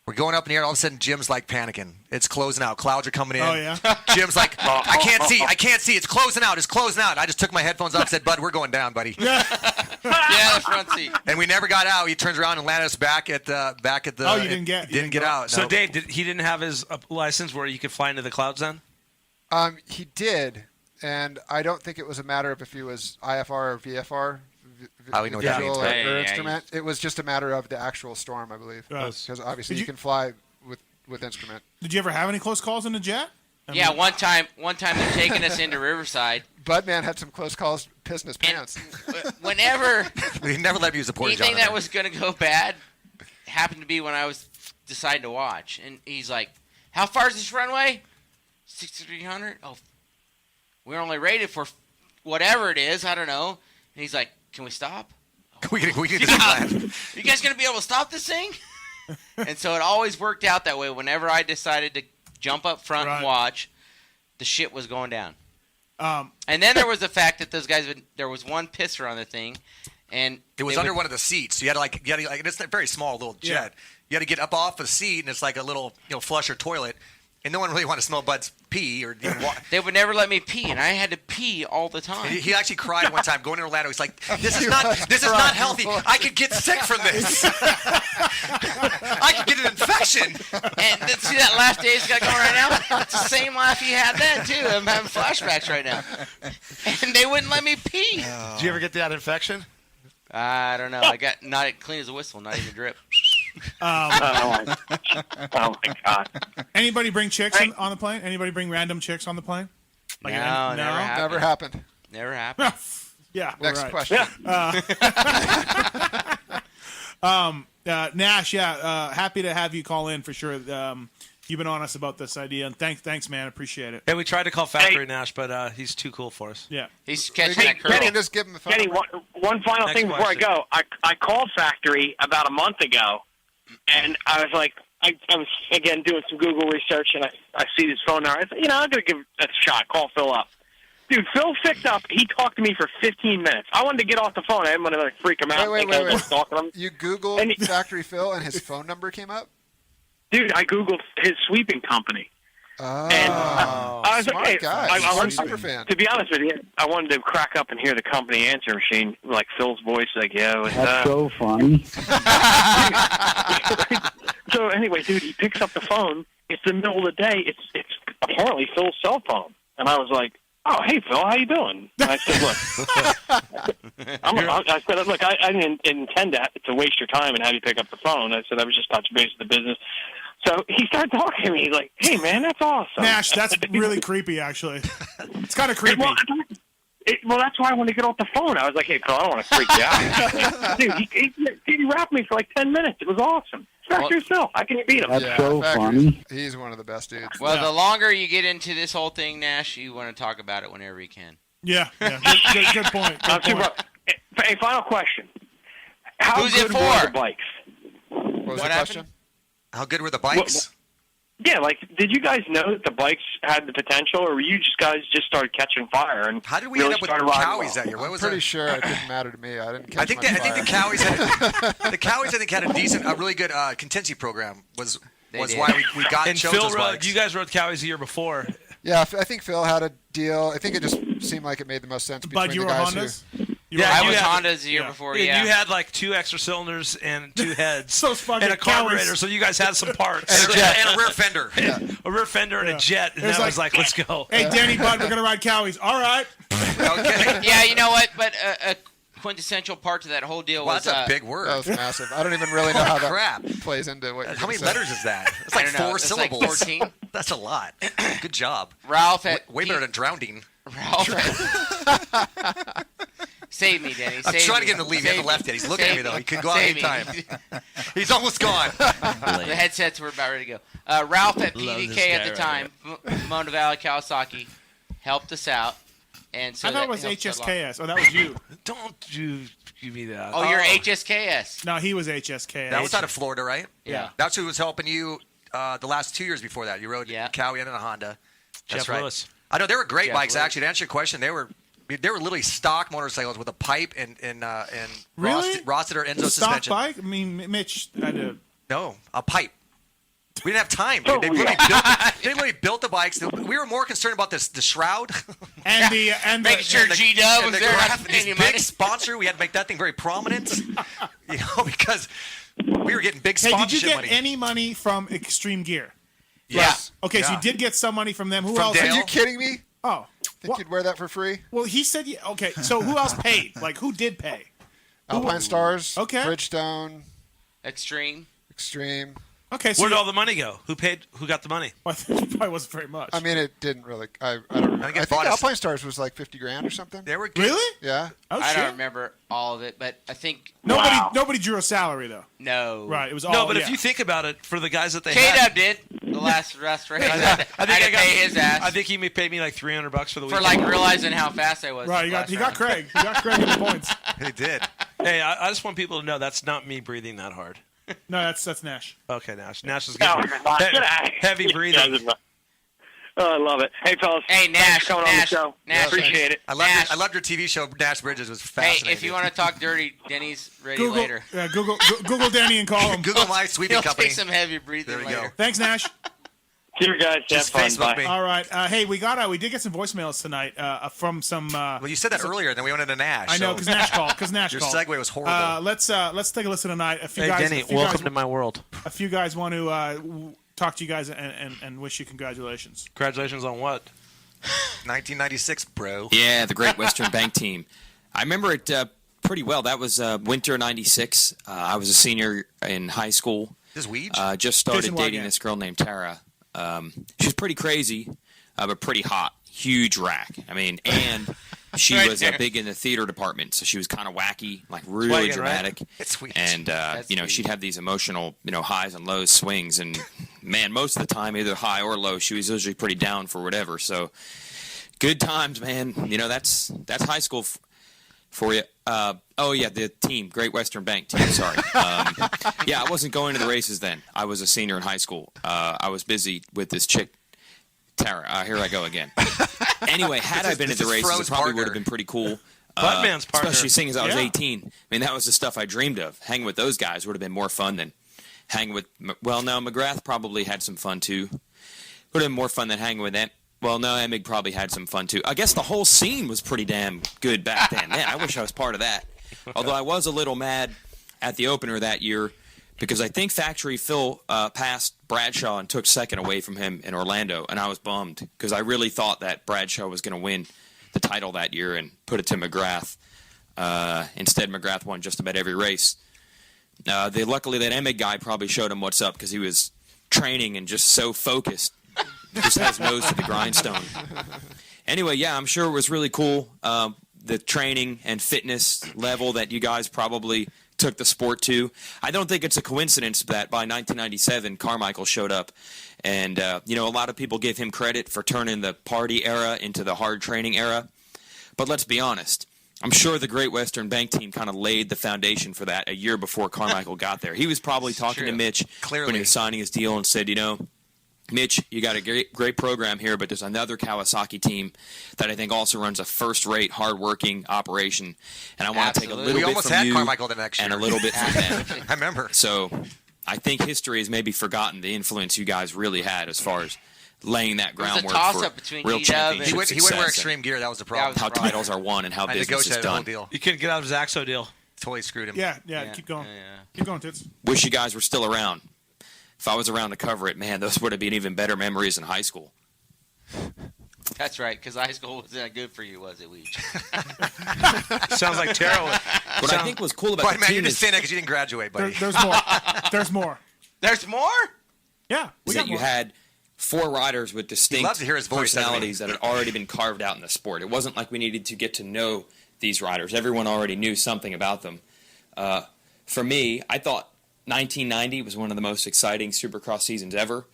we're going up in the air. All of a sudden, Jim's like panicking. It's closing out. Clouds are coming in. Oh, yeah? Jim's like, I can't see. It's closing out. I just took my headphones off and said, Bud, we're going down, buddy. Yeah, the front seat. And we never got out. He turns around and landed us back at the. Oh, you didn't get out. So, no. Dave, he didn't have his license where you could fly into the clouds then? He did, and I don't think it was a matter of if he was IFR or VFR. We know what that means. Or instrument. It was just a matter of the actual storm, I believe. Because obviously you can fly with instrument. Did you ever have any close calls in the jet? Yeah, one time they're taking us into Riverside. Budman had some close calls pissing his pants. Whenever we never let me use the porta john. Anything that was going to go bad happened to be when I was deciding to watch. And he's like, how far is this runway? 6,300? Oh, we're only rated for whatever it is. I don't know. And he's like, can we stop? we can stop. You guys going to be able to stop this thing? And so it always worked out that way. Whenever I decided to jump up front and watch, the shit was going down. And then there was the fact that those guys there was one pisser on the thing, and it was under one of the seats. So you had to it's a very small little jet. Yeah. You had to get up off the seat, and it's like a little flusher toilet. And no one really wanted to smell Bud's pee or They would never let me pee, and I had to pee all the time. He actually cried one time going to Orlando. He's like, "This is not healthy. I could get sick from this. I could get an infection." And see that laugh Dave's got going right now? It's the same laugh he had then too. I'm having flashbacks right now. And they wouldn't let me pee. Did you ever get that infection? I don't know. I got not clean as a whistle, not even drip. Oh my God! Anybody bring chicks on the plane? Anybody bring random chicks on the plane? No, never happened. Never happened. Yeah. Next right. question. Nash, happy to have you call in for sure. You've been honest about this idea, and thanks, man. Appreciate it. Yeah, we tried to call Factory Nash, but he's too cool for us. Yeah, he's catching that curl. Kenny, just give him the phone. Kenny, one final thing before I go. I called Factory about a month ago, and I was like, I was again doing some Google research, and I see his phone number. I said, I'm gonna give it a shot. Call Phil up. Dude, Phil picked up. He talked to me for 15 minutes. I wanted to get off the phone. I didn't want to freak him out. Wait. Talking to him. You Googled Factory Phil, and his phone number came up? Dude, I Googled his sweeping company. Oh, and I was smart like, hey, guy. I wanted, super fan. To be honest with you, I wanted to crack up and hear the company answer machine, like Phil's voice, like, yeah, what's That's so funny. So anyway, dude, he picks up the phone. It's the middle of the day. It's apparently Phil's cell phone. And I was like, oh, hey, Phil, how you doing? And I said, look, I didn't intend to waste your time and have you pick up the phone. I said, I was just touching base with the business. So he started talking to me. He's like, hey, man, that's awesome. Nash, that's really creepy, actually. It's kind of creepy. Well, that's why I wanted to get off the phone. I was like, hey, Phil, I don't want to freak you out. Dude, he rapped me for like 10 minutes. It was awesome. Factory Phil. How can you beat him? That's so funny. He's one of the best dudes. Well, the longer you get into this whole thing, Nash, you want to talk about it whenever you can. Yeah. Good point. Hey, final question. Who's it for? Were the bikes? What was the question? How good were the bikes? Yeah, did you guys know that the bikes had the potential, or were you guys just started catching fire? And how did we end up with Cowies that year? What was I'm pretty sure it didn't matter to me. I didn't catch I think the Cowies had a really good contingency program. Was why we got and chosen Phil bikes. You guys rode Cowies the year before. Yeah, I think Phil had a deal. I think it just seemed like it made the most sense between Bud, you the were guys Hondas? I was Hondas the year before, You had like 2 extra cylinders and 2 heads fucking and a carburetor, so you guys had some parts. and a rear fender. A rear fender and a jet, and that was like, let's go. Hey, Denny, Bud, we're going to ride Cowies. All right. Okay. Yeah, you know what? But a quintessential part to that whole deal was... That's a big word. That was massive. I don't even really know how that crap plays into what you're How many say. letters is that? It's like 4 syllables. Like 14. That's a lot. Good job. Ralph had... Way better than drowning. Save me, Denny. I'm Save trying to me. get him to leave. He Save hasn't left yet. He's looking at me, though. He could go out Save anytime. me. He's almost gone. The headsets were about ready to go. Ralph at Love this PDK at guy the time, Mona Valley Kawasaki, helped us out. And so I thought it was HSKS. Oh, that was you. Don't you give me that. Oh, you're HSKS. No, he was HSKS. That was out of Florida, right? Yeah. That's who was helping you the last 2 years before that. You rode Cowie and a Honda. That's Jeff right. Lewis. I know they were great Jeff bikes. Lewis. Actually, to answer your question, they were literally stock motorcycles with a pipe and Really? Rossiter Enzo Stock suspension. bike? I mean, Mitch, I did. No, a pipe. We didn't have time, dude. They literally built the bikes. We were more concerned about the shroud And the Making sure G-Dub was there not graph, paying this you big money. sponsor. We had to make that thing very prominent, because we were getting big Hey, sponsorship did you get money. any money from Extreme Gear? Yes. Okay, so Yeah. you did get some money from them. Who From else? Dale? Are you kidding me? Oh. Think you'd wear that for free? Well, he said, okay, so who else paid? Like, who did pay? Alpine Stars, Okay. Bridgestone, Extreme. Okay, so Where did all the money go? Who paid? Who got the money? Well, it probably wasn't very much. I mean, it didn't really. I don't remember. I think Alpine Stars was like $50,000 or something. They were Really? Yeah. Oh, I shit. don't remember all of it, but I think Nobody drew a salary, though. no. Right, it was all. No, but yeah. if you think about it, for the guys that they K-Dub had, did the last race. I I had to pay his ass I think he may pay me like $300 for the for weekend. like realizing how fast I was. Right, he got Craig. He got Craig in the points. He did. Hey, I just want people to know that's not me breathing that hard. No, that's Nash. Okay, Nash. Nash is No, good. it's not. Get out. Heavy breathing. Oh, I love it. Hey, fellas. Hey, thanks Nash, for coming on the Nash, show. Nash. Appreciate it. I loved your TV show, Nash Bridges. Was Hey, fascinating. if you want to talk dirty, Denny's ready Google, later. Yeah, Google Danny and call him. Google my sweeping He'll company. take some heavy breathing There we later. go. Thanks, Nash. See you guys. Just Have fun. Facebook Bye. me. All right. Hey, we did get some voicemails tonight from some. Well, you said that earlier, then we went into Nash. I know, so- because Nash called. Your segue was horrible. Let's take a listen tonight. Hey, Denny, welcome to my world. A few guys want to talk to you guys and wish you congratulations. Congratulations on what? 1996, bro. Yeah, the Great Western Bank team. I remember it pretty well. That was winter '96. I was a senior in high school. This is Weege? Just started Jason dating Wygant. this girl named Tara. She was pretty crazy, but pretty hot. Huge rack. I mean, and she Right was there. big in the theater department, so she was kind of wacky, like really Wygant, right? dramatic. It's Weege. And she'd have these emotional, highs and lows swings, and man, most of the time, either high or low, she was usually pretty down for whatever. So good times, man. That's high school for you. The team, Great Western Bank team. Sorry. I wasn't going to the races then. I was a senior in high school. I was busy with this chick, Tara. Here I go again. Anyway, had I been at the races, it probably would have been pretty cool. Buttman's partner. Especially seeing as I was Yeah. 18. I mean, that was the stuff I dreamed of. Hanging with those guys would have been more fun than hanging with. Well, no, McGrath probably had some fun too. Would have been more fun than hanging with them. Well, no, Emig probably had some fun too. I guess the whole scene was pretty damn good back then. Man, I wish I was part of that. Although I was a little mad at the opener that year because I think Factory Phil passed Bradshaw and took second away from him in Orlando, and I was bummed because I really thought that Bradshaw was going to win the title that year and put it to McGrath. Instead, McGrath won just about every race. Luckily, that Emig guy probably showed him what's up because he was training and just so focused. Just has nose to the grindstone. Anyway, yeah, I'm sure it was really cool. The training and fitness level that you guys probably took the sport to. I don't think it's a coincidence that by 1997, Carmichael showed up. And, a lot of people give him credit for turning the party era into the hard training era. But let's be honest. I'm sure the Great Western Bank team kind of laid the foundation for that a year before Carmichael got there. He was probably talking to Mitch when he was signing his deal and said, Mitch, you got a great program here, but there's another Kawasaki team that I think also runs a first-rate, hard-working operation, and I want to take a little We bit almost from had you Carmichael the next and year. a little bit from them. I remember. So I think history has maybe forgotten the influence you guys really had as far as laying that groundwork toss-up for between real G-Dub championship He wouldn't wear success extreme and gear. That was the problem. how titles are won and how I business is negotiated the whole done. deal. You couldn't get out of his Axo deal. Totally screwed him. Yeah, keep going. Keep going, Tits. Wish you guys were still around. If I was around to cover it, man, those would have been even better memories in high school. That's right, because high school wasn't good for you, was it, Weege? Sounds like Tara. What I think was cool about But, the man, team you're just is saying that because you didn't graduate, buddy. There's more. There's more. There's more? Yeah, we is got that you more. had four riders with distinct loves to hear his voice, doesn't he? personalities that had already been carved out in the sport. It wasn't like we needed to get to know these riders. Everyone already knew something about them. For me, I thought 1990 was one of the most exciting Supercross seasons ever,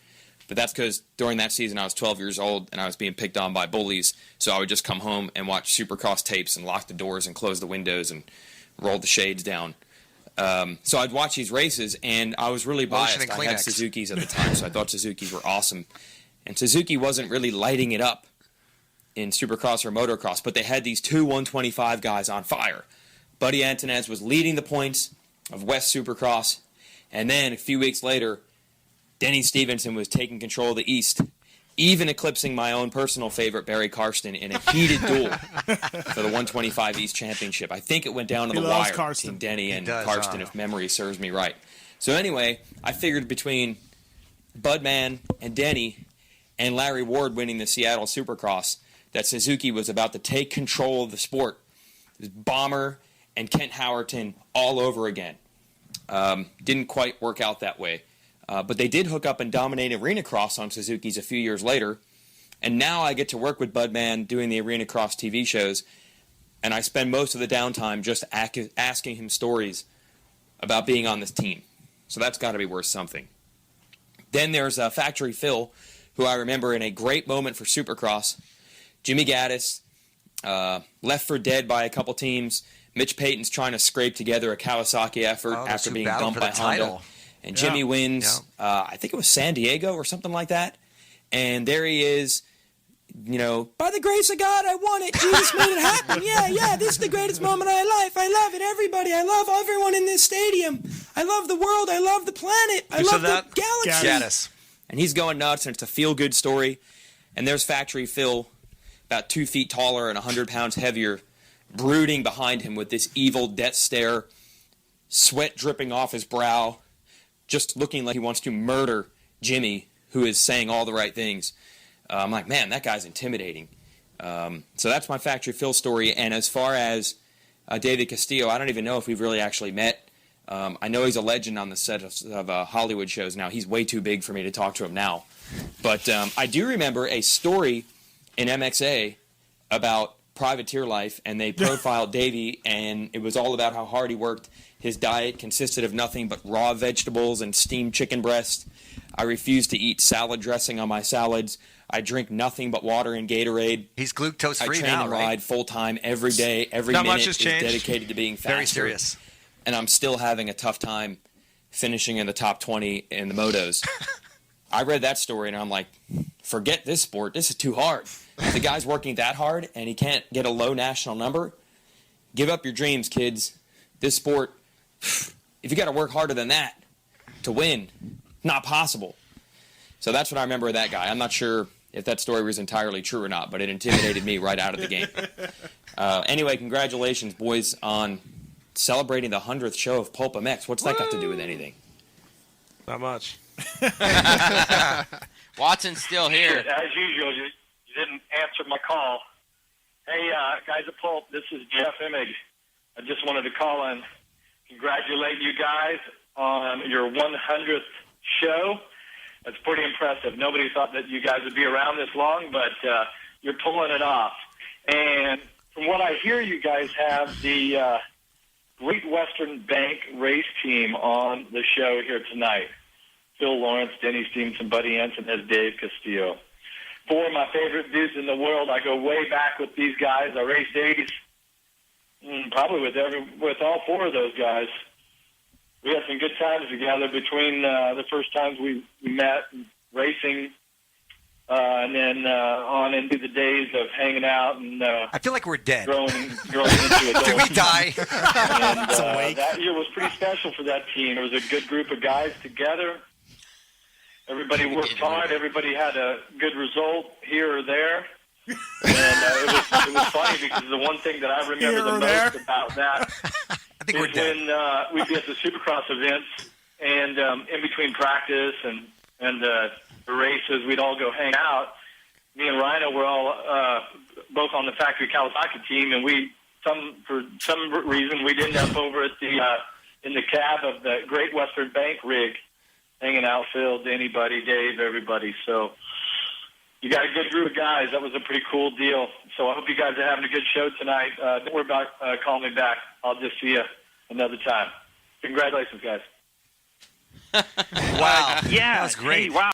but that's because during that season I was 12 years old and I was being picked on by bullies, so I would just come home and watch Supercross tapes and lock the doors and close the windows and roll the shades down. So I'd watch these races, and I was really biased. I had Suzukis at the time, so I thought Suzukis were awesome. And Suzuki wasn't really lighting it up in Supercross or motocross, but they had these two 125 guys on fire. Buddy Antunez was leading the points of West Supercross, and then a few weeks later, Denny Stephenson was taking control of the East, even eclipsing my own personal favorite, Barry Karsten, in a heated duel for the 125 East Championship. I think it went down to the wire between Denny and Karsten, if memory serves me right. So anyway, I figured between Budman and Denny and Larry Ward winning the Seattle Supercross that Suzuki was about to take control of the sport. It was Bomber and Kent Howerton all over again. Didn't quite work out that way. But they did hook up and dominate Arena Cross on Suzuki's a few years later. And now I get to work with Budman doing the Arena Cross TV shows. And I spend most of the downtime just asking him stories about being on this team. So that's got to be worth something. Then there's Factory Phil, who I remember in a great moment for Supercross. Jimmy Gaddis, left for dead by a couple teams. Mitch Payton's trying to scrape together a Kawasaki effort after being bumped by Honda. And Jimmy wins, I think it was San Diego or something like that. And there he is, you know, by the grace of God, I won it. Jesus made it happen. Yeah, this is the greatest moment of my life. I love it, everybody. I love everyone in this stadium. I love the world. I love the planet. I love the galaxy. Gaddis. And he's going nuts, and it's a feel-good story. And there's Factory Phil, about 2 feet taller and 100 pounds heavier, brooding behind him with this evil death stare, sweat dripping off his brow, just looking like he wants to murder Jimmy, who is saying all the right things. I'm like, man, that guy's intimidating. So that's my Factory Phil story. And as far as David Castillo, I don't even know if we've really actually met. I know he's a legend on the set of Hollywood shows now. He's way too big for me to talk to him now. But I do remember a story in MXA about privateer life, and they profiled Davey, and it was all about how hard he worked. His diet consisted of nothing but raw vegetables and steamed chicken breast. I refuse to eat salad dressing on my salads. I drink nothing but water and Gatorade. He's glucose free now, I train and ride full time every day. Every minute is dedicated to being faster. Very serious. And I'm still having a tough time finishing in the top 20 in the motos. I read that story and I'm like, forget this sport. This is too hard. If the guy's working that hard and he can't get a low national number, give up your dreams, kids. This sport, if you got to work harder than that to win, not possible. So that's what I remember of that guy. I'm not sure if that story was entirely true or not, but it intimidated me right out of the game. Anyway, congratulations, boys, on celebrating the 100th show of Pulp MX. What's that got to do with anything? Not much. Watson's still here. As usual, you didn't answer my call. Hey, guys at Pulp, this is Jeff Immig. I just wanted to call and congratulate you guys on your 100th show. That's pretty impressive. Nobody thought that you guys would be around this long, but you're pulling it off. And from what I hear, you guys have the Great Western Bank race team on the show here tonight. Phil Lawrence, Denny Stephenson, Buddy Antunez, Dave Castillo. 4 of my favorite dudes in the world. I go way back with these guys. I raced 80s, probably with all 4 of those guys. We had some good times together between the first times we met racing and then on into the days of hanging out and I feel like we're dead. Growing into adults. Did we die? And, that year was pretty special for that team. It was a good group of guys together. Everybody worked hard. Everybody had a good result here or there. And it was funny because the one thing that I remember the most about that is when we'd be at the Supercross events and in between practice and the races, we'd all go hang out. Me and Rhino were all both on the Factory Kawasaki team, and for some reason we'd end up over at in the cab of the Great Western Bank rig, hanging out. Phil, Denny, Buddy, Dave, everybody. So you got a good group of guys. That was a pretty cool deal. So I hope you guys are having a good show tonight. Don't worry about calling me back. I'll just see you another time. Congratulations, guys. Wow. Yeah. That's great. Hey, wow.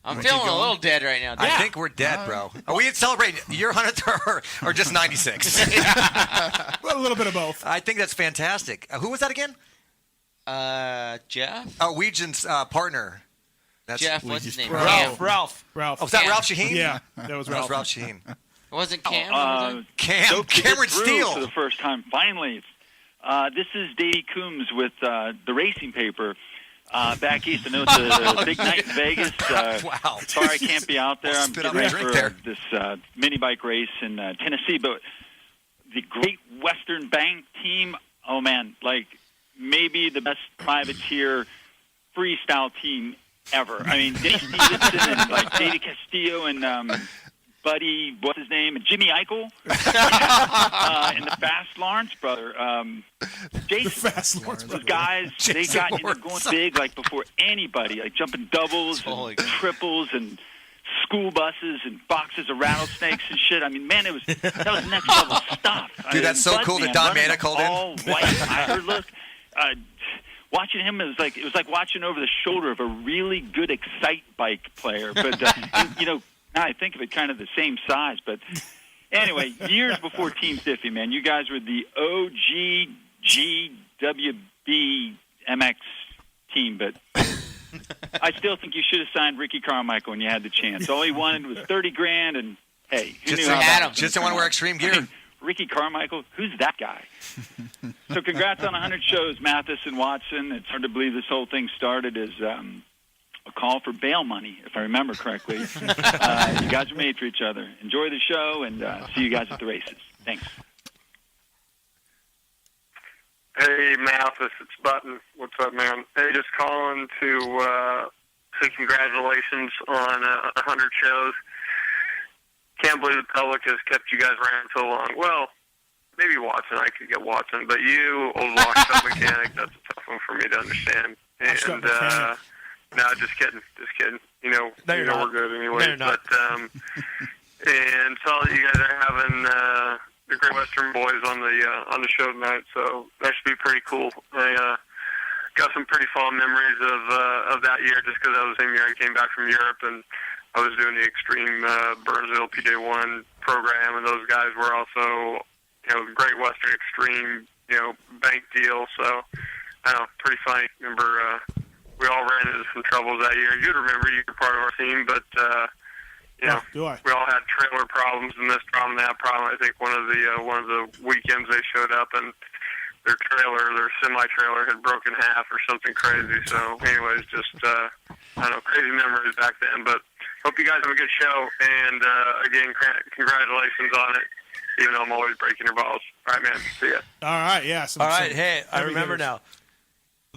I'm feeling a little dead right now. I think we're dead, bro. Are we celebrating your 100th or just 96? Well, a little bit of both. I think that's fantastic. Who was that again? Jeff? Oh, Weejan's partner. That's Jeff, what's his name? Ralph. Ralph. Oh, was that Cam. Ralph Shaheen? Yeah, that was Ralph. Ralph Shaheen. It wasn't Cam? Cameron Steele. For the first time, finally. This is Davey Coombs with the Racing Paper. Back east, I know it's a big night in Vegas. Wow. Sorry I can't be out there. I'm spit getting out ready my for drink this mini bike race in Tennessee. But the Great Western Bank team, oh man, like maybe the best privateer freestyle team ever. I mean, Denny Stephenson and like David Castillo and Buddy, what's his name, and Jimmy Eichel, and the Fast Lawrence brother. Jason, those guys, they got into going big like before anybody, like jumping doubles and triples and school buses and boxes of rattlesnakes and shit. I mean, man, that was next level stuff. Dude, that's so cool that Don Manek called in. All white. I heard, look. Watching him, it was like watching over the shoulder of a really good Excite bike player. But and, you know, now I think of it, kind of the same size. But anyway, years before Team Stiffy, man, you guys were the OG GWB MX team. But I still think you should have signed Ricky Carmichael when you had the chance. All he wanted was $30,000, and hey, who knew how that was just didn't want to wear extreme gear. I mean, Ricky Carmichael, who's that guy? So congrats on 100 shows, Mathis and Watson. It's hard to believe this whole thing started as a call for bail money, if I remember correctly. You guys are made for each other. Enjoy the show, and see you guys at the races. Thanks. Hey, Mathis, it's Button. What's up, man? Hey, just calling to say congratulations on 100 shows. Can't believe the public has kept you guys around so long. Well, maybe Watson, I could get Watson, but you, old locked-up mechanic, that's a tough one for me to understand. And no, just kidding. You know, we're good anyway. But and saw that you guys are having the Great Western boys on the show tonight, so that should be pretty cool. I got some pretty fond memories of that year, just because that was the same year I came back from Europe and I was doing the Extreme Burnsville PJ1 program, and those guys were also, Great Western Extreme, bank deal. So, I don't know, pretty funny. Remember, we all ran into some troubles that year. You'd remember, you were part of our team, but, we all had trailer problems and this problem and that problem. I think one of the weekends they showed up and their semi-trailer had broken half or something crazy. So, anyways, just, I don't know, crazy memories back then, but hope you guys have a good show, and again, congratulations on it, even though I'm always breaking your balls. All right, man. See ya. All right, yeah. All right, hey, I remember now.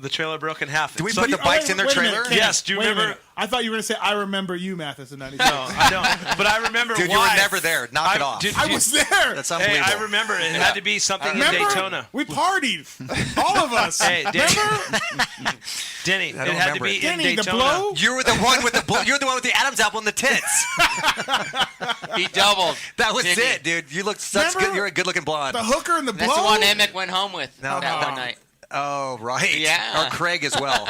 The trailer broke in half. Did we put the bikes in their trailer? Yes. Do you remember? I thought you were going to say, I remember you, Mathis, in 96. No, I don't. But I remember Dude, why. you were never there. Knock it off. I was there. That's unbelievable. Hey, I remember. It had to be something in Daytona. We partied. All of us. Hey, Denny, it had to be in Daytona. The blow? You were the one with the You're the one with the Adam's apple and the tits. He doubled. That was it, dude. You looked such good. You're a good-looking blonde. The hooker and the blow? That's the one Emmett went home with that one night. Oh, right. Yeah. Or Craig as well.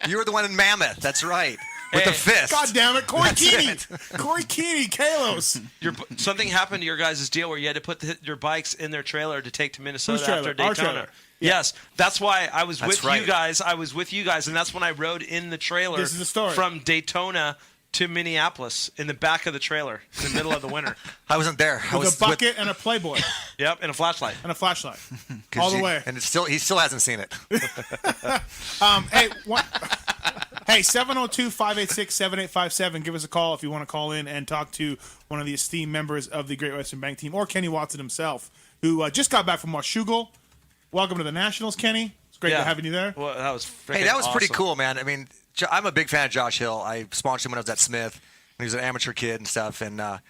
You were the one in Mammoth. That's right. With the fist. God damn it. Corey Keeney. Corey Keeney, Kalos. Something happened to your guys' deal where you had to put your bikes in their trailer to take to Minnesota after Our Daytona. trailer. Yeah. Yes. That's why I was with you guys. I was with you guys, and that's when I rode in the trailer This is the story. from Daytona to Minneapolis in the back of the trailer in the middle of the winter. I wasn't there. With a bucket and a Playboy. Yep, and a flashlight. All the way. And he still hasn't seen it. Hey, 702-586-7857. Give us a call if you want to call in and talk to one of the esteemed members of the Great Western Bank team, or Kenny Watson himself, who just got back from Washougal. Welcome to the Nationals, Kenny. It's great having you there. Well, that was pretty cool, man. I mean, I'm a big fan of Josh Hill. I sponsored him when I was at Smith. He was an amateur kid and stuff, and the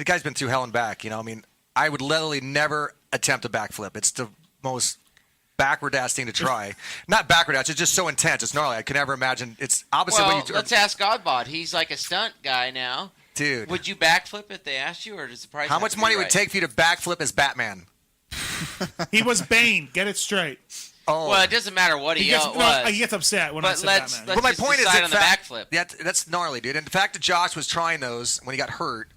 guy's been through hell and back. I mean, I would literally never attempt a backflip. It's the most backward-ass thing to try. Not backward-ass, it's just so intense. It's gnarly. I could never imagine. It's opposite what you do. Let's ask Godbot. He's like a stunt guy now. Dude. Would you backflip if they asked you, or does the price? How have much to be money would right? it take for you to backflip as Batman? He was Bane. Get it straight. Oh. Well, it doesn't matter what he was. He gets upset when I But say let's Batman. But my just point is decide that on the backflip. that's gnarly, dude. And the fact that Josh was trying those when he got hurt,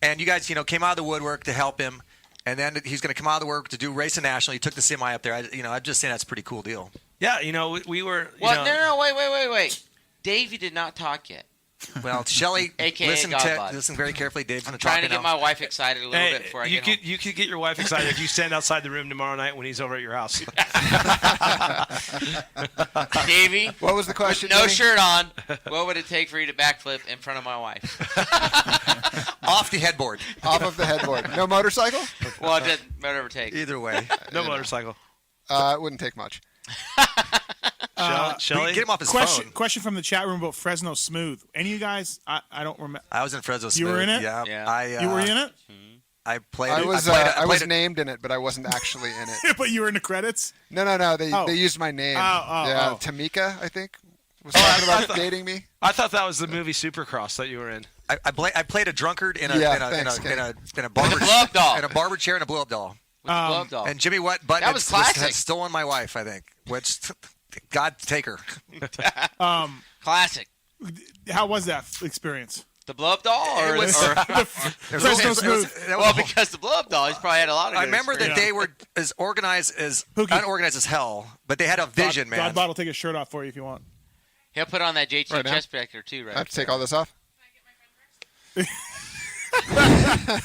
and you guys, came out of the woodwork to help him, and then he's going to come out of the woodwork to do race a national. He took the semi up there. I'm just saying that's a pretty cool deal. Yeah, we were. Well, no, wait. Davey did not talk yet. Well, Shelly, AKA listen very carefully. Dave's going I'm trying to get now. my wife excited a little bit before I get home. You could get your wife excited if you stand outside the room tomorrow night when he's over at your house. Davey, what was the question? No Denny? shirt on. What would it take for you to backflip in front of my wife? Off the headboard. Off of the headboard. No motorcycle? Well, it doesn't whatever it takes. Either way. No motorcycle. It wouldn't take much. Shelly? Get him off his question, phone. Question from the chat room about Fresno Smooth. Any of you guys? I don't remember. I was in Fresno Smooth. You were in it? Yeah. You were in it? I played I it. was I was named in it, but I wasn't actually in it. But you were in the credits? No. They used my name. Oh. Tamika, I think, was talking about dating me. I thought that was the movie Supercross that you were in. I played a drunkard in a With barber a blow-up doll. in a barber chair and a blow-up doll. With the blow-up doll. And Jimmy Button That was classic. had stolen my wife, I think. Which, God take her. Classic. How was that experience? The blow-up doll, or Fresno Smooth. Well, because the blow-up doll, he's probably had a lot of. I remember that they were as organized as unorganized as hell, but they had a vision, man. Godbot will take his shirt off for you if you want. He'll put on that JT Right now? chest protector too, right? I have to take all this off.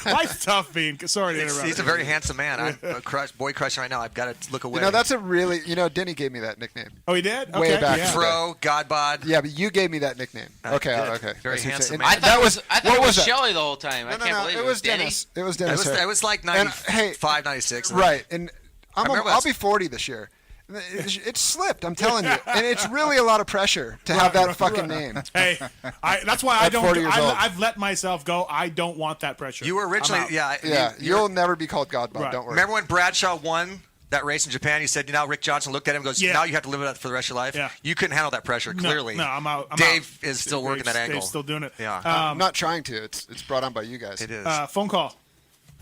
Life's tough, Bean. Sorry to interrupt. He's a very handsome man. I'm a boy crushing right now. I've got to look away. That's a really, Denny gave me that nickname. Oh, he did? Way Okay, back. yeah. Fro, Godbod. Yeah, but you gave me that nickname. Okay. Very That's handsome insane. man. I thought that it was, I thought it was that? Shelly the whole time. I No, can't believe it was Denny. Dennis. It was Dennis. It was like 95, 96. Right, and remember I'll be 40 this year. It slipped, I'm telling you, and it's really a lot of pressure to have that fucking name. Hey, that's why I At don't. 40 years old. I've let myself go. I don't want that pressure. You were originally, I'm out. You'll never be called Godbot. Right. Don't worry. Remember when Bradshaw won that race in Japan? He said, Rick Johnson looked at him and goes, now you have to live with that for the rest of your life. Yeah. You couldn't handle that pressure, clearly. No, I'm out. Dave is still working that angle. Dave's still doing it. Yeah. I'm not trying to. It's brought on by you guys. It is. Phone call.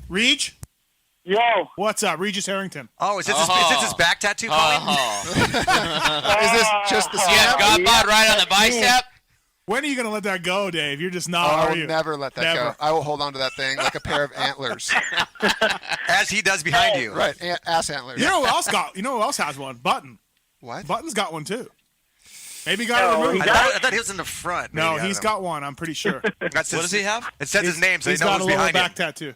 Reg? Yo. What's up? Regis Harrington. Oh, is this his back tattoo, Colleen? Is this just the Yeah, Godbot right on the bicep. When are you going to let that go, Dave? You're just not, I are will you? never let that go. I will hold on to that thing like a pair of antlers. As he does behind you. Right, ass antlers. You know who else has one? Button. What? Button's got one too. Maybe he got it removed. I thought he was in the front. No, maybe. he's got one. I'm pretty sure. What does he have? It says his name, so he's he knows got a who's lower behind back him. tattoo.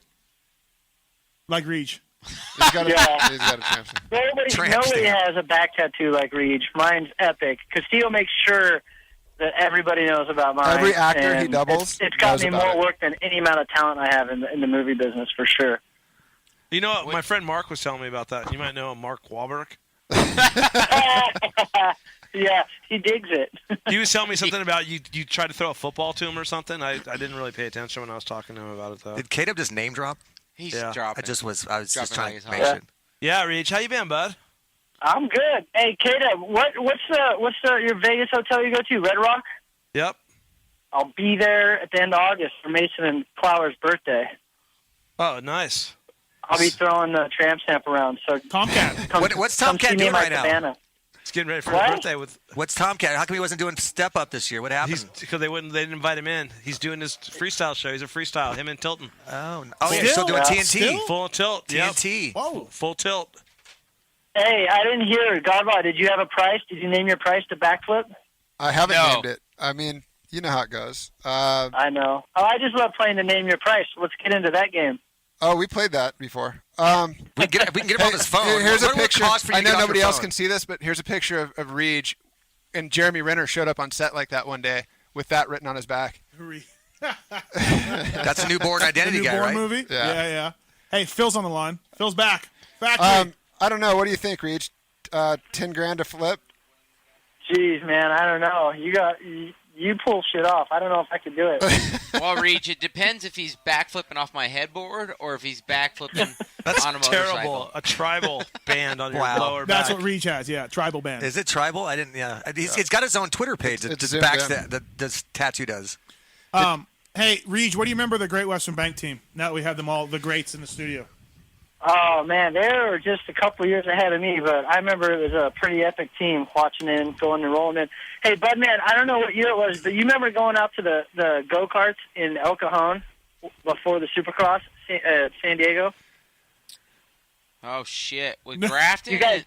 Like Reg. He's got a tramp stamp. Nobody has a back tattoo like Reg. Mine's epic. Castillo makes sure that everybody knows about mine. Every actor he and doubles It's got knows me about more it. work than any amount of talent I have in the movie business, for sure. You know what? My friend Mark was telling me about that. You might know him, Mark Wahlberg. Yeah, he digs it. He was telling me something about you tried to throw a football to him or something. I didn't really pay attention when I was talking to him about it, though. Did Caleb just name drop? He's Yeah. dropping. I was just trying to make Yeah. sure. Yeah, Reach, how you been, bud? I'm good. Hey, Kata, what's your Vegas hotel you go to? Red Rock? Yep. I'll be there at the end of August for Mason and Clower's birthday. Oh, nice. I'll be throwing the tramp stamp around. So Tomcat. What's come Tomcat see me doing in my right now? cabana. He's getting ready for What? his birthday with. What's Tomcat? How come he wasn't doing Step Up this year? What happened? Because they didn't invite him in. He's doing his freestyle show. He's a freestyle. Him and Tilton. Oh, you're still doing TNT. Full tilt. TNT. Yep. Whoa. Full tilt. Hey, I didn't hear. Godbot, did you have a price? Did you name your price to backflip? I haven't named it. I mean, you know how it goes. I know. Oh, I just love playing the name your price. Let's get into that game. Oh, we played that before. We can get him on his phone. Here's What a would it picture. cost for you I to know get off nobody your else phone? can see this, but here's a picture of Reg, and Jeremy Renner showed up on set like that one day with that written on his back. That's a newborn identity the guy, newborn right? movie? Yeah. Yeah. Hey, Phil's on the line. Phil's back. Factory. I don't know. What do you think, Reg? 10 grand to flip? Jeez, man, I don't know. You pull shit off. I don't know if I could do it. Well, Reach, it depends if he's backflipping off my headboard or if he's backflipping That's on a motorcycle. terrible. A tribal band on your Wow. lower back. That's what Reg has. Yeah, tribal band. Is it tribal? I didn't. Yeah, he's got his own Twitter page that It's just zoomed backs in. that this tattoo does. Hey, Reed, what do you remember of the Great Western Bank team? Now that we have them all, the greats in the studio. Oh, man, they were just a couple years ahead of me, but I remember it was a pretty epic team watching in, going and rolling in. Hey, Budman, I don't know what year it was, but you remember going out to the go-karts in El Cajon before the Supercross, San Diego? Oh, shit. With Grafton? You guys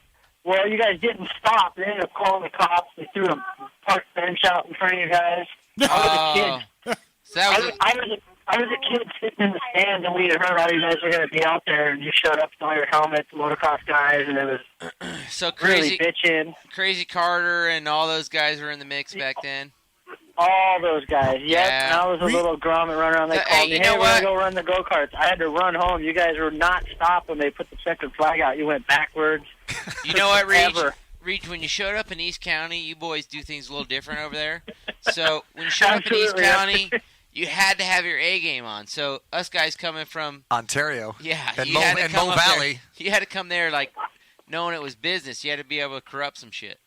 didn't stop. They ended up calling the cops. They threw a park bench out in front of you guys. I was a kid. So that was I was a kid sitting in the stands, and we had heard all you guys were going to be out there, and you showed up with all your helmets, motocross guys, and it was so really bitching. Crazy Carter and all those guys were in the mix back then. All those guys, yep. Yeah. And I was a little grommet running around. They called me, you know we're what? going to go run the go-karts. I had to run home. You guys were not stopped when they put the checkered flag out. You went backwards. You know what, Reach, when you showed up in East County, you boys do things a little different over there. So when you showed up in East County, you had to have your A game on. So us guys coming from Ontario, and Mo Valley, you had to come there like knowing it was business. You had to be able to corrupt some shit.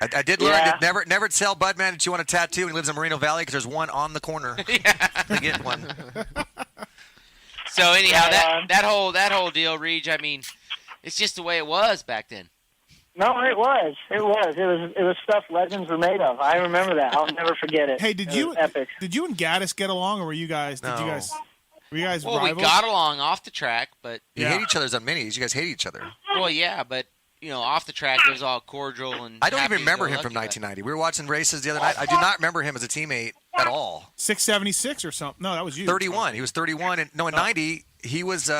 I did learn to never tell Budman that you want a tattoo when he lives in Moreno Valley because there's one on the corner. To get one. So anyhow, that whole deal, Reach. I mean, it's just the way it was back then. No, it was. It was stuff legends were made of. I remember that. I'll never forget it. Hey, It was epic. Did you and Gaddis get along, or were you guys? No. Were you guys Well, rivals? we got along off the track, but You hate each other's on minis. You guys hate each other. Well, yeah, but off the track it was all cordial and. I don't even happy remember go him from lucky, 1990. We were watching races the other night. I do not remember him as a teammate at all. 676 or something. No, that was you. 31. He was 31, and in 90 he was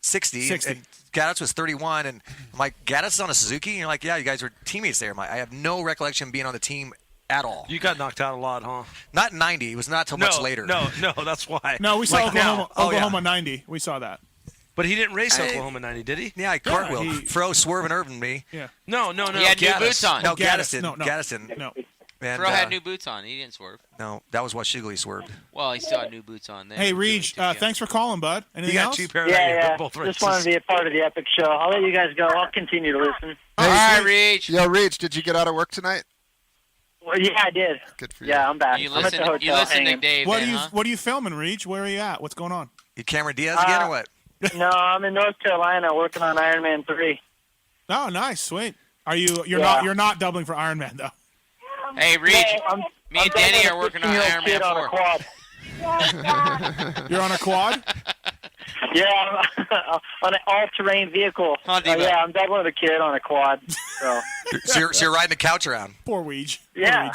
60. 60. And Gaddis was 31, and I'm like, Gaddis is on a Suzuki? And you're like, yeah, you guys were teammates there. I'm like, I have no recollection of being on the team at all. You got knocked out a lot, huh? Not in 90. It was not till much later. No, that's why. No, we saw Like now. Oklahoma 90. We saw that. But he didn't race Oklahoma 90, did he? Yeah, he cartwheeled. Fro swerving Irvin me. Yeah. No. He had new boots on. No, Gaddis didn't. No. Gaddis didn't. No. And, Fro had new boots on. He didn't swerve. No, that was what Shigley swerved. Well, he still had new boots on. Then. Hey, Reed, thanks for calling, bud. Anything else? Yeah. Just wanted to be a part of the epic show. I'll let you guys go. I'll continue to listen. All right, Reach. Yo, Reach, did you get out of work tonight? Well, yeah, I did. Good for you. Yeah, I'm back. You I'm at the hotel listen to hanging. Dave. What then, are you huh? What are you filming, Reach? Where are you at? What's going on? You Cameron Diaz again or what? No, I'm in North Carolina working on Iron Man 3. Oh, nice, sweet. Are you? You're Yeah. not. You're not doubling for Iron Man though. Hey, Reach. Me and Denny are working on Iron Man 4. On a quad. You're on a quad. Yeah, on an all-terrain vehicle. Yeah, I'm doubling the kid on a quad. So So you're riding the couch around. Poor Weege. yeah,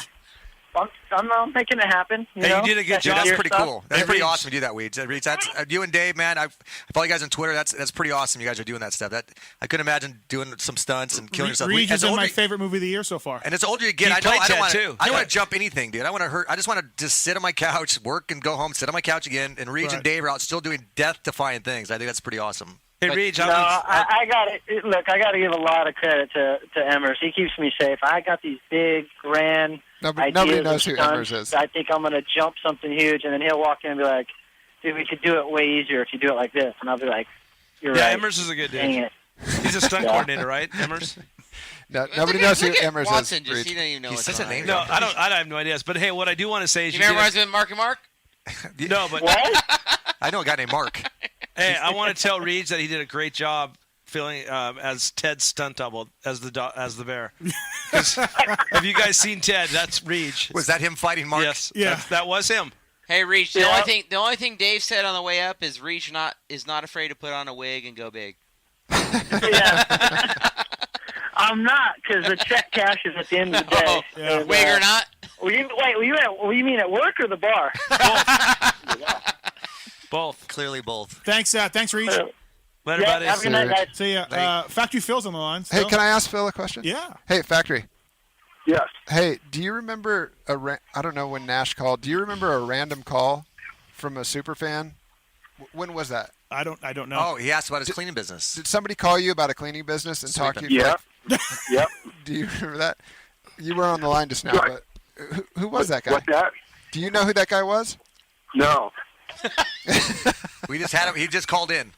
I'm making it happen. You know? You did a good job. Your That's pretty stuff. cool. That's pretty awesome to do that, Weeds. That's you and Dave, man. I follow you guys on Twitter. That's pretty awesome. You guys are doing that stuff. I couldn't imagine doing some stunts and killing yourself. Reed As has been older- my favorite movie of the year so far. And as older you get, He I played don't want too. to jump anything, dude. I want to hurt. I just want to just sit on my couch, work, and go home. Sit on my couch again. And Reed and Dave are out still doing death-defying things. I think that's pretty awesome. Hey, Reed, I got to look. I got to give a lot of credit to Emmers. He keeps me safe. I got these big, grand Nobody ideas knows of who stunts. Emmers is. I think I'm going to jump something huge, and then he'll walk in and be like, "Dude, we could do it way easier if you do it like this." And I'll be like, "You're Yeah, right." Emmers is a good dude. Dang it. He's a stunt Yeah. coordinator, right, Emmers? No, nobody knows who Emmers Watson is. just, Reed. he doesn't even know He's what's such a on. name. No, I have no ideas. But hey, what I do want to say is You you remember did I was with Mark and Mark? No, but I know a guy named Mark. Hey, I want to tell Reed that he did a great job feeling as Ted's stunt double as the bear. 'Cause have you guys seen Ted? That's Reed. Was that him fighting Mark? Yes. Yeah. That was him. Hey, Reach. The only thing Dave said on the way up is Reach is not afraid to put on a wig and go big. I'm not, because the check cashes at the end of the day. Oh, And, wig or not? Were you mean at work or the bar? Both. Clearly both. Thanks, Reed. Later, Yeah, buddy. have a good night, guys. See ya. Factory Phil's on the line. Hey, still. can I ask Phil a question? Yeah. Hey, Factory. Yes. Hey, do you remember I don't know when Nash called. Do you remember a random call from a super fan? When was that? I don't know. Oh, he asked about his cleaning business. Did somebody call you about a cleaning business and talk to you? Yep. Yep. Do you remember that? You were on the line just now, Right. but who was that guy? What's that? Do you know who that guy was? No. We just had him. He just called in.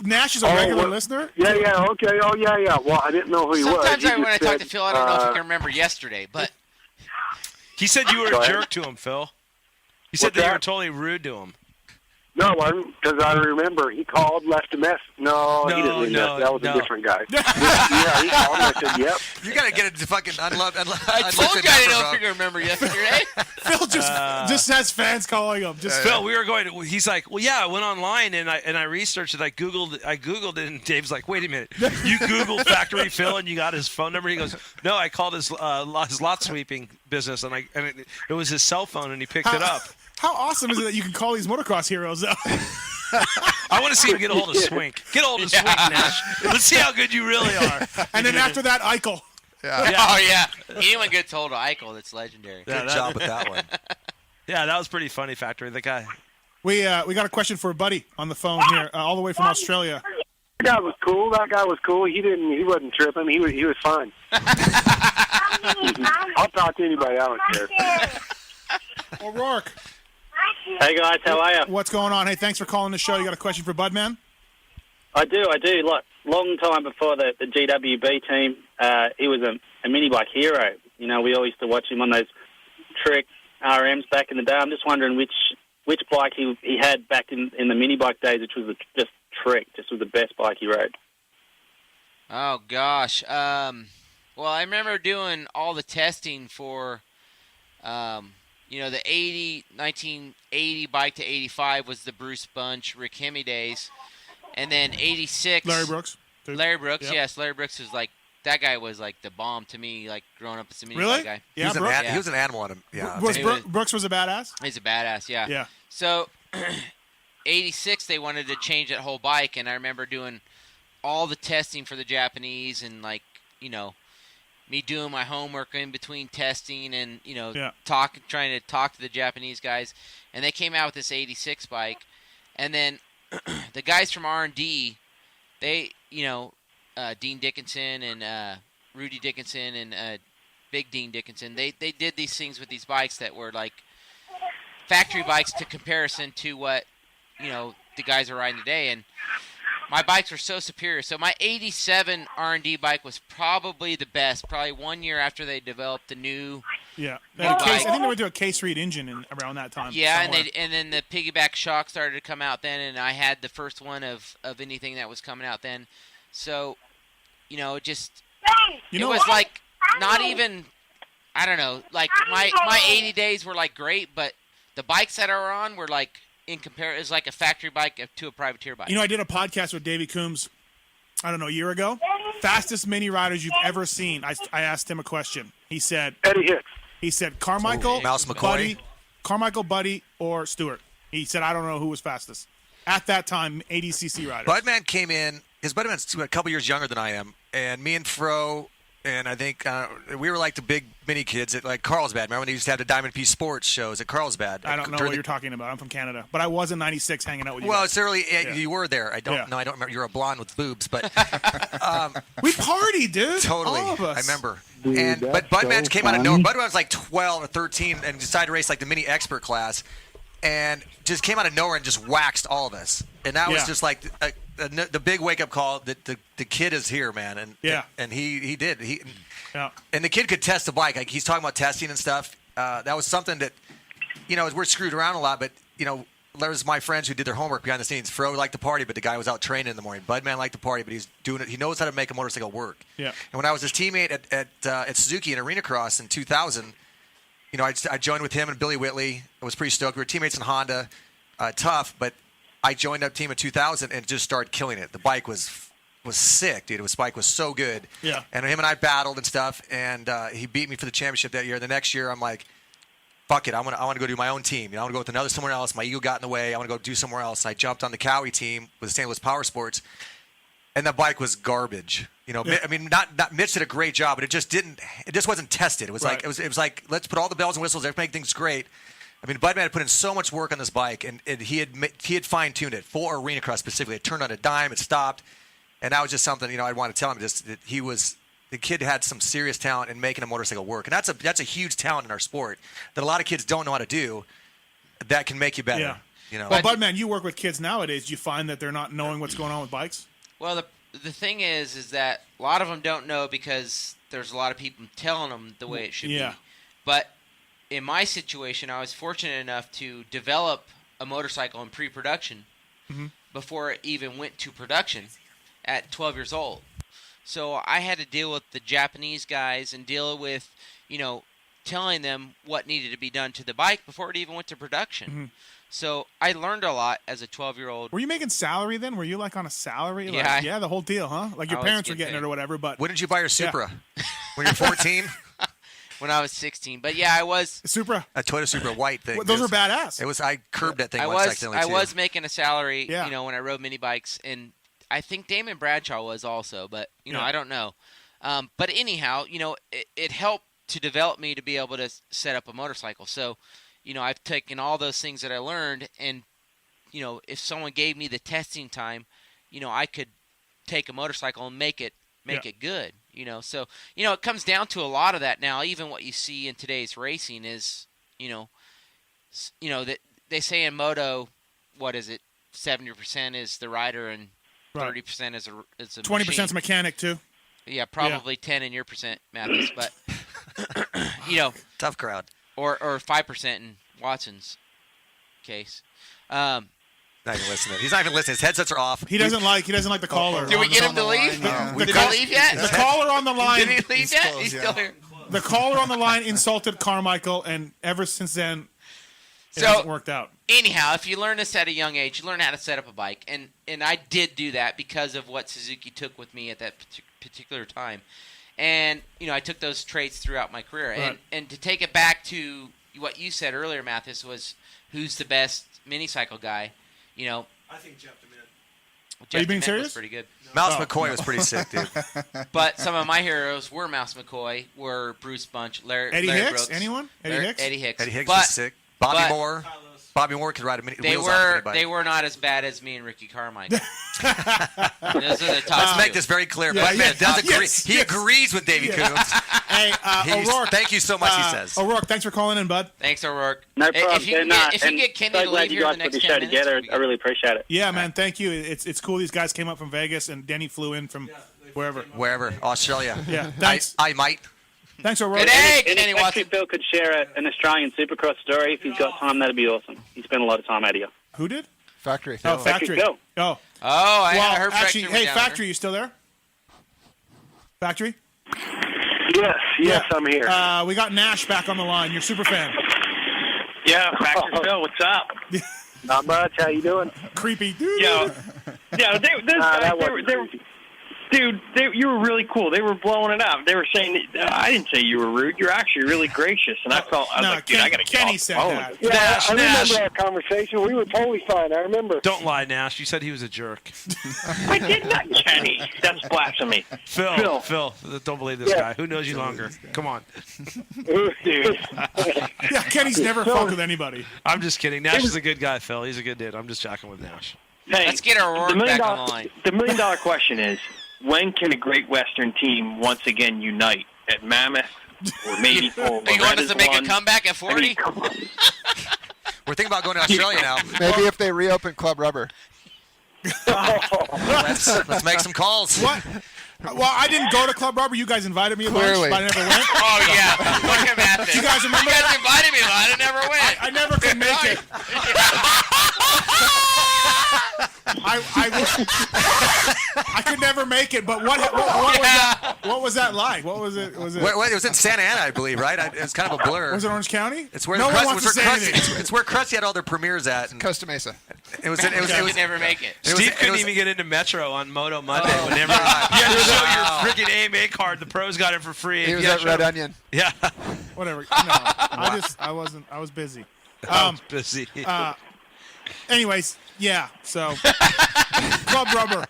Nash is a regular listener? Yeah, okay. Oh, yeah. Well, I didn't know who he was. Sometimes He when I just talk said, to Phil, I don't know if I can remember yesterday, but He said you were Go a ahead. jerk to him, Phil. You said What's that you that? were totally rude to him. No, I wasn't, because I remember he called, left a message. No, he didn't leave a message. That was a different guy. Yeah, he called and I said, yep. You got to get it to fucking unloved. I told you I didn't know if you could remember yesterday. Phil just has fans calling him. Phil, we were going to, he's like, well, yeah, I went online and I researched it. I Googled it, and Dave's like, wait a minute. You Googled Factory Phil and you got his phone number? He goes, no, I called his lot sweeping business, and it was his cell phone, and he picked it up. How awesome is it that you can call these motocross heroes, though? I want to see him get a hold of Swink. Get a hold of Swink, Nash. Let's see how good you really are. And then after that, Eichel. Yeah. Oh, yeah. Anyone gets hold of Eichel, that's legendary. Good job with that one. Yeah, that was pretty funny, Factory. The guy. We got a question for Buddy on the phone here, all the way from Australia. That guy was cool. He wasn't tripping. He was fine. I'll talk to anybody. I don't care. O'Rourke. Hey guys, how are you? What's going on? Hey, thanks for calling the show. You got a question for Budman? I do. Like, long time before the GWB team, he was a mini bike hero. You know, we all used to watch him on those trick RMs back in the day. I'm just wondering which bike he had back in the mini bike days, which was just trick. Just was the best bike he rode. Oh gosh. Well, I remember doing all the testing for. The 1980 bike to 85 was the Bruce Bunch, Rick Hemme days. And then 86. Larry Brooks. Larry Brooks, Yep. yes. Larry Brooks was like, that guy was like the bomb to me, like growing up as a mini Really? bike guy. He was an animal on him. Yeah. Brooks was a badass? He's a badass, yeah. Yeah. So, 86, they wanted to change that whole bike. And I remember doing all the testing for the Japanese and, like, me doing my homework in between testing and, trying to talk to the Japanese guys. And they came out with this 86 bike. And then the guys from R&D, they, Dean Dickinson and Rudy Dickinson and Big Dean Dickinson, they did these things with these bikes that were like factory bikes to comparison to what, the guys are riding today. And my bikes were so superior. So my 87 R&D bike was probably the best, probably 1 year after they developed the new Yeah. new I bike. think they went to a K-Street engine around that time. Yeah, somewhere. and then the piggyback shock started to come out then, and I had the first one of anything that was coming out then. So, it was like not even, I don't know, like my 80 days were like great, but the bikes that are on were like, in comparison, it's like a factory bike to a privateer bike. I did a podcast with Davey Coombs, I don't know, a year ago. Fastest mini riders you've ever seen. I asked him a question. He said Eddie Hicks. He said Carmichael, Mouse McCoy. Buddy, or Stewart. He said I don't know who was fastest at that time. 80cc rider. Budman came in. His Budman's a couple years younger than I am, and me and Fro. And I think we were like the big mini kids at like Carlsbad. Remember when they used to have the Diamond Piece Sports shows at Carlsbad? I don't know what you're talking about. I'm from Canada, but I was in '96 hanging out with you. Well, guys. it's early. Yeah. You were there. I don't remember. You're a blonde with boobs, but we partied, dude. Totally, all of us. I remember. Dude, But Budman came out of nowhere. Budman was like 12 or 13 and decided to race like the mini expert class, and just came out of nowhere and just waxed all of us. And that was just like the big wake up call that the kid is here, man. And he did. And the kid could test the bike. Like he's talking about testing and stuff. That was something that, we're screwed around a lot, but, there's my friends who did their homework behind the scenes. Fro liked to party, but the guy was out training in the morning. Budman liked to party, but he's doing it. He knows how to make a motorcycle work. Yeah. And when I was his teammate at Suzuki in Arena Cross in 2000, I joined with him and Billy Whitley. I was pretty stoked. We were teammates in Honda. Tough, but I joined up team in 2000 and just started killing it. The bike was sick, dude. His bike was so good. Yeah. And him and I battled and stuff, and he beat me for the championship that year. The next year, I'm like, fuck it. I want to go do my own team. I want to go with somewhere else. My ego got in the way. I want to go do somewhere else. And I jumped on the Cowie team with St. Louis Power Sports, and the bike was garbage. I mean, not Mitch did a great job, but it just wasn't tested. It was like it was like, let's put all the bells and whistles. Let's make things great. I mean, Budman had put in so much work on this bike, and he had fine-tuned it for Arena Cross specifically. It turned on a dime. It stopped. And that was just something, I want to tell him just that the kid had some serious talent in making a motorcycle work. And that's a huge talent in our sport that a lot of kids don't know how to do that can make you better. Yeah. Well, Budman, you work with kids nowadays. Do you find that they're not knowing what's going on with bikes? Well, the thing is that a lot of them don't know because there's a lot of people telling them the way it should be. But in my situation, I was fortunate enough to develop a motorcycle in pre-production before it even went to production at 12 years old. So I had to deal with the Japanese guys and deal with, telling them what needed to be done to the bike before it even went to production. So I learned a lot as a 12-year-old. Were you making salary then? Were you like on a salary? Yeah. Like, the whole deal, huh? Like your parents were getting it or whatever. But when did you buy your Supra? When you're 14? When I was 16. But yeah, I was. Supra? A Toyota Supra white thing. Well, those were badass. It was. I curbed that thing once accidentally I too. was making a salary, when I rode mini bikes, and I think Damon Bradshaw was also, but I don't know. But anyhow, it helped to develop me to be able to set up a motorcycle. So, I've taken all those things that I learned, and if someone gave me the testing time, I could take a motorcycle and make it good. So it comes down to a lot of that now. Even what you see in today's racing is, that they say in moto, what is it? 70% is the rider and 30% is a 20% is mechanic too. Yeah, probably 10 in your percent, Mathis, but tough crowd. Or 5% in Watson's case. Not even listening. He's not even listening. His headsets are off. He doesn't like the caller. Did we get him to leave? Did he leave yet? The caller on the line. Did he leave yet? He's still here. The caller on the line insulted Carmichael, and ever since then, it hasn't worked out. Anyhow, if you learn this at a young age, you learn how to set up a bike, and I did do that because of what Suzuki took with me at that particular time, and I took those traits throughout my career. Right. And to take it back to what you said earlier, Mathis, was who's the best minicycle guy? I think Jeff DeMint. Are you being DeMint serious? was pretty good. Mouse McCoy was pretty sick, dude. But some of my heroes were Mouse McCoy, were Bruce Bunch, Larry Hicks. Brooks. Anyone? Eddie Hicks. Eddie Hicks. Eddie Hicks was sick. Bobby Moore. Bobby Moore could ride a wheels off anybody. They were not as bad as me and Ricky Carmichael. Those are the top Let's two. make this very clear. Budman does agree. He agrees with Davey Coombs. Hey, O'Rourke. Thank you so much, he says. O'Rourke, thanks for calling in, bud. Thanks, O'Rourke. No problem. If you can get Kenny so to glad leave you here guys in the put the next show 10 minutes. together. I really appreciate it. Yeah, man, thank you. It's cool. These guys came up from Vegas, and Denny flew in from wherever. Australia. Yeah, thanks. I might. Thanks, O'Rourke. Good day, And Kenny if Watson. Phil could share an Australian Supercross story if he's got time, that'd be awesome. He spent a lot of time out here. Who did? Factory. Oh, Factory. Phil. Oh, I heard actually, Factory. hey, Factory, you still there? Factory? Yes, I'm here. We got Nash back on the line. You're a super fan. Yeah, Factor Phil, what's up? Not much. How you doing? Creepy. Yo, you were really cool. They were blowing it up. They were saying, I didn't say you were rude. You're actually really gracious. And I was like, dude, I got to get Kenny off said the phone. that. Yeah, I Nash. remember our conversation. We were totally fine. I remember. Don't lie, Nash. You said he was a jerk. I did not, Kenny. That's blasphemy. Phil, don't believe this guy. Who knows you longer? Come on. Dude. Yeah, Kenny's never fucked with anybody. I'm just kidding. Nash is a good guy, Phil. He's a good dude. I'm just joking with Nash. Hey, Let's get our Rourke back on the line. The $1 million question is, when can a Great Western team once again unite? At Mammoth or maybe Do you want us to make a comeback at 40? We're thinking about going to Australia now. Maybe if they reopen Club Rubber. Let's make some calls. What? Well, I didn't go to Club Rubber. You guys invited me a bunch, Clearly. but I never went. Oh, yeah. Look at Mathis. You guys remember You guys that? invited me a lot. I never went. I never could make it. I could never make it, but what was that like? What was it? Was it? Wait, it was in Santa Ana, I believe, right? It was kind of a blur. Was it Orange County? It's where no one Crusty, wants to say anything. it's where Krusty had all their premieres at. Costa Mesa. It was could never make it. Steve couldn't even get into Metro on Moto Monday. Whenever you had to show your freaking AMA card, the pros got it for free. He was at Red Onion. Yeah. Whatever. No, I was busy. Busy. Anyways, yeah. So Club Rubber.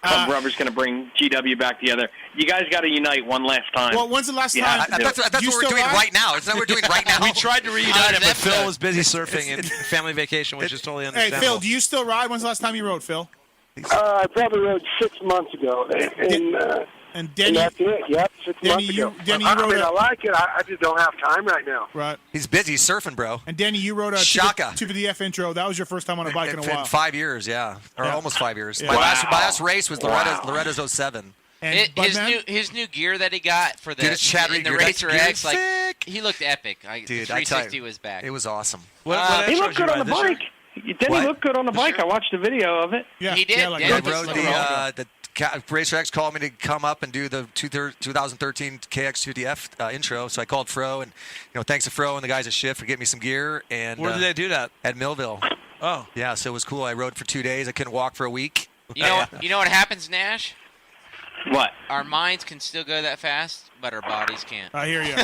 Club Rubber's going to bring GW back together. You guys got to unite one last time. Well, when's the last You time? have to do That's it. what we're doing right now. Isn't that what we're doing right now? We tried to reunite him, but Phil was busy surfing and family vacation, which is totally Hey, understandable. Phil, do you still ride? When's the last time you rode, Phil? I probably rode 6 months ago. And Denny, that's it. Yep, 6 months ago. Denny, I like it. I just don't have time right now. Right. He's busy. He's surfing, bro. And Denny, you rode a Shaka. 250F intro. That was your first time on a bike in a while. 5 years, yeah. Or almost 5 years. Yeah. My last race was Loretta's 07. And His new gear that he got for the Dude, it's Chattery in the gear. Racer That's X, like He looked epic. Dude, 360 was back. It was awesome. He looked good on the bike. Denny looked good on the bike. I watched the video of it. Yeah, he did. Yeah, like I rode the Racer X called me to come up and do the 2013 KX2DF intro, so I called Fro, and thanks to Fro and the guys at Shift for getting me some gear. And Where did they do that? At Millville. Oh, yeah, so it was cool. I rode for 2 days. I couldn't walk for a week. You know what happens, Nash? What? Our minds can still go that fast, but our bodies can't. I hear you.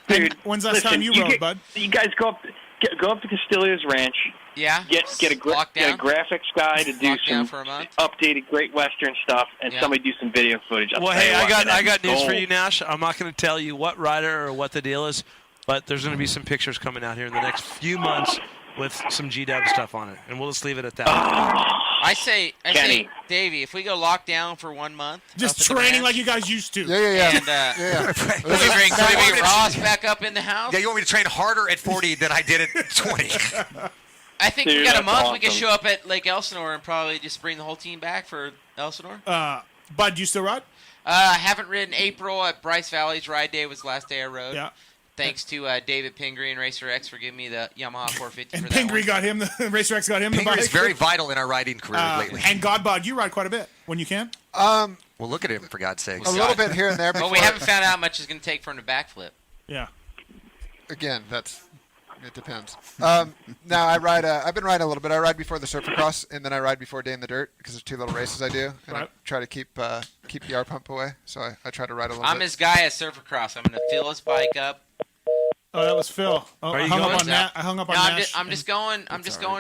Dude, when's the last time you rode, bud? You guys go up to Castillo's ranch. Yeah. Get a graphics guy to do some for a month. updated Great Western stuff, and somebody do some video footage. Well, hey, I got news for you, Nash. I'm not going to tell you what rider or what the deal is, but there's going to be some pictures coming out here in the next few months with some GW stuff on it, and we'll just leave it at that. I say, Davey, if we go lock down for 1 month, just training like you guys used to. Yeah. And can we bring Ross back up in the house? Yeah, you want me to train harder at 40 than I did at 20? I think Dude, we got a that's month. awesome. We can show up at Lake Elsinore and probably just bring the whole team back for Elsinore. Bud, you still ride? I haven't ridden April at Bryce Valley's ride day. Was the last day I rode. Yeah. Thanks to David Pingree and Racer X for giving me the Yamaha 450 And for that Pingree one. got him, the Racer X got him the Pingree bike. is very vital in our riding career lately. And Godbud, you ride quite a bit when you can. Well, look at him, for God's sake. A little bit here and there. But we haven't found out how much it's going to take for him to backflip. Yeah. Again, it depends. Now I've been riding a little bit. I ride before the Supercross, and then I ride before Day in the Dirt because there's 2 little races I do, and I try to keep the R pump away. So I try to ride a little bit. I'm his guy at Supercross. I'm going to fill his bike up. Oh, that was Phil. Oh, I hung up on Nash. I'm just going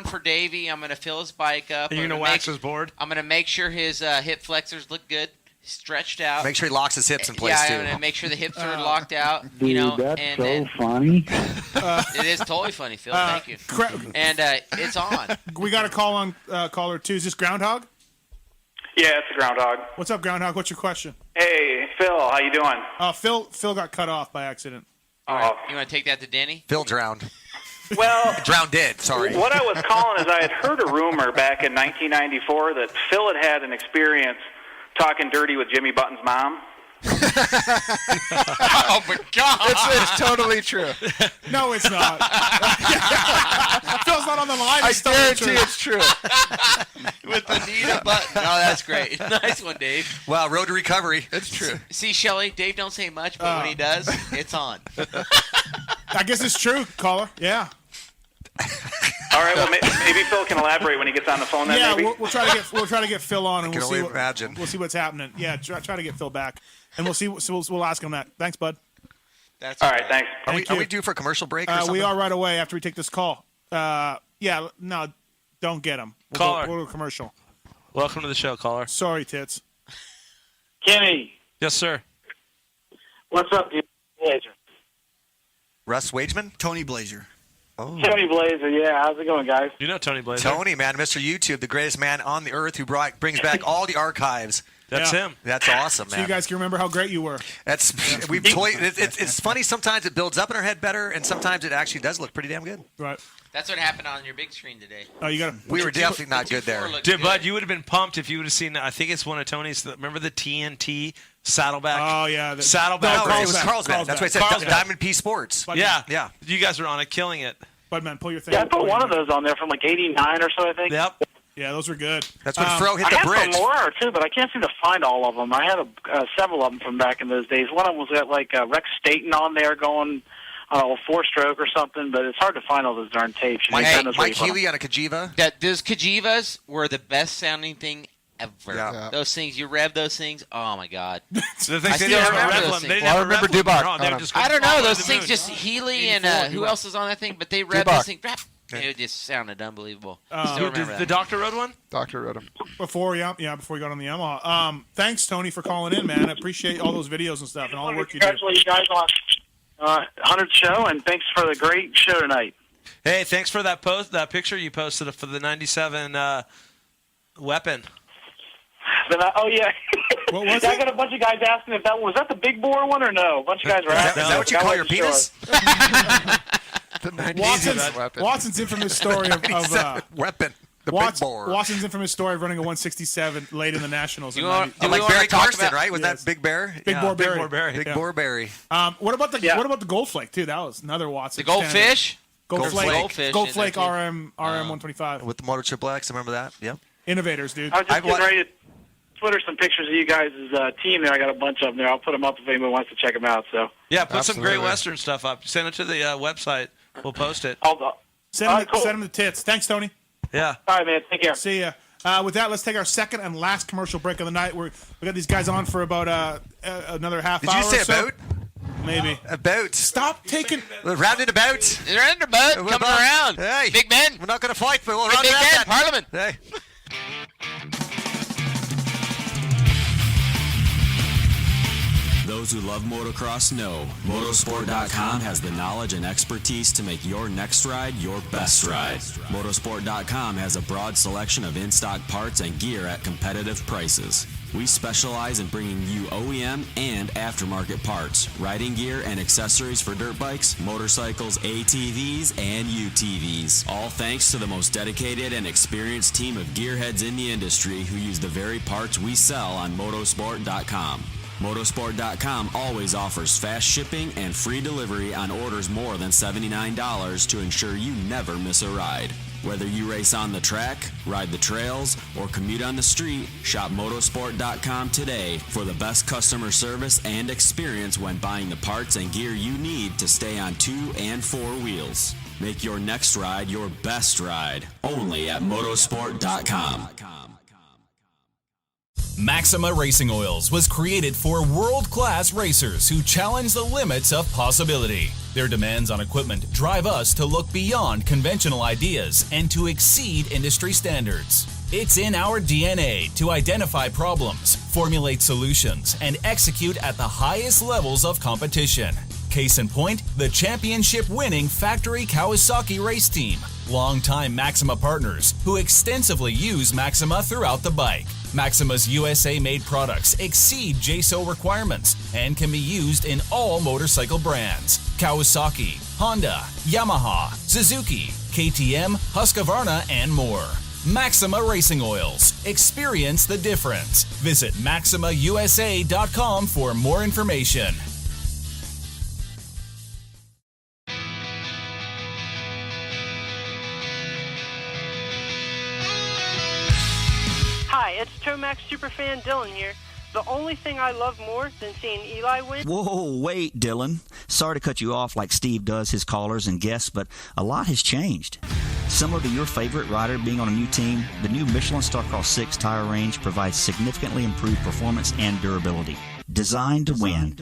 for Davey. I'm going to fill his bike up. You're going to wax his board? I'm going to make sure his hip flexors look good, stretched out. Make sure he locks his hips in place, too. Yeah, I'm going to make sure the hips are locked out. Dude, that's so funny. It is totally funny, Phil. Thank you. And it's on. We got a call on caller 2. Is this Groundhog? Yeah, it's a Groundhog. What's up, Groundhog? What's your question? Hey, Phil, how you doing? Phil got cut off by accident. All right. You want to take that to Denny? Phil drowned. Well, drowned dead, sorry. What I was calling is I had heard a rumor back in 1994 that Phil had an experience talking dirty with Jimmy Button's mom. Oh, my God. It's totally true. No, it's not. Phil's not on the line. I guarantee it's true. With Anita Button. Oh, that's great. Nice one, Dave. Wow, road to recovery. It's true. See, Shelley, Dave don't say much, but when he does, it's on. I guess it's true, caller. Yeah. All right. Well, maybe Phil can elaborate when he gets on the phone. Then Yeah, maybe we'll try to get Phil on, and I can we'll see. only imagine. We'll see what's happening. Yeah, try to get Phil back, and we'll see. So we'll ask him that. Thanks, bud. That's all right. Thanks. Are we due for a commercial break? Or something? We are right away after we take this call. Yeah, no, don't get him. Caller. We'll go to commercial. Welcome to the show, caller. Sorry, tits. Kenny. Yes, sir. What's up, dude? Blazer. Russ Wageman? Tony Blazer. Oh. Tony Blazer, yeah. How's it going, guys? You know Tony Blazer. Tony, man, Mr. YouTube, the greatest man on the earth who brings back all the archives. That's him. That's awesome, man. So you guys can remember how great you were. We've toyed. It's funny. Sometimes it builds up in our head better, and sometimes it actually does look pretty damn good. Right. That's what happened on your big screen today. Oh, you got. We were definitely not good there. Dude, Bud, you would have been pumped if you would have seen. I think it's one of Tony's. Remember the TNT Saddleback? Oh yeah, Saddleback. No, it was Carlsbad. That's what I said. Diamond P Sports. Yeah. You guys were on it, killing it. Bud, man, pull your thing. Yeah, I put one of those on there from like '89 or so, I think. Yep. Yeah, those were good. That's when Fro hit the I bridge. had some more too, but I can't seem to find all of them. I had several of them from back in those days. One of them was got like Rex Staten on there going a 4-stroke or something, but it's hard to find all those darn tapes. Mike Healy on a Kajiva. Those Kajivas were the best sounding thing ever. Yeah. Those things, you rev those things. Oh my God! The I things still they never remember rev those them. things. They never rev them. Dubach. I don't know. Those things just Healy and who else was on that thing? But they rev those things. It just sounded unbelievable. Still remember The Doctor rode one? Doctor rode him. Before we got on the Yamaha. Thanks, Tony, for calling in, man. I appreciate all those videos and stuff and all the work you do. Congratulate you guys on 100th show, and thanks for the great show tonight. Hey, thanks for that picture you posted for the 97 weapon. Oh yeah. What was I got a bunch of guys asking if that was that the big bore one or no. A bunch of guys were asking. Is that what you call your penis? The 90s weapon. Watson's infamous story of weapon. Watson's infamous story of running a 167 late in the Nationals. Like Barry Clarkson, right? Was that Big Bear? Big Boar Barry. Big Boar Barry. What about the Gold Flake too? That was another Watson. The Goldfish? Gold Flake RM 125 with the Motor Triple X. I remember that. Yeah. Innovators, dude. I was just getting ready to Twitter some pictures of you guys' team there. I got a bunch of them there. I'll put them up if anyone wants to check them out. So yeah, put some Great Western stuff up. Send it to the website. We'll post it. Send them the tits. Thanks, Tony. Yeah. All right, man. Take care. See ya. With that, let's take our second and last commercial break of the night. We got these guys on for about another half hour. Did you say or so. about? Maybe. About. Stop taking. Round and about. Round and about. Coming around. Hey. Big Ben. We're not going to fight, but we'll Big round Ben. around. Parliament. Hey. Those who love motocross know Motorsport.com has the knowledge and expertise to make your next ride your best ride. Motorsport.com has a broad selection of in-stock parts and gear at competitive prices. We specialize in bringing you OEM and aftermarket parts, riding gear, and accessories for dirt bikes, motorcycles, ATVs, and UTVs. All thanks to the most dedicated and experienced team of gearheads in the industry who use the very parts we sell on Motorsport.com. Motorsport.com always offers fast shipping and free delivery on orders more than $79 to ensure you never miss a ride. Whether you race on the track, ride the trails, or commute on the street, shop Motorsport.com today for the best customer service and experience when buying the parts and gear you need to stay on 2 and 4 wheels. Make your next ride your best ride, only at Motorsport.com. Maxima Racing Oils was created for world-class racers who challenge the limits of possibility. Their demands on equipment drive us to look beyond conventional ideas and to exceed industry standards. It's in our DNA to identify problems, formulate solutions, and execute at the highest levels of competition. Case in point, the championship-winning Factory Kawasaki race team, longtime Maxima partners who extensively use Maxima throughout the bike. Maxima's USA-made products exceed JSO requirements and can be used in all motorcycle brands: Kawasaki, Honda, Yamaha, Suzuki, KTM, Husqvarna, and more. Maxima Racing Oils. Experience the difference. Visit MaximaUSA.com for more information. Hi, it's Tomac superfan Dylan here. The only thing I love more than seeing Eli win... Whoa, wait, Dylan. Sorry to cut you off like Steve does his callers and guests, but a lot has changed. Similar to your favorite rider being on a new team, the new Michelin Starcross 6 tire range provides significantly improved performance and durability. Designed to win.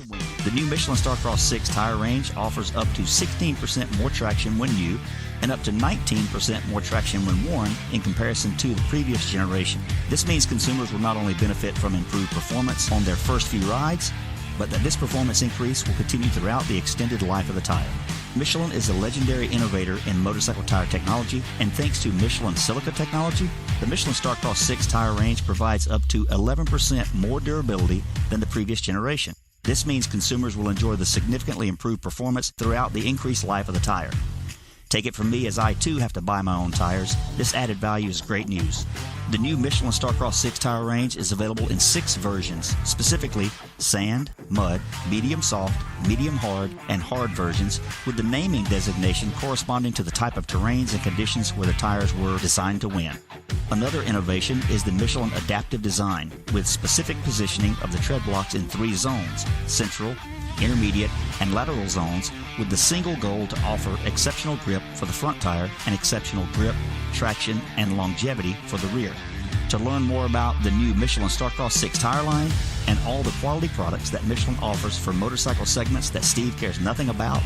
The new Michelin Starcross 6 tire range offers up to 16% more traction when new and up to 19% more traction when worn in comparison to the previous generation. This means consumers will not only benefit from improved performance on their first few rides, but that this performance increase will continue throughout the extended life of the tire. Michelin is a legendary innovator in motorcycle tire technology, and thanks to Michelin silica technology, the Michelin Starcross 6 tire range provides up to 11% more durability than the previous generation. This means consumers will enjoy the significantly improved performance throughout the increased life of the tire. Take it from me, as I too have to buy my own tires, this added value is great news. The new Michelin Starcross 6 tire range is available in 6 versions, specifically sand, mud, medium soft, medium hard, and hard versions, with the naming designation corresponding to the type of terrains and conditions where the tires were designed to win. Another innovation is the Michelin adaptive design, with specific positioning of the tread blocks in 3 zones: central, intermediate, and lateral zones, with the single goal to offer exceptional grip for the front tire and exceptional grip, traction, and longevity for the rear. To learn more about the new Michelin Starcross 6 tire line and all the quality products that Michelin offers for motorcycle segments that Steve cares nothing about,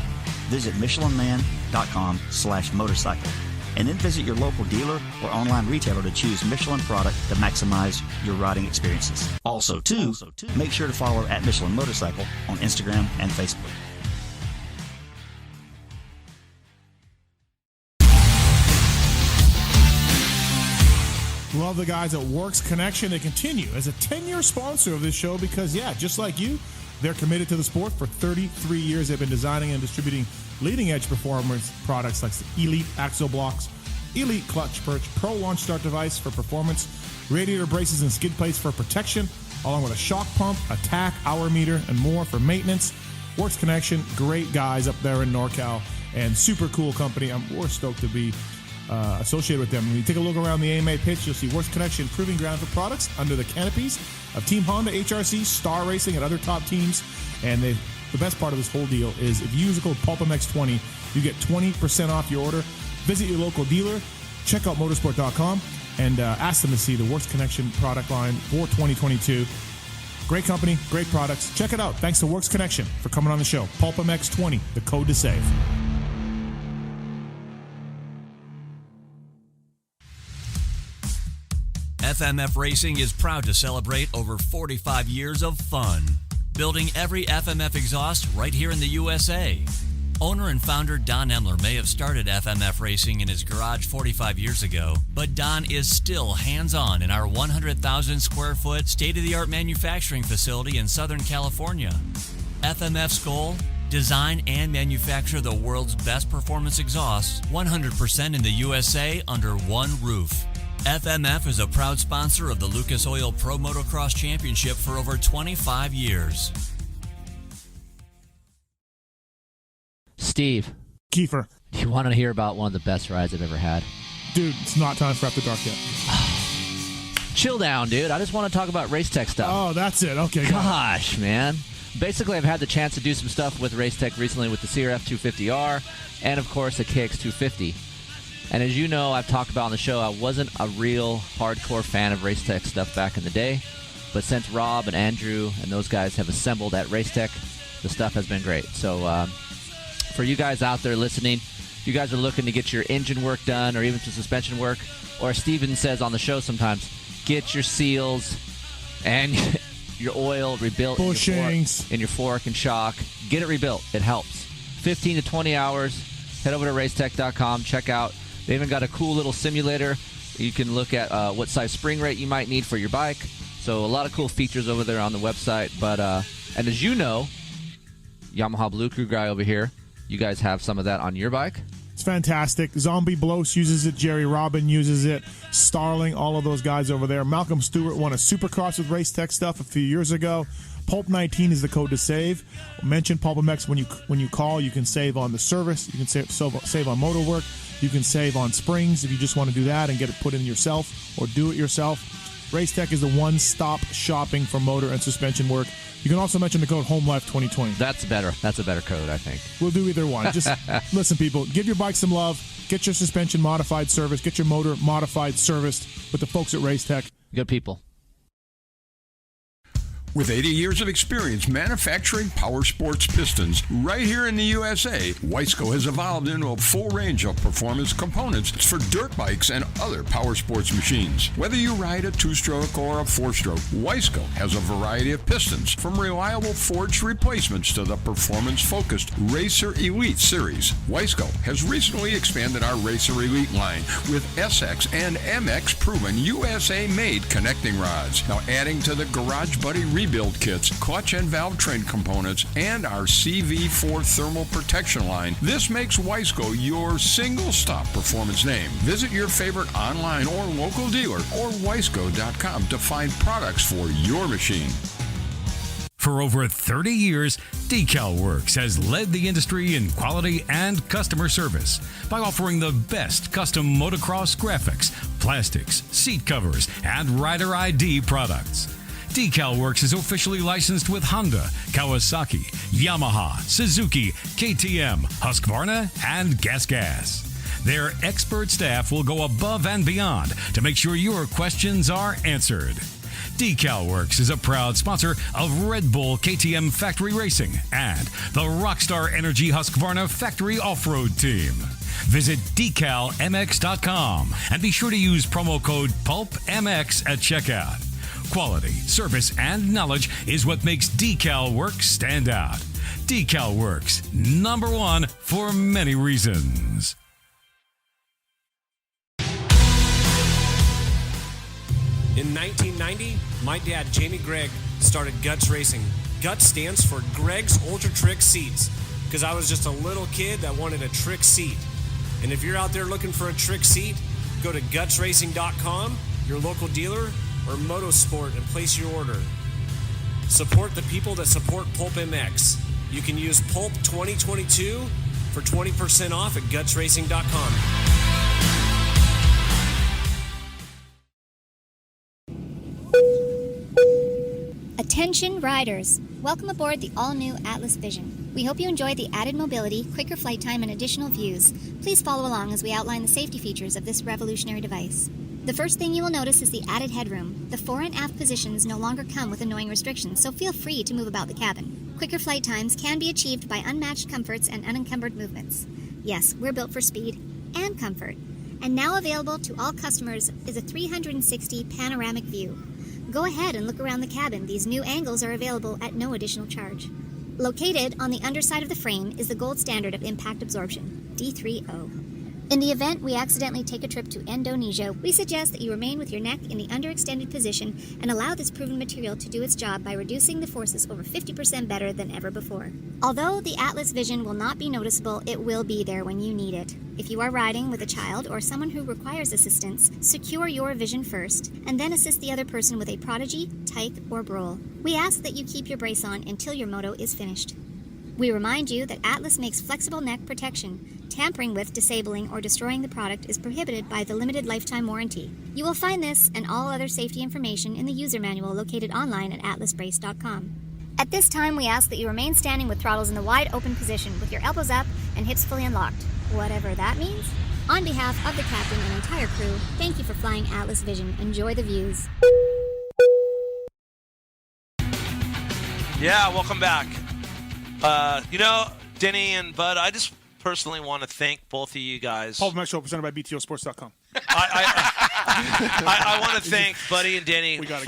visit michelinman.com/motorcycle. And then visit your local dealer or online retailer to choose Michelin product to maximize your riding experiences. Also, make sure to follow at Michelin Motorcycle on Instagram and Facebook. Love the guys at Works Connection. They continue as a 10-year sponsor of this show because, yeah, just like you, they're committed to the sport. For 33 years, they've been designing and distributing leading-edge performance products like Elite Axle Blocks, Elite Clutch Perch Pro Launch Start Device for performance, radiator braces and skid plates for protection, along with a shock pump, a tack, hour meter, and more for maintenance. Works Connection, great guys up there in NorCal, and super cool company. We're stoked to be associated with them. When you take a look around the AMA pitch, you'll see Works Connection proving ground for products under the canopies of Team Honda, HRC, Star Racing, and other top teams. And the best part of this whole deal is if you use the code PulpMX20, you get 20% off your order. Visit your local dealer, check out motorsport.com, and ask them to see the Works Connection product line for 2022. Great company, great products. Check it out. Thanks to Works Connection for coming on the show. PulpMX20, the code to save. FMF Racing is proud to celebrate over 45 years of fun, building every FMF exhaust right here in the USA. Owner and founder Don Emler may have started FMF Racing in his garage 45 years ago, but Don is still hands-on in our 100,000 square foot state-of-the-art manufacturing facility in Southern California. FMF's goal? Design and manufacture the world's best performance exhausts 100% in the USA under one roof. FMF is a proud sponsor of the Lucas Oil Pro Motocross Championship for over 25 years. Steve. Kiefer. Do you want to hear about one of the best rides I've ever had? Dude, it's not time for After Dark yet. Chill down, dude. I just want to talk about race tech stuff. Oh, that's it. Okay. Gosh, man. Basically, I've had the chance to do some stuff with race tech recently with the CRF 250R and, of course, the KX 250. And as you know, I've talked about on the show, I wasn't a real hardcore fan of race tech stuff back in the day. But since Rob and Andrew and those guys have assembled at race tech, the stuff has been great. So for you guys out there listening, if you guys are looking to get your engine work done or even some suspension work, or as Steven says on the show sometimes, get your seals and your oil rebuilt bushings in your fork and shock. Get it rebuilt. It helps. 15 to 20 hours. Head over to racetech.com. Check out. They even got a cool little simulator. You can look at what size spring rate you might need for your bike. So a lot of cool features over there on the website. But and as you know, Yamaha Blue Crew guy over here, you guys have some of that on your bike? It's fantastic. Zombie Blows uses it. Jerry Robin uses it. Starling, all of those guys over there. Malcolm Stewart won a Supercross with Race Tech stuff a few years ago. Pulp19 is the code to save. Mention PulpMX when you call. You can save on the service. You can save on motor work. You can save on springs if you just want to do that and get it put in yourself or do it yourself. Race Tech is the one-stop shopping for motor and suspension work. You can also mention the code HOMELIFE2020. That's better. That's a better code, I think. We'll do either one. Just listen, people. Give your bike some love. Get your suspension modified service. Get your motor modified serviced with the folks at Race Tech. Good people. With 80 years of experience manufacturing power sports pistons right here in the USA, Wiseco has evolved into a full range of performance components for dirt bikes and other power sports machines. Whether you ride a two-stroke or a four-stroke, Wiseco has a variety of pistons, from reliable forged replacements to the performance-focused Racer Elite series. Wiseco has recently expanded our Racer Elite line with SX and MX proven USA-made connecting rods. Now adding to the Garage Buddy rebuild kits, clutch and valve train components, and our CV4 thermal protection line, this makes Wiseco your single-stop performance name. Visit your favorite online or local dealer or wiseco.com to find products for your machine. For over 30 years, DecalWorks has led the industry in quality and customer service by offering the best custom motocross graphics, plastics, seat covers, and rider ID products. DecalWorks is officially licensed with Honda, Kawasaki, Yamaha, Suzuki, KTM, Husqvarna, and Gas. Their expert staff will go above and beyond to make sure your questions are answered. DecalWorks is a proud sponsor of Red Bull KTM Factory Racing and the Rockstar Energy Husqvarna Factory Off-Road Team. Visit decalmx.com and be sure to use promo code PULPMX at checkout. Quality, service, and knowledge is what makes DecalWorks stand out. DecalWorks, #1 for many reasons. In 1990, my dad, Jamie Gregg, started Guts Racing. Guts stands for Gregg's Ultra Trick Seats, because I was just a little kid that wanted a trick seat. And if you're out there looking for a trick seat, go to gutsracing.com, your local dealer, or Motosport and place your order. Support the people that support Pulp MX. You can use Pulp 2022 for 20% off at gutsracing.com. Attention riders! Welcome aboard the all-new Atlas Vision. We hope you enjoy the added mobility, quicker flight time, and additional views. Please follow along as we outline the safety features of this revolutionary device. The first thing you will notice is the added headroom. The fore and aft positions no longer come with annoying restrictions, so feel free to move about the cabin. Quicker flight times can be achieved by unmatched comforts and unencumbered movements. Yes, we're built for speed and comfort. And now available to all customers is a 360 panoramic view. Go ahead and look around the cabin. These new angles are available at no additional charge. Located on the underside of the frame is the gold standard of impact absorption, D3O. In the event we accidentally take a trip to Indonesia, we suggest that you remain with your neck in the underextended position and allow this proven material to do its job by reducing the forces over 50% better than ever before. Although the Atlas Vision will not be noticeable, it will be there when you need it. If you are riding with a child or someone who requires assistance, secure your vision first, and then assist the other person with a prodigy, tyke, or broll. We ask that you keep your brace on until your moto is finished. We remind you that Atlas makes flexible neck protection. Tampering with, disabling, or destroying the product is prohibited by the limited lifetime warranty. You will find this and all other safety information in the user manual located online at atlasbrace.com. At this time, we ask that you remain standing with throttles in the wide open position with your elbows up and hips fully unlocked, whatever that means. On behalf of the captain and entire crew, thank you for flying Atlas Vision. Enjoy the views. Yeah, welcome back. Denny and Bud, I just personally want to thank both of you guys. Pulp MX Show presented by BTOsports.com. I want to thank Buddy and Denny without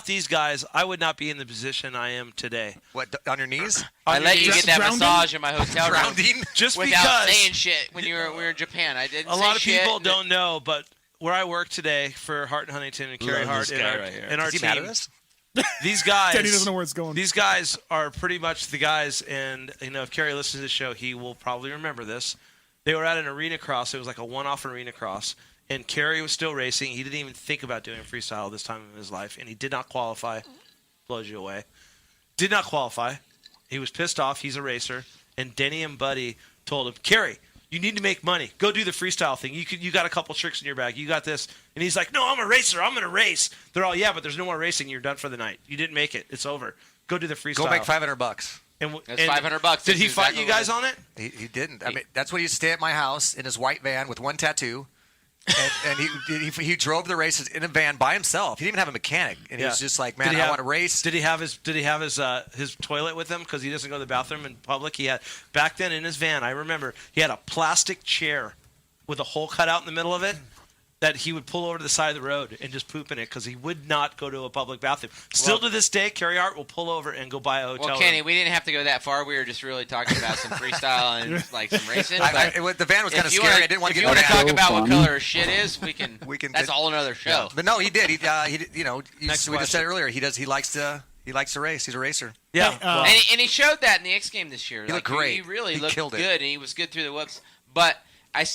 these guys, I would not be in the position I am today. What, on your knees? I let you get that massage in my hotel room just without because saying shit when we were in Japan. I didn't. A lot of people don't know, but where I work today for Hart and Huntington and Kerry Hart and our Does he team. mad at us? These guys, Denny doesn't know where it's going. These guys are pretty much the guys, and if Kerry listens to the show, he will probably remember this. They were at an arena cross. It was like a one-off arena cross, and Kerry was still racing. He didn't even think about doing freestyle this time in his life, and he did not qualify. Blows you away. Did not qualify. He was pissed off. He's a racer, and Denny and Buddy told him, Kerry, you need to make money. Go do the freestyle thing. You got a couple tricks in your bag. You got this. And he's like, no, I'm a racer. I'm going to race. They're all, yeah, but there's no more racing. You're done for the night. You didn't make it. It's over. Go do the freestyle. Go make $500. And That's $500. Did he fight you guys on it? He didn't. I mean, that's when he used to stay at my house in his white van with one tattoo. And he drove the races in a van by himself. He didn't even have a mechanic, and he was just like, "Man, I want to race." Did he have his toilet with him because he doesn't go to the bathroom in public? He had back then in his van. I remember he had a plastic chair with a hole cut out in the middle of it that he would pull over to the side of the road and just poop in it because he would not go to a public bathroom. Still to this day, Kerry Hart will pull over and go buy a hotel room. Kenny, we didn't have to go that far. We were just really talking about some freestyle and like some racing. The van was kind of scary. I didn't want to get. If you want to talk about what color shit is, we can. That's all another show. Yeah. But no, he did. He we just said earlier. He likes to race. He's a racer. Yeah, and he showed that in the X Game this year. He looked great. He really looked killed good, and he was good through the whoops. But I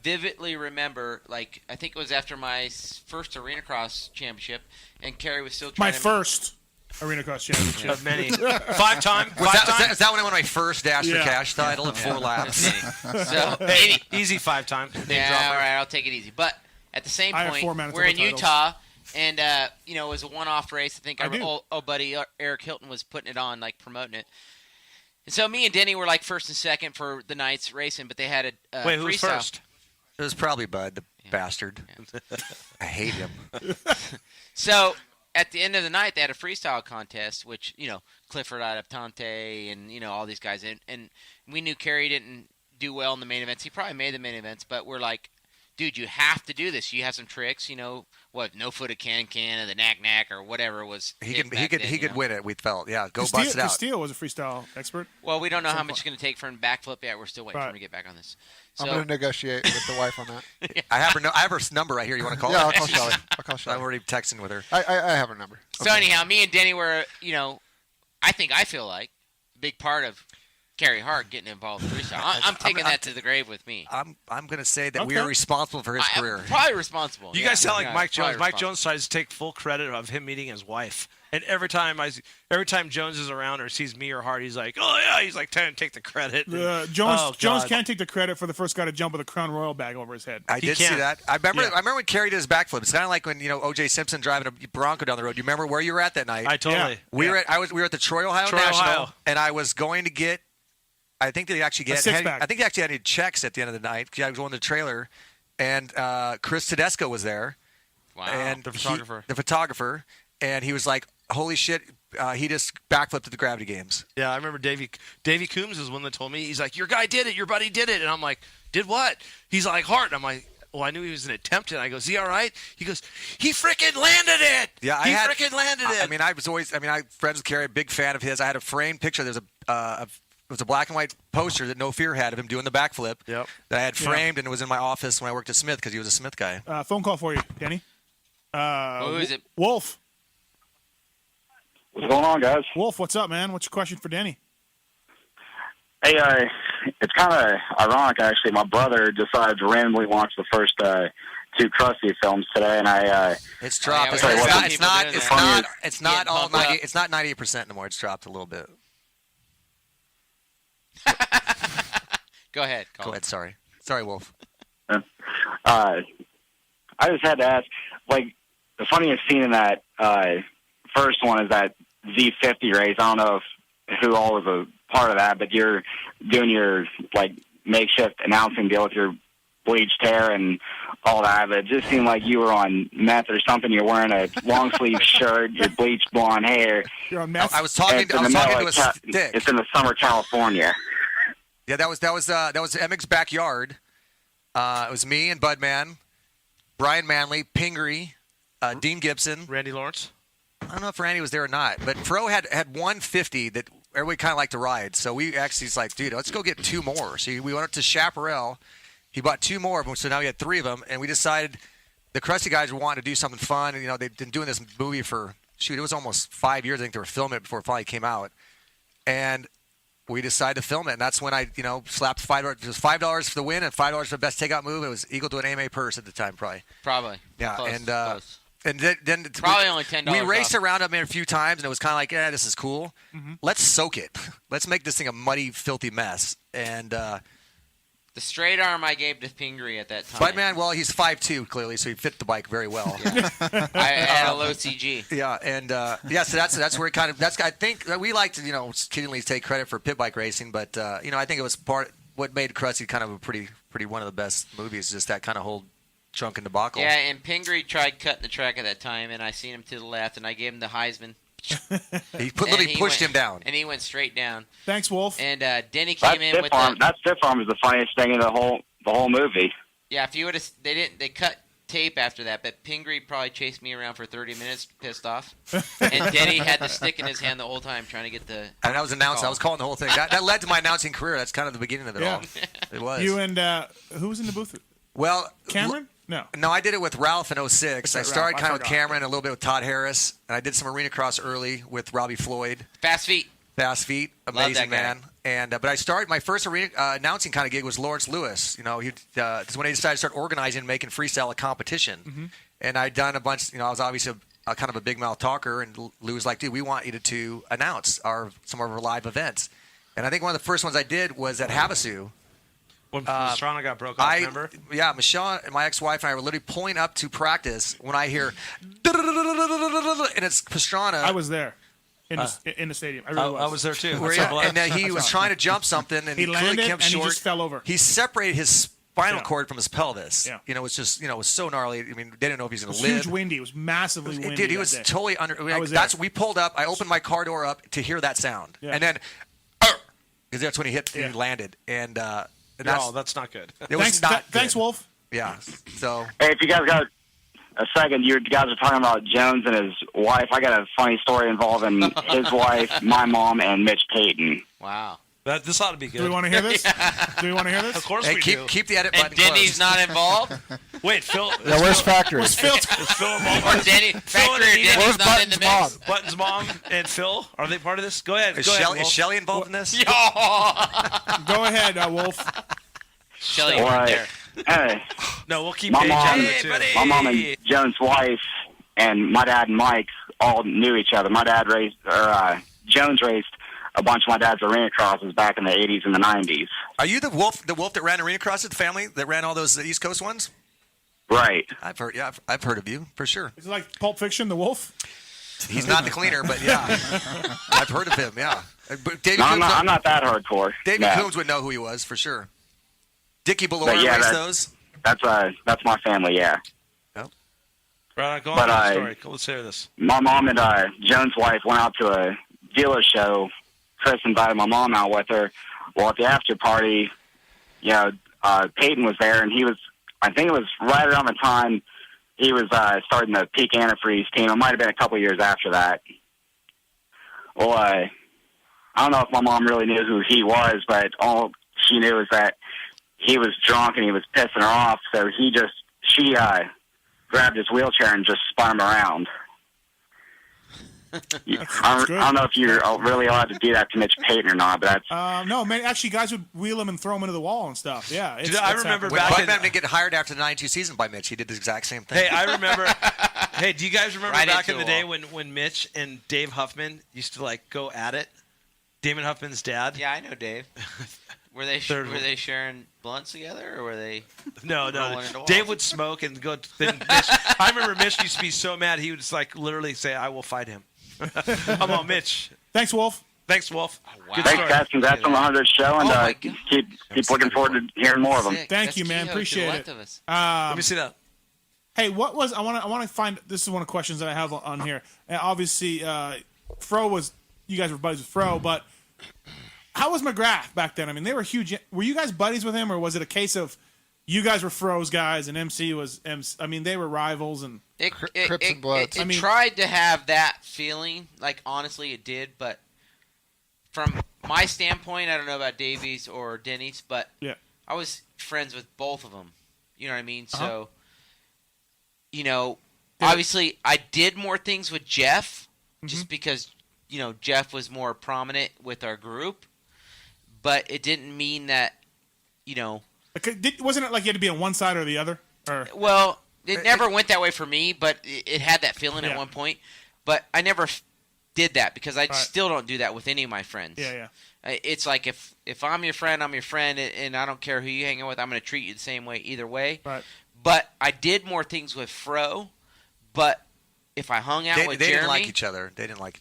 vividly remember, I think it was after my first Arena Cross championship, and Kerry was still trying first Arena Cross championship. Of many. Five-time? Is that when I won my first Dash for Cash title in 4 laps? So, easy 5-time. Yeah, all right, I'll take it easy. But at the same point, we're in Utah, and it was a one-off race. I think our old buddy Eric Hilton was putting it on, promoting it. And so me and Denny were first and second for the night's racing, but they had a Wait, who was freestyle. first? It was probably Bud, the bastard. Yeah. I hate him. So at the end of the night, they had a freestyle contest, which, Clifford Adaptante and, all these guys. And we knew Kerry didn't do well in the main events. He probably made the main events, but we're like, dude, you have to do this. You have some tricks, no-footed can and the knack or whatever was. He could win it. We felt, go bust it out. Castillo was a freestyle expert. Well, we don't know how much it's going to take for him to backflip yet. We're still waiting for him to get back on this. So, I'm going to negotiate with the wife on that. I have her number right here. You want to call her? Yeah, I'll call Shelly. I'm already texting with her. I have her number. So anyhow, me and Denny were, I feel like a big part of Carey Hart getting involved in freestyle. I'm taking that to the grave with me. I'm going to say that we are responsible for his career. Probably responsible. You guys sound like Mike Jones. Mike responsible. Jones tries to take full credit of him meeting his wife. And every time Jones is around or sees me or Hart, he's like, "Oh yeah," he's like trying to take the credit. Jones can't take the credit for the first guy to jump with a Crown Royal bag over his head. I did see that. I remember when Carey did his backflip. It's kind of like when O.J. Simpson driving a Bronco down the road. You remember where you were at that night? I totally. We were at the Troy, Ohio National, and I was going to get. I think they actually had any checks at the end of the night because I was going to the trailer, and Chris Tedesco was there. Wow. And The photographer. the photographer, and he was like, "Holy shit!" He just backflipped at the Gravity Games. Yeah, I remember Davey Coombs is one that told me. He's like, "Your guy did it. Your buddy did it." And I'm like, "Did what?" He's like, "Hart." And I'm like, "Well, I knew he was an attempt." And I go, "Is he all right?" He goes, "He freaking landed it." Yeah, he freaking landed it. I mean, I'm friends with Carey, a big fan of his. I had a framed picture. There's it was a black and white poster that No Fear had of him doing the backflip. Yep. That I had framed, and it was in my office when I worked at Smith because he was a Smith guy. Phone call for you, Denny. Who is it? Wolf. What's going on, guys? Wolf, what's up, man? What's your question for Denny? Hey, it's kind of ironic, actually. My brother decided to randomly watch the first two Krusty films today, and it's dropped. Yeah, it's not all 90. It's not 98% anymore. It's dropped a little bit. Go ahead. Go ahead. Sorry, Wolf. I just had to ask, like, the funniest scene in that first one is that Z50 race. I don't know who all was a part of that, but you're doing your like makeshift announcing deal with your bleached hair and all that. But it just seemed like you were on meth or something. You're wearing a long sleeve shirt, your bleached blonde hair. You're on meth. I was talking to a stick. It's in the summer California. Yeah, that was Emmig's backyard. It was me and Budman, Brian Manley, Pingree, Dean Gibson, Randy Lawrence. I don't know if Randy was there or not, but Fro had 150 that everybody kind of liked to ride. So we actually was like, dude, let's go get two more. So we went up to Chaparral. He bought two more of them, so now we had three of them, and we decided the Krusty guys were wanting to do something fun. And, they've been doing this movie for, it was almost 5 years. I think they were filming it before it finally came out. And we decided to film it, and that's when I, slapped $5. It was $5 for the win and $5 for the best takeout move. It was equal to an AMA purse at the time, probably. Probably. Yeah, close, close. And then probably only $10. We raced around up there a few times, and it was kind of like, yeah, this is cool. Mm-hmm. Let's soak it. Let's make this thing a muddy, filthy mess. And the straight arm I gave to Pingree at that time. Budman, well, he's 5'2", clearly, so he fit the bike very well. Yeah. I had a low CG. Yeah, and so that's where it kind of I think we like to kiddingly take credit for pit bike racing, but I think it was what made Krusty kind of a pretty one of the best movies, just that kind of whole drunken debacle. Yeah, and Pingree tried cutting the track at that time, and I seen him to the left, and I gave him the Heisman. He pushed him down, and he went straight down. Thanks, Wolf. And Denny came in with that stiff arm is the funniest thing in the whole movie. Yeah, if you would have, they cut tape after that, but Pingree probably chased me around for 30 minutes, pissed off, and Denny had the stick in his hand the whole time trying to get the. And I was announcing. I was calling the whole thing. That led to my announcing career. That's kind of the beginning of it all. It was. You and who was in the booth? Well, Cameron. No, I did it with Ralph in 06. I started kind of with Cameron, a little bit with Todd Harris, and I did some arena cross early with Robbie Floyd. Fast Feet, amazing man. And but I started my first arena announcing kind of gig was Lawrence Lewis. That's when I decided to start organizing and making freestyle a competition. Mm-hmm. And I'd done a bunch. I was obviously kind of a big mouth talker, and Lou was like, "Dude, we want you to announce some of our live events." And I think one of the first ones I did was at Havasu. When Pastrana got broke off, remember? Yeah, Michelle and my ex-wife and I were literally pulling up to practice when I hear, and it's Pastrana. I was there in the stadium. I was there too. And he was trying to jump something, and he landed came and short. He just fell over. He separated his spinal cord from his pelvis. Yeah. It was just, it was so gnarly. I mean, they didn't know if he was going to live. It was huge windy. It was massively windy. Dude, he was totally under. We pulled up. I opened my car door up to hear that sound, and then, because that's when he landed, and. That's not good. It was not good. Thanks, Wolf. Yeah. So. Hey, if you guys got a second, you guys are talking about Jones and his wife. I got a funny story involving his wife, my mom, and Mitch Payton. Wow. This ought to be good. Do we want to hear this? Do we want to hear this? Of course we do. Keep the edit And button Denny's closed. not involved? Wait, Phil. Yeah, where's Factory? Is Phil involved? Or Denny, Factory or Denny's Where's not in the Button's mix? Button's mom and Phil, are they part of this? Go ahead. Is Go ahead, Shelly, involved in this? Yo! Go ahead, Wolf. Shelly, All right right. there. Hey, No, we'll keep my Paige out mom, of it, too. my mom and Joan's wife and my dad and Mike all knew each other. My dad Jones raced a bunch of my dad's arena crosses back in the 80s and the 90s. Are you the wolf that ran arena crosses, the family that ran all those East Coast ones? Right. I've heard of you for sure. Is it like Pulp Fiction, the Wolf? He's not the cleaner, but yeah, I've heard of him. Yeah, but Davey No, Coombs, I'm not that hardcore. Davey No. Coombs would know who he was for sure. Dickie But Ballora yeah, raced those. that's my family, yeah. Right, go on But, with the story. Let's hear this. My mom and Joan's wife went out to a dealer show. Chris invited my mom out with her. Well, at the after party, Peyton was there, and I think it was right around the time he was starting the Peak Antifreeze team. It might have been a couple years after that. Well, I don't know if my mom really knew who he was, but all she knew is that he was drunk and he was pissing her off, so she grabbed his wheelchair and just spun him around. I don't know if you're really allowed to do that to Mitch Payton or not, but that's... No, man. Actually, guys would wheel him and throw him into the wall and stuff. Yeah. Dude, I remember when Bud didn't get hired after the 92 season by Mitch. He did the exact same thing. Hey, I remember. Hey, do you guys remember Right back into in the a day when Mitch and Dave Huffman used to go at it? Damon Huffman's dad. Yeah, I know Dave. Were they sharing blunts together, or were they? No. rolling into walls? Dave would smoke and go. Then Mitch, I remember Mitch used to be so mad he would just literally say, "I will fight him." Come on, Mitch. Thanks, Wolf. Thanks, Wolf. Oh, wow. Good Thanks, story. guys. Congrats on the 100th show, and keep looking forward to hearing more of them. Thank you, man. Castillo to the Appreciate left it. of us. Let me see that. Hey, what was I want to find? This is one of the questions that I have on here. And obviously, Fro was you guys were buddies with Fro, but how was McGrath back then? I mean, they were huge. Were you guys buddies with him, or was it a case of you guys were Fro's guys and MC was MC? I mean, they were rivals and Crips and Bloods. It tried to have that feeling. Honestly, it did. But from my standpoint, I don't know about Davies or Denny's, but yeah, I was friends with both of them. You know what I mean? Uh-huh. So, obviously, I did more things with Jeff just because, Jeff was more prominent with our group. But it didn't mean that, wasn't it like you had to be on one side or the other? Or well, it never went that way for me, but it had that feeling at one point. But I never did that because I still don't do that with any of my friends. Yeah. It's like if I'm your friend, and I don't care who you hang out with, I'm going to treat you the same way either way. Right. But I did more things with Fro, but if I hung out with they Jeremy... didn't like each other.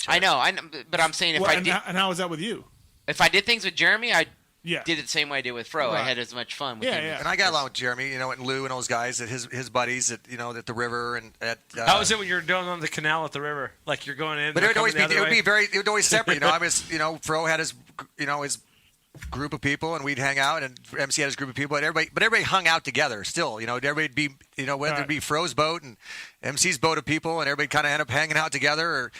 I know, but I'm saying if I did... And how was that with you? If I did things with Jeremy, I did it the same way I did with Fro. Right. I had as much fun with him. And I got along with Jeremy, and Lou and those guys, his buddies at the river and at. How was it when you were doing on the canal at the river? Like you're going in. But it would always be always separate. I was Fro had his his group of people, and we'd hang out, and MC had his group of people, and everybody hung out together still. Everybody'd be whether it be Fro's boat and MC's boat of people, and everybody kind of end up hanging out together, or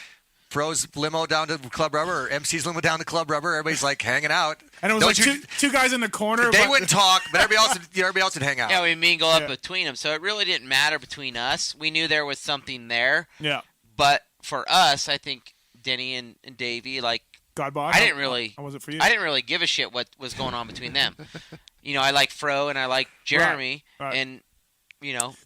Fro's limo down to Club Rubber, or MC's limo down to Club Rubber. Everybody's hanging out. And it was two guys in the corner. They wouldn't talk, but everybody else would hang out. Yeah, we mingle up between them. So it really didn't matter between us. We knew there was something there. Yeah. But for us, I think Denny and Davey, Godboss. I didn't really. How was it for you? I didn't really give a shit what was going on between them. I like Fro and I like Jeremy, right. And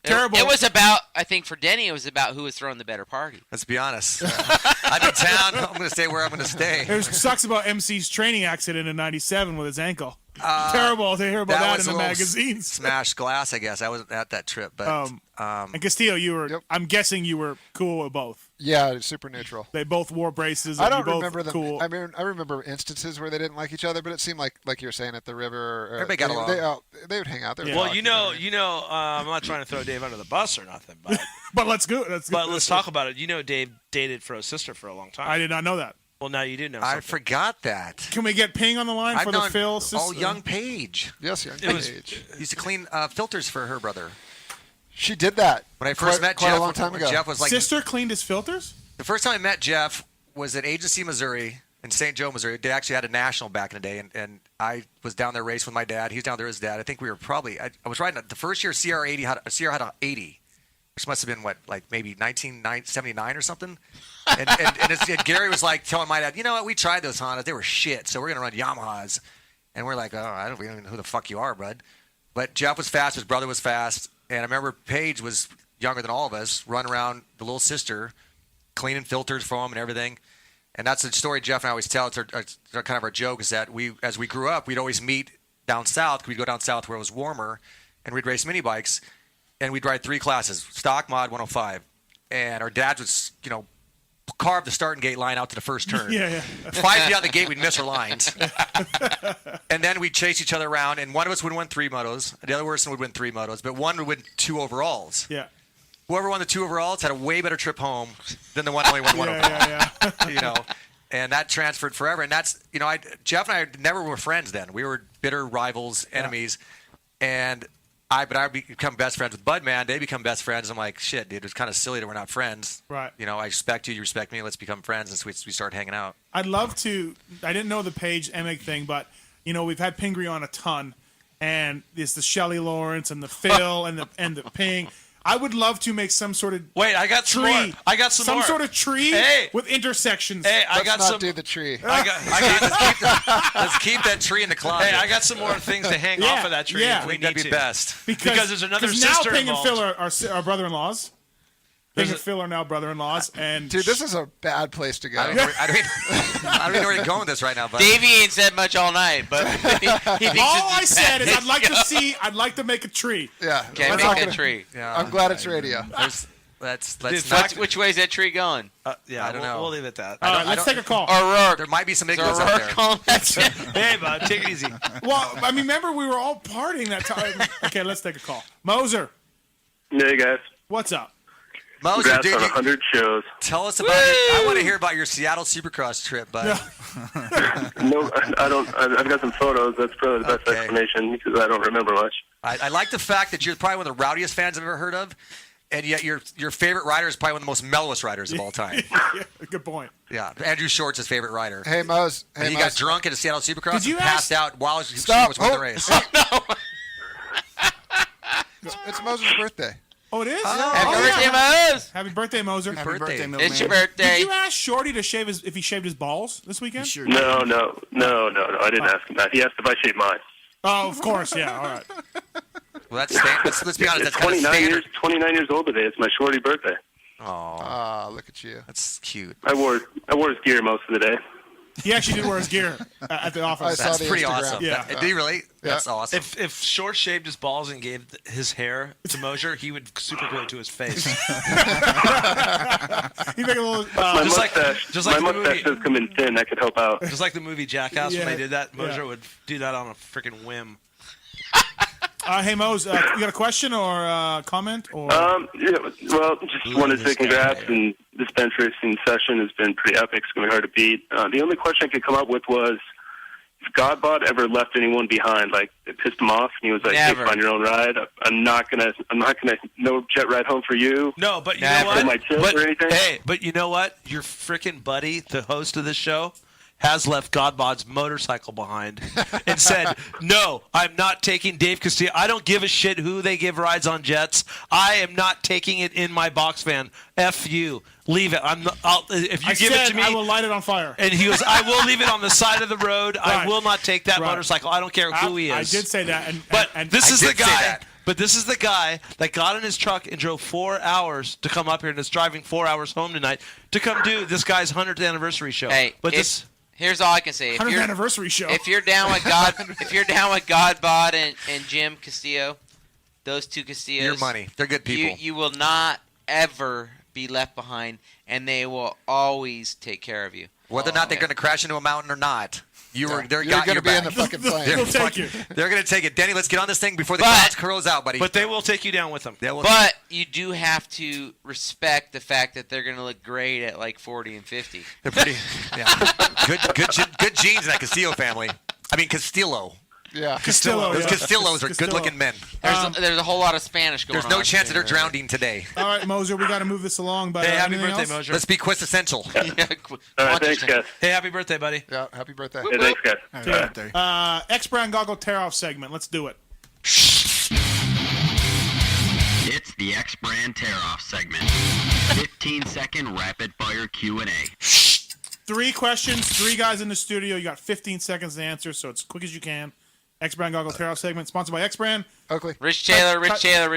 Terrible. It was about. I think for Denny, it was about who was throwing the better party. Let's be honest. I'm in town. I'm going to stay where I'm going to stay. It sucks about MC's training accident in '97 with his ankle. Terrible to hear about that in the magazines. Smashed glass, I guess. I wasn't at that trip, but and Castillo, you were. Yep. I'm guessing you were cool with both. Yeah, super neutral. They both wore braces. I don't remember them. Cool. I mean, I remember instances where they didn't like each other, but it seemed like you were saying at the river. Everybody got along. They would hang out. Well, I'm not trying to throw Dave under the bus or nothing, but but let's go. Let's talk about it. Dave dated Fro's sister for a long time. I did not know that. Well, now you do know. I forgot that. Can we get Ping on the line for the Phil sister? Oh, young Paige. Yes, young Paige. Used to clean filters for her brother. She did that when I first met quite Jeff. A long time ago. Jeff was sister cleaned his filters. The first time I met Jeff was at Agency, Missouri. in St. Joe, Missouri. They actually had a national back in the day, and I was down there racing with my dad. He was down there with his dad. I think we were probably I was riding the first year CR had an 80, which must have been maybe 1979 or something. And Gary was like telling my dad, you know what, we tried those Hondas, they were shit, so we're gonna run Yamahas. And we're like, we don't even know who the fuck you are, bud. But Jeff was fast, his brother was fast, and I remember Paige was younger than all of us, running around the little sister, cleaning filters for him and everything. And that's the story Jeff and I always tell. It's kind of our joke is that as we grew up, we'd always meet down south. We'd go down south where it was warmer, and we'd race mini bikes, and we'd ride 3 classes: stock, mod, 105. And our dads would, carve the starting gate line out to the first turn. Yeah. 5 feet out the gate, we'd miss our lines. And then we'd chase each other around, and one of us would win 3 motos. The other person would win 3 motos, but one would win 2 overalls. Yeah. Whoever won the 2 overalls had a way better trip home than the one only won 1 overall. Yeah. And that transferred forever. And that's, Jeff and I never were friends then. We were bitter rivals, enemies. And I become best friends with Bud, man. They become best friends. I'm like, shit, dude, it's kind of silly that we're not friends. Right. I respect you, you respect me. Let's become friends. And so we start hanging out. I'd love to. I didn't know the Paige Emig thing, but we've had Pingree on a ton, and there's the Shelley Lawrence and the Phil and the Ping. I would love to make some sort of I got tree. some more. I got some more. Sort of tree with intersections. Hey, Let's not do the tree. Let's keep that tree in the closet. Hey, I got some more things to hang off of that tree. Yeah. If we That'd need be to. best. Because there's another now sister Ping involved. and Phil are brother-in-laws. Ping and Phil are now brother-in-laws, and Dude, this is a bad place to go. I don't even know where you're going with this right now, but Davey ain't said much all night, but he thinks all I it's said is bad. I'd like to make a tree. Yeah. Can't Let's make not that gonna- tree. Yeah. I'm glad it's radio. Let's Which way is that tree going? I don't know. We'll leave it at that. All right, let's take a call. O'Rourke. There might be some Is ignorance out O'Rourke there. calling that tree? Hey, bud, take it easy. Well, remember we were all partying that time. Okay, let's take a call. Moser, Hey guys, what's up? Moser, congrats dude, on 100 shows. tell us about it. I want to hear about your Seattle Supercross trip, bud. No, I don't. I've got some photos. That's probably the best explanation because I don't remember much. I like the fact that you're probably one of the rowdiest fans I've ever heard of, and yet your favorite rider is probably one of the most mellowest riders of all time. Yeah, good point. Yeah, Andrew Short's his favorite rider. Hey, Mose. And he got drunk at a Seattle Supercross Did you and passed out while he Stop. was winning the race. It's Moses' birthday. Oh, it is? Happy birthday, Mose! Happy birthday, Moser. Happy birthday, It's Milkman. your birthday. Did you ask Shorty to shave if he shaved his balls this weekend? Sure. No. I didn't ask him that. He asked if I shaved mine. Oh, of course, yeah. All right. Well, let's be honest. It's That's kind of 29 years old today. It's my shorty birthday. Oh, look at you. That's cute. I wore his gear most of the day. He actually did wear his gear at the office. That's pretty awesome. Yeah. Did he really? That's awesome. If Short shaved his balls and gave his hair to Mosier, he would super glue it to his face. He make a little. My Just mustache, like my the mustache movie. does come in thin. That could help out. Just like the movie Jackass, when Yeah, they did that, Mosier yeah. would do that on a freaking whim. Hey, Mose, you got a question or comment? Or Yeah, well, just wanted to say congrats, and this bench racing session has been pretty epic. It's going to be hard to beat. The only question I could come up with was, if Godbot ever left anyone behind, like it pissed him off, and he was like, "Hey, Never. find your own ride. I'm not gonna, no jet ride home for you." No, but you Never. know what? My tip or anything? Hey, but you know what? Your freaking buddy, the host of this show, has left Godbod's motorcycle behind and said, "No, I'm not taking Dave Castillo. I don't give a shit who they give rides on jets. I am not taking it in my box van. F you. Leave it. If you give it to me, I will light it on fire." And he goes, "I will leave it on the side of the road. I Right. will not take that Right. motorcycle. I don't care who he is." I did say that, But this is the did say guy. that. But this is the guy that got in his truck and drove 4 hours to come up here, and is driving 4 hours home tonight to come do this guy's 100th anniversary show. Hey, but here's all I can say. 100th anniversary show. If you're down with Godbot and Jim Castillo, those two Castillos, Your money. They're good people. You will not ever be left behind, and they will always take care of you. Whether or not they're going to crash into a mountain or not, they're You're got going your to be in back. the fucking plane. They'll take you. They're going to take it. Denny, let's get on this thing before the But- clouds curls out, buddy. But they will take you down with them. But you do have to respect the fact that they're going to look great at like 40 and 50. They're pretty. Yeah. Good genes in that Castillo family. I mean Castillo. Yeah. Castillo. Those Yeah. Castillos are good-looking men. There's a whole lot of Spanish going on. There's no chance that they're drowning today. All right, Moser, we got to move this along. But Hey, happy anything birthday, else? Moser. Let's be quintessential. All right, thanks, guys. Hey, happy birthday, buddy. Yeah, happy birthday. Hey, thanks, guys. Happy birthday. X-Brand Goggle Tear-Off segment. Let's do it. It's the X-Brand Tear-Off segment. 15-second rapid-fire Q&A. 3 questions, 3 guys in the studio. You got 15 seconds to answer, so it's quick as you can. X-Brand Goggle Tear-Off segment, sponsored by X-Brand. Oakley. Rich Taylor.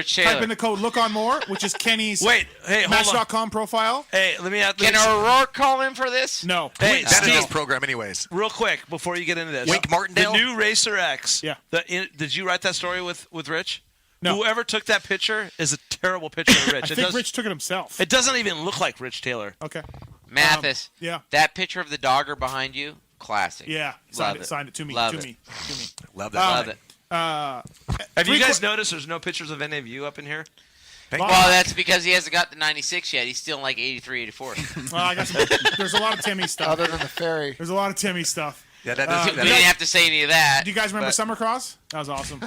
Type in the code Look On More, which is Kenny's Wait, hey, hold on. Match.com profile. Hey, let me ask. Can O'Rourke call in for this? No. Hey, That is Steve, his program, anyways. real quick before you get into this. Wink Martindale? The new Racer X. Yeah. Did you write that story with Rich? No. Whoever took that picture is a terrible picture of Rich. I think Rich took it himself. It doesn't even look like Rich Taylor. Okay. Mathis. Yeah. That picture of the dogger behind you, classic. Yeah. Love Signed it to me. Love to it. me. Love Love it. Have you guys noticed there's no pictures of any of you up in here? Well, that's because he hasn't got the 96 yet. He's still in like 83, 84. Well, I got there's a lot of Timmy stuff. Other than the ferry. There's a lot of Timmy stuff. Yeah, that is. We didn't have to say any of that. Do you guys remember but- Summercross? That was awesome.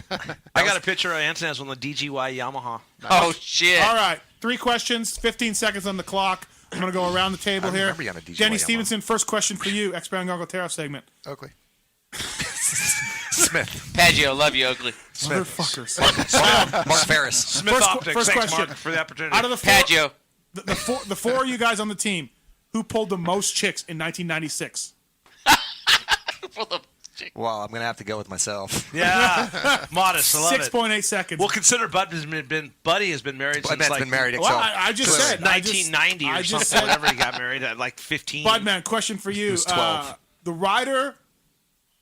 I got a picture of Antunez on the DGY Yamaha. Oh, shit. All right. 3 questions, 15 seconds on the clock. I'm going to go around the table here. remember you on a DGY Denny Yamaha. Stephenson, first question for you. X-Brand Goggle Tear-Off segment. Oakley. Smith. Paggio, love you, Oakley. Motherfuckers. Mark Ferris. Smith Optics. First Thanks, question. Mark, for the opportunity. Out of the 4, Paggio. the 4 of you guys on the team, who pulled the most chicks in 1996? Well, I'm going to have to go with myself. Yeah. Modest. I love it. 6.8 seconds. Well, consider Buddy has been married since Budman's been married. Well, I just said 1990 or something. Whenever he got married at like 15. Budman, question for you. was 12. The rider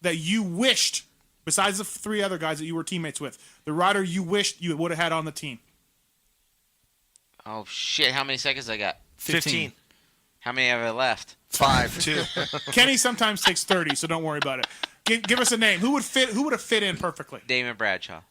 that you wished, besides the 3 other guys that you were teammates with, the rider you wished you would have had on the team. Oh, shit. How many seconds I got? 15. How many have I left? 5. 2. Kenny sometimes takes 30, so don't worry about it. Give us a name. Who would have fit in perfectly? Damon Bradshaw.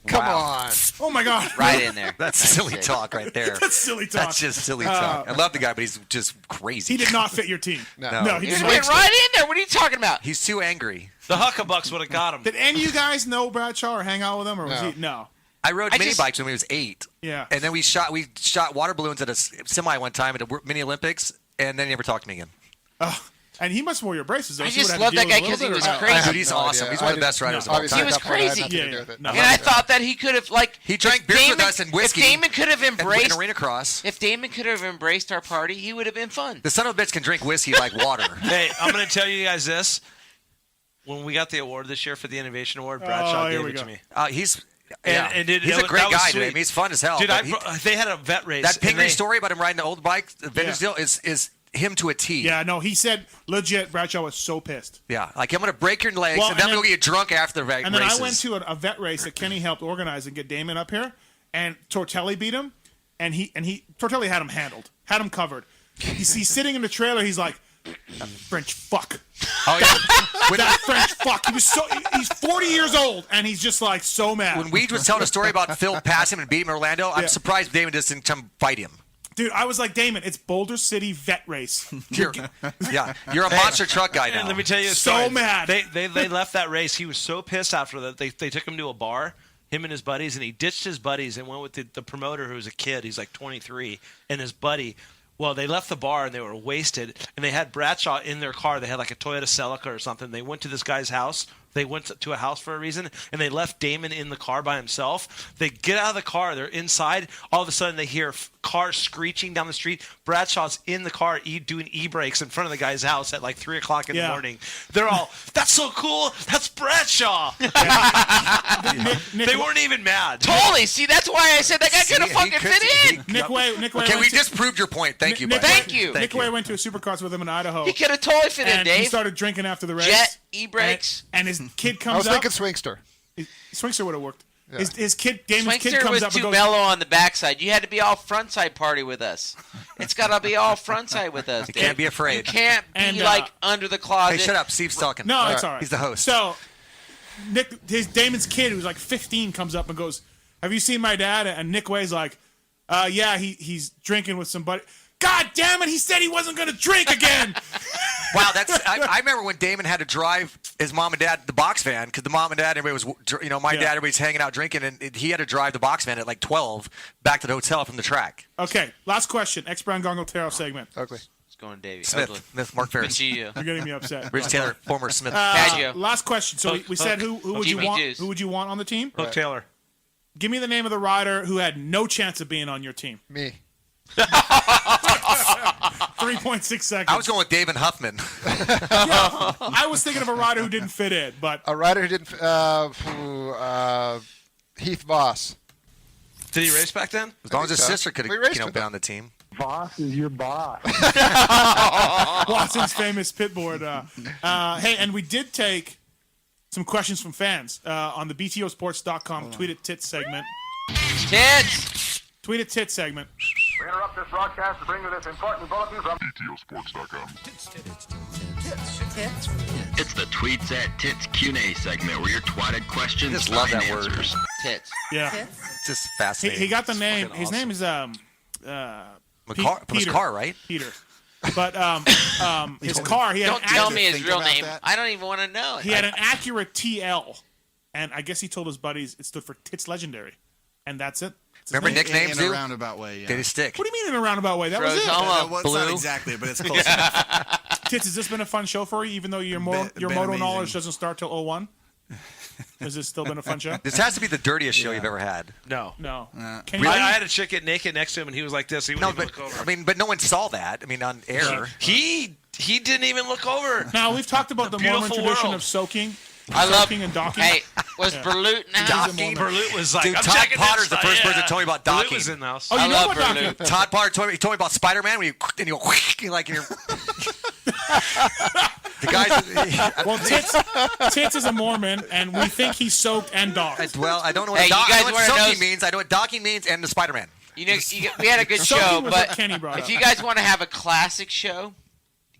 Come on. Oh my God. Right in there. That's silly talk right there. That's silly talk. That's just silly talk. I love the guy, but he's just crazy. He did not fit your team. No. he He's did right not. in there. What are you talking about? He's too angry. The Huckabucks would have got him. Did any of you guys know Bradshaw or hang out with him, or was he? No. I rode mini bikes when he was 8. Yeah. And then we shot water balloons at a semi one time at the Mini Olympics, and then he never talked to me again. And he must have wore your braces. Though. I So you just would have love to that deal guy with it a because he little was bit, or- crazy. Dude, he's awesome. He's one of the best riders of all time. He was crazy. Yeah. And I thought that he could have, like, he drank if beers Damon, with us and whiskey. If Damon could have embraced in arena cross. If Damon could have embraced our party, he would have been fun. The son of a bitch can drink whiskey like water. Hey, I'm going to tell you guys this. When we got the award this year for the Innovation Award, Bradshaw gave it to me. He's He's a great guy, dude. I mean, he's fun as hell. Dude, but they had a vet race. That Pingree story about him riding the old bike, the vintage deal, is him to a T. Yeah, no, he said legit. Bradshaw was so pissed. Yeah, like I'm gonna break your legs, Well, and then and we'll then- get drunk after the races. And then I went to a vet race that Kenny helped organize and get Damon up here, and Tortelli beat him, and Tortelli had him handled, had him covered. He's sitting in the trailer. He's like, French fuck. Oh yeah, with that French fuck. He's 40 years old, and he's just like so mad. When Weed was telling a story about Phil passing him and beating him in Orlando, I'm surprised Damon just didn't come fight him. Dude, I was like, Damon, it's Boulder City vet race. You're a monster truck guy now. And let me tell you a So story. mad. They left that race. He was so pissed after that. They took him to a bar, him and his buddies, and he ditched his buddies and went with the promoter who was a kid. He's like 23, and his buddy. Well, they left the bar and they were wasted, and they had Bradshaw in their car. They had like a Toyota Celica or something. They went to this guy's house. They went to a house for a reason, and they left Damon in the car by himself. They get out of the car. They're inside. All of a sudden, they hear cars screeching down the street. Bradshaw's in the car doing e-brakes in front of the guy's house at like 3 o'clock in the morning. They're all, that's so cool. That's Bradshaw. They weren't even mad. Totally. See, that's why I said that guy could have fucking fit in. Nick Way Okay, we just proved your point. Thank you, buddy. Thank you. Nick Way went to a Supercross with him in Idaho. He could have totally fit in, and Dave. he started drinking after the race. Jet, e-brakes. And his kid comes I was up. thinking Swingster. Swingster would have worked. Yeah. Damon's kid Swingster comes was up too and goes, mellow on the backside. You had to be all frontside party with us. It's got to be all frontside with us. You Dave. can't be afraid. You can't be And, like under the closet. Hey, shut up. Steve's talking. No, it's all right. He's the host. So, Damon's kid, who's like 15, comes up and goes, "Have you seen my dad?" And Nick Way's like, "Yeah, he's drinking with somebody." God damn it! He said he wasn't going to drink again. Wow, I remember when Damon had to drive his mom and dad the box van because the mom and dad, everybody was, my dad, everybody's hanging out drinking, and he had to drive the box van at like 12 back to the hotel from the track. Okay, last question. X Brown Gongo Taro segment. Ugly. It's going Davey. Smith, Mark Ferris. You're getting me upset. Rich Taylor, former Smith. Last question. So we said who would you want? Who would you want on the team? Hook Taylor. Give me the name of the rider who had no chance of being on your team. Me. 3.6 seconds. I was going with David Huffman. Yeah, I was thinking of a rider who didn't fit in, but a rider who didn't. Heath Voss. Did he race back then? As long as his sister could have been on the team. Voss is your boss. Watson's famous pitboard. Hey, and we did take some questions from fans on the BTOsports.com Tweet at Tits segment. Tits! Tweet at Tits segment. We interrupt this broadcast to bring you this important bulletin from BTOsports.com. It's the Tweets at Tits Q&A segment where your twatted questions I just love find that word. answers. Tits. Yeah. It's just fascinating. He got the name. His awesome. name is His car, right? Peter. But his car, he had Don't tell me his real name. I don't even want to know. He had an Acura TL, and I guess he told his buddies it stood for Tits Legendary, and that's it. Remember nicknames, in a roundabout way, yeah. Did he stick? What do you mean in a roundabout way? That was it. Well, it's not exactly, but it's close enough. Tits, has this been a fun show for you, even though your moto amazing. knowledge doesn't start till 01? Has this still been a fun show? This has to be the dirtiest show you've ever had. No. Can you? I had a chick get naked next to him, and he was like this. He wouldn't even look over. But no one saw that. I mean, on air. He didn't even look over. Now, we've talked about the Mormon Beautiful tradition world. of soaking. I love and docking. Hey, was Berlut now? Docking. Berlut was like, Dude, I'm Todd checking Potter's this the first stuff. person that told me about Berlut docking. was in the house. Oh, you I know love about Berlut. docking? Todd Potter told me about Spider-Man when you like in your. The guys. Well, Tits is a Mormon, and we think he soaked and docked. Well, I don't know what, Hey, you guys I know what wanna know- soaking means. I know what docking means, and the Spider-Man. You know, we had a good Soaking show, was but what Kenny brought if up. you guys want to have a classic show,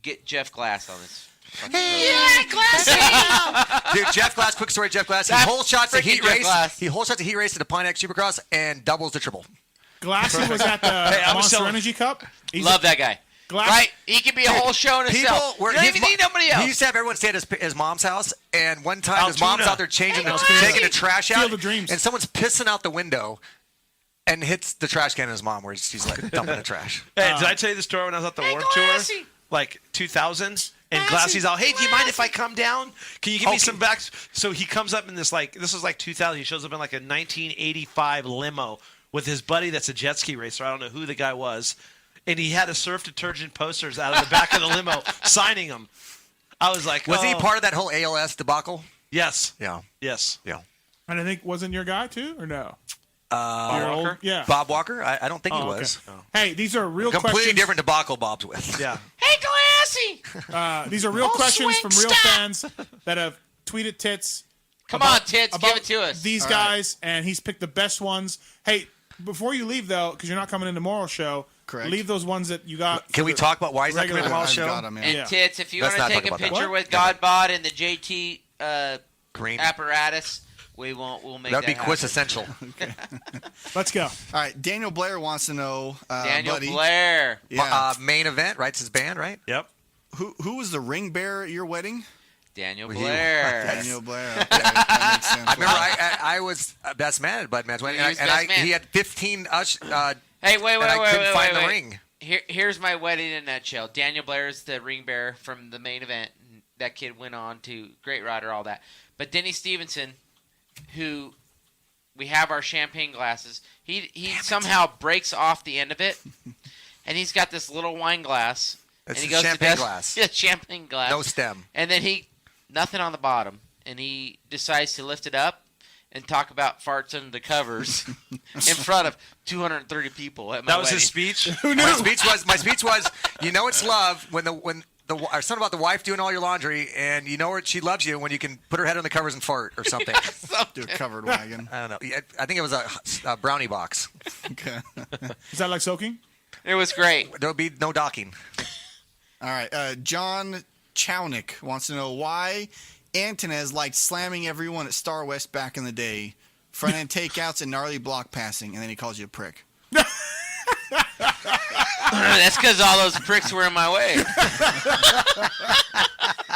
get Jeff Glass on this. Yeah, Glass. Dude, Jeff Glass. Quick story, Jeff Glass. He That's whole shots a freaking heat Jeff race. Glass. He whole shots a heat race at the Pine X Supercross and doubles the triple. Glassy was at the Monster Energy Cup. Love that guy. Glass. Right? He could be a whole show in himself. You don't even need nobody else. He used to have everyone stay at his mom's house, and one time his Altoona. mom's out there taking the trash out, Field of Dreams. and someone's pissing out the window and hits the trash can in his mom where she's like dumping the trash. Hey, did I tell you the story when I was at the Warped Tour? Like 2000? And Glassy's out, hey, do you mind if I come down? Can you give me some back? So he comes up in this, this was like 2000. He shows up in like a 1985 limo with his buddy that's a jet ski racer. I don't know who the guy was. And he had a surf detergent posters out of the back of the limo signing them. I was like, Was he part of that whole ALS debacle? Yes. Yeah. Yes. Yeah. And I think, wasn't your guy too, or no? Bob Walker? Yeah. Bob Walker? I don't think he Oh, was. okay. Hey, these are real Completely questions. different debacle Bob's with. Yeah. Hey, Glassy! These are real questions from real stop. fans that have tweeted Tits. Come on, Tits, give it to us. These All guys, and he's picked the best ones. Hey, before you leave, though, because you're not coming in tomorrow's show, Correct. leave those ones that you got. Can we talk about why he's not coming regular- in tomorrow's show? Got him, yeah. And Tits, if you Let's want to not take talk a about that. picture with What? Godbot and the JT Green. apparatus, we'll make That'd be happen. quintessential. Let's go. All right, Daniel Blair wants to know, Daniel buddy, Blair. Yeah. Main event, right? It's his band, right? Yep. Who was the ring bearer at your wedding? Daniel With you. Blair. Daniel Blair. Okay, that makes sense. I remember I was best man at Bud Man's wedding, He was best man. he had 15 Hey, wait, and I couldn't wait, find the wait. ring. Here's my wedding in a nutshell. Daniel Blair is the ring bearer from the main event. That kid went on to great rider, all that. But Denny Stephenson, who we have our champagne glasses, he somehow breaks off the end of it, and he's got this little wine glass. It's and he a goes champagne to glass. Yeah, champagne glass. No stem. And then nothing on the bottom, and he decides to lift it up and talk about farts under the covers in front of 230 people at my That was wedding. his speech? My speech was, you know it's love when or something about the wife doing all your laundry, and you know she loves you when you can put her head on the covers and fart or something. Do a covered wagon. I don't know. I think it was a brownie box. Okay. Is that like soaking? It was great. There'll be no docking. All right, John Chownick wants to know why Antunez liked slamming everyone at Star West back in the day, front end takeouts and gnarly block passing, and then he calls you a prick. That's because all those pricks were in my way.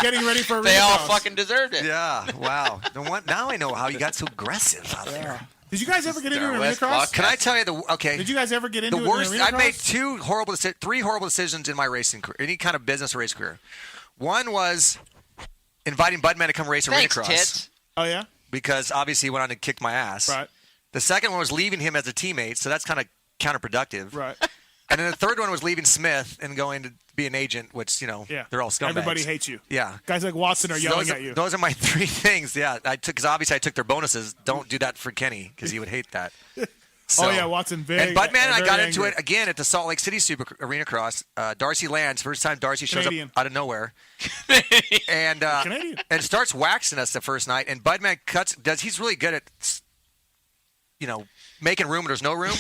Getting ready for They all cross. fucking deserved it. Yeah, wow. Now I know how you got so aggressive out there. Did you guys ever get into an arena cross? Can I tell you okay? Did you guys ever get into the an worst? arena I cross? made three horrible decisions in my racing career, any kind of business or race career. One was inviting Budman to come race arena cross. Tits. Oh yeah. Because obviously he went on and kicked my ass. Right. The second one was leaving him as a teammate, so that's kind of counterproductive. Right. And then the third one was leaving Smith and going to be an agent, which, they're all scumbags. Everybody hates you. Yeah. Guys like Watson are yelling at you. Those are my three things. Yeah. Because obviously I took their bonuses. Don't do that for Kenny because he would hate that. Oh, yeah, Watson big. And Budman and I got angry. into it again at the Salt Lake City Super Arena Cross. Darcy Lands, first time Darcy shows Canadian. up out of nowhere. and and starts waxing us the first night. And Budman he's really good at, making room when there's no room.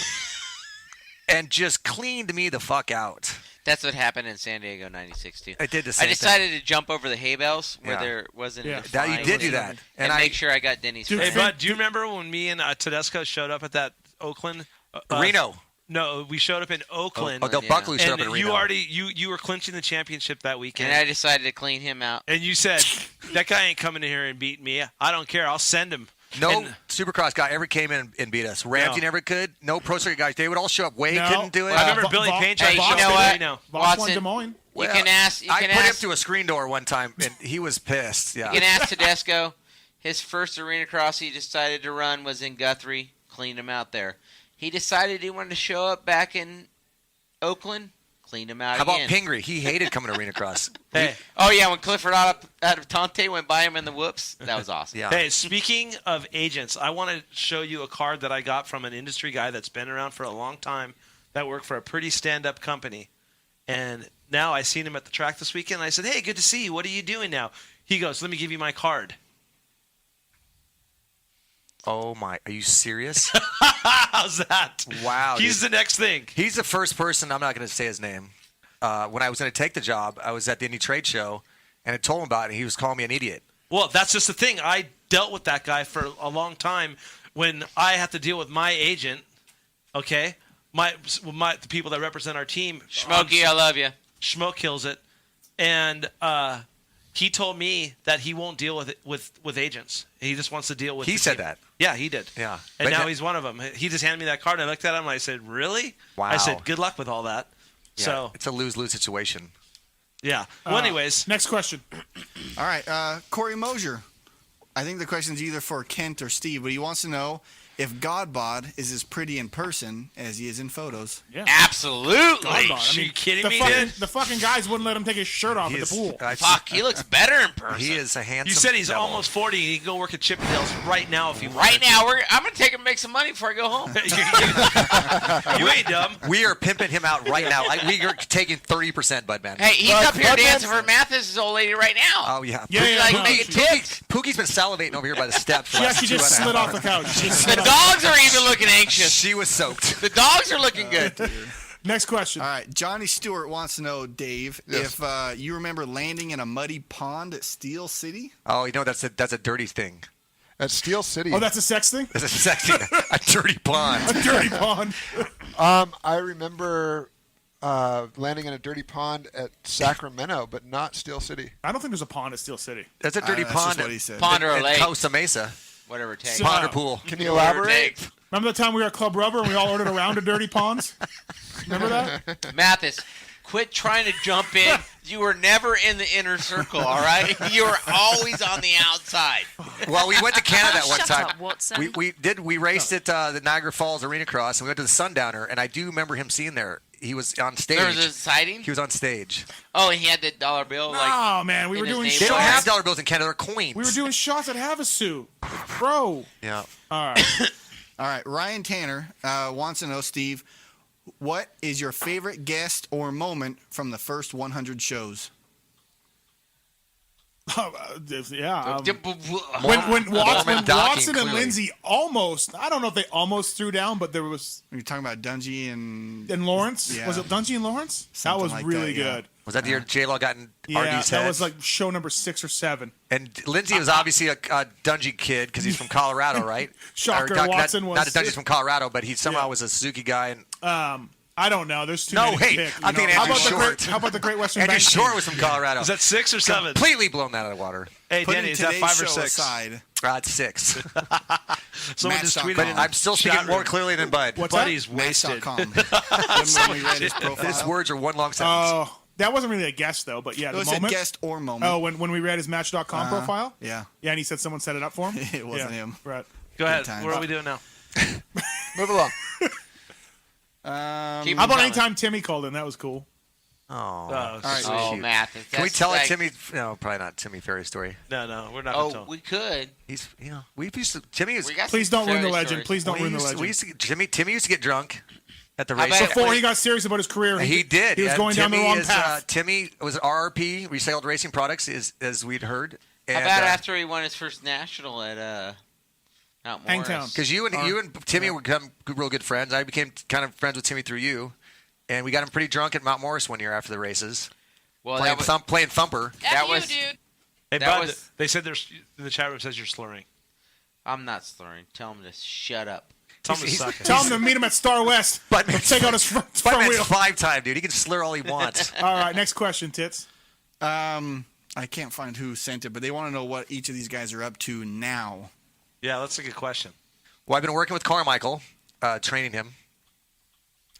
And just cleaned me the fuck out. That's what happened in San Diego '96 too. I did the same I decided to jump over the hay bales where there wasn't. Yeah. enough That you fine did do that. and And make sure I got Denny's. Hey, Bud, do you remember when me and Tedesco showed up at that Oakland? Reno. No, we showed up in Oakland. Del Buckley showed up in Reno. You were clinching the championship that weekend. And I decided to clean him out. And you said, that guy ain't coming in here and beating me. I don't care. I'll send him. No Supercross guy ever came in and beat us. Ramsey never could. No Pro Circuit guys. They would all show up. Wade couldn't do it. I remember Billy Payne tried to Hey, show you know up what? in Reno. Watson, Des Moines. you can ask. I put him through a screen door one time, and he was pissed. Yeah. You can ask Tedesco. His first arena cross he decided to run was in Guthrie. Cleaned him out there. He decided he wanted to show up back in Oakland. Cleaned him out How again. about Pingree? He hated coming to Arena Cross. Hey. Oh, yeah, when Clifford out of Tante went by him in the whoops, that was awesome. Hey, speaking of agents, I want to show you a card that I got from an industry guy that's been around for a long time that worked for a pretty stand-up company. And now I seen him at the track this weekend, and I said, hey, good to see you. What are you doing now? He goes, let me give you my card. Oh, my. Are you serious? How's that? Wow. He's the next thing. He's the first person. I'm not going to say his name. When I was going to take the job, I was at the Indy Trade Show, and I told him about it, and he was calling me an idiot. Well, that's just the thing. I dealt with that guy for a long time when I had to deal with my agent, okay? The people that represent our team. Smokey, I love you. Schmo kills it. And he told me that he won't deal with agents. He just wants to deal with He the said team. that. Yeah, he did. Yeah. And But now he's one of them. He just handed me that card, and I looked at him, and I said, really? Wow. I said, good luck with all that. Yeah, So, it's a lose-lose situation. yeah. Well, anyways. Next question. All right, Corey Mosier. I think the question is either for Kent or Steve, but he wants to know if Godbod is as pretty in person as he is in photos. Yeah. Absolutely. Are you kidding me, dude? The fucking guys wouldn't let him take his shirt off at the pool. Fuck, he looks better in person. He is a handsome You said he's devil. almost 40. He can go work at Chippendales right now if you want. Right now, I'm going to take him and make some money before I go home. You ain't dumb. We are pimping him out right now. We are taking 30%, Budman. Hey, he's up here dancing for Mathis' old lady right now. Oh, yeah. He's like making tits. Pookie's been salivating over here by the steps. She actually just slid off the couch. The dogs are even looking anxious. She was soaked. The dogs are looking good. Next question. All right, Johnny Stewart wants to know, Dave, if you remember landing in a muddy pond at Steel City? Oh, that's a dirty thing. At Steel City. Oh, that's a sex thing? That's a sex thing. A dirty pond. A dirty pond. I remember landing in a dirty pond at Sacramento, but not Steel City. I don't think there's a pond at Steel City. That's a dirty That's pond. just what he said. Pond or a in lake. Costa Mesa. Whatever it takes. So- Pond or pool. Can you elaborate? Remember the time we were at Club Rubber and we all ordered a round of dirty ponds? Remember that? Mathis, quit trying to jump in. You were never in the inner circle, all right? You were always on the outside. Well, we went to Canada at one Shut time. up, Watson. We raced at the Niagara Falls Arena Cross, and we went to the Sundowner, and I do remember him seeing there. He was on stage. There was a sighting? He was on stage. Oh, and he had the dollar bill. Oh, man, we in were his doing neighborhood. They don't have shots. dollar bills in Canada. They're coins. We were doing shots at Havasu. Bro. Yeah. All right. All right, Ryan Tanner wants to know, Steve, what is your favorite guest or moment from the first 100 shows? Yeah. When Watson and Lindsay almost, I don't know if they almost threw down, but there was. You're talking about Dungy and Lawrence? Yeah. Was it Dungy and Lawrence? Something that was like really that, yeah. good. Was that the year J-Law got in Yeah, RD's head? that was like show number 6 or 7. And Lindsay was obviously a Dungy kid because he's from Colorado, right? Shocker, Or Watson was. Not that Dungy's from Colorado, but he somehow was a Suzuki guy. And I I don't know. There's too No, many wait. to pick. I'm thinking how Andrew about Short. How about the Great Western Andrew Bank Short team? was from Colorado. Is that 6 or 7? Completely blown that out of the water. Hey, Denny, is that 5 or 6? Aside, It's 6. Someone just tweeted But in I'm still speaking more clearly than Bud. What's Buddy's wasted. Match.com. When we read his profile. His words are one long sentence. Oh, that wasn't really a guess though. But yeah, It the was moment. a guest or moment. Oh, when we read his Match.com profile. Yeah. Yeah, and he said someone set it up for him. It wasn't him. Right. Go ahead. times. What are we doing now? Move along. How about anytime Timmy called in? That was cool. Oh, all right. Oh, Matt. Can we tell a Timmy? No, probably not Timmy Ferry story. No, we're not. Oh, we could. He's, we used to. Timmy was. Please don't ruin the legend. Please don't ruin the legend. Timmy used to get drunk at the How race. about Before he got serious about his career, He did. He was yeah. going down the Timmy wrong is, path. Timmy was RRP, Recycled Racing Products, as we'd heard. How And, about after he won his first national at Mount Morris? Hangtown. Because you and Timmy were become real good friends. I became kind of friends with Timmy through you, and we got him pretty drunk at Mount Morris one year after the races. Well, playing Thumper. That was, Hey, That Bud, was- they said there's in the chat room says you're slurring. I'm not slurring. Tell him to shut up. Tell him to suck it. Tell him to meet him at Star West. Take out his front Spider-Man's wheel. 5-time, dude. He can slur all he wants. All right, next question, Tits. I can't find who sent it, but they want to know what each of these guys are up to now. Yeah, that's a good question. Well, I've been working with Carmichael, training him.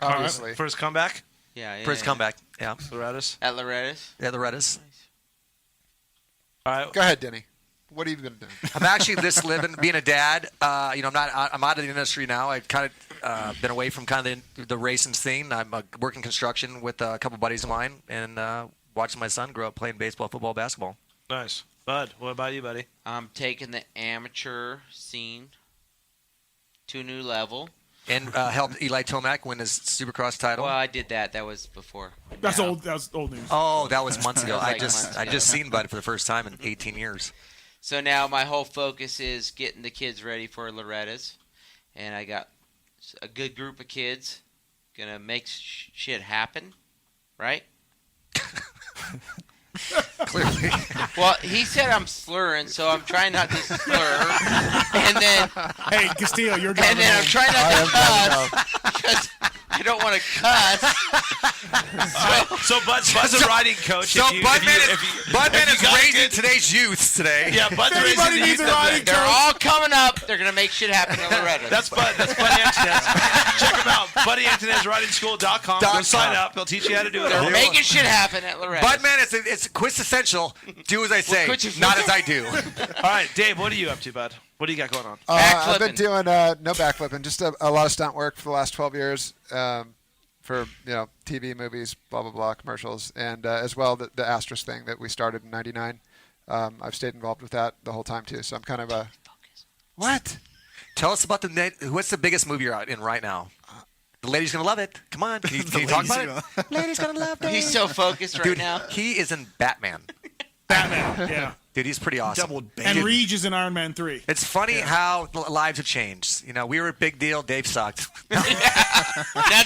Obviously. For his comeback? Yeah. For his comeback, yeah. Loretta's? At Loretta's? Yeah, Loretta's. All right. Go ahead, Denny. What have you been doing? I'm actually just living, being a dad. I'm out of the industry now. I've kind of been away from kind of the racing scene. I'm working construction with a couple buddies of mine and watching my son grow up playing baseball, football, basketball. Nice. Bud, what about you, buddy? I'm taking the amateur scene to a new level. And helped Eli Tomac win his Supercross title. Well, I did that. That was before. That was old news. Oh, that was months ago. That was like months I ago. just seen Bud for the first time in 18 years. So now my whole focus is getting the kids ready for Loretta's. And I got a good group of kids. Gonna make shit happen. Right? Clearly. Well, he said I'm slurring, so I'm trying not to slur. And then, hey, Castillo, you're driving. And then I'm trying not to cuss because I don't want to cuss. So Bud's a riding coach. So Budman is raising today's youth today. Yeah, Bud's raising the youth. They're all coming up. They're gonna make shit happen at Loretta. That's Buddy Antunez. Check him out. BuddyAntunezRidingSchool.com. Go sign up. He'll teach you how to do it. They're making shit happen at Loretta. Budman, it's quintessential. Do as I say, not as I do. All right, Dave, what are you up to, bud? What do you got going on? I've been doing no backflipping, just a lot of stunt work for the last 12 years for TV, movies, blah blah blah, commercials, and as well the Asterisk thing that we started in '99. I've stayed involved with that the whole time too. So I'm kind of a what? Tell us about what's the biggest movie you're out in right now? The lady's gonna love it. Come on, can you talk about it? Lady's gonna love it. He's so focused right Dude, now. He is in Batman. Yeah. Dude, he's pretty awesome. Doubled And Reed is in Iron Man 3. It's funny how lives have changed. We were a big deal. Dave sucked. Now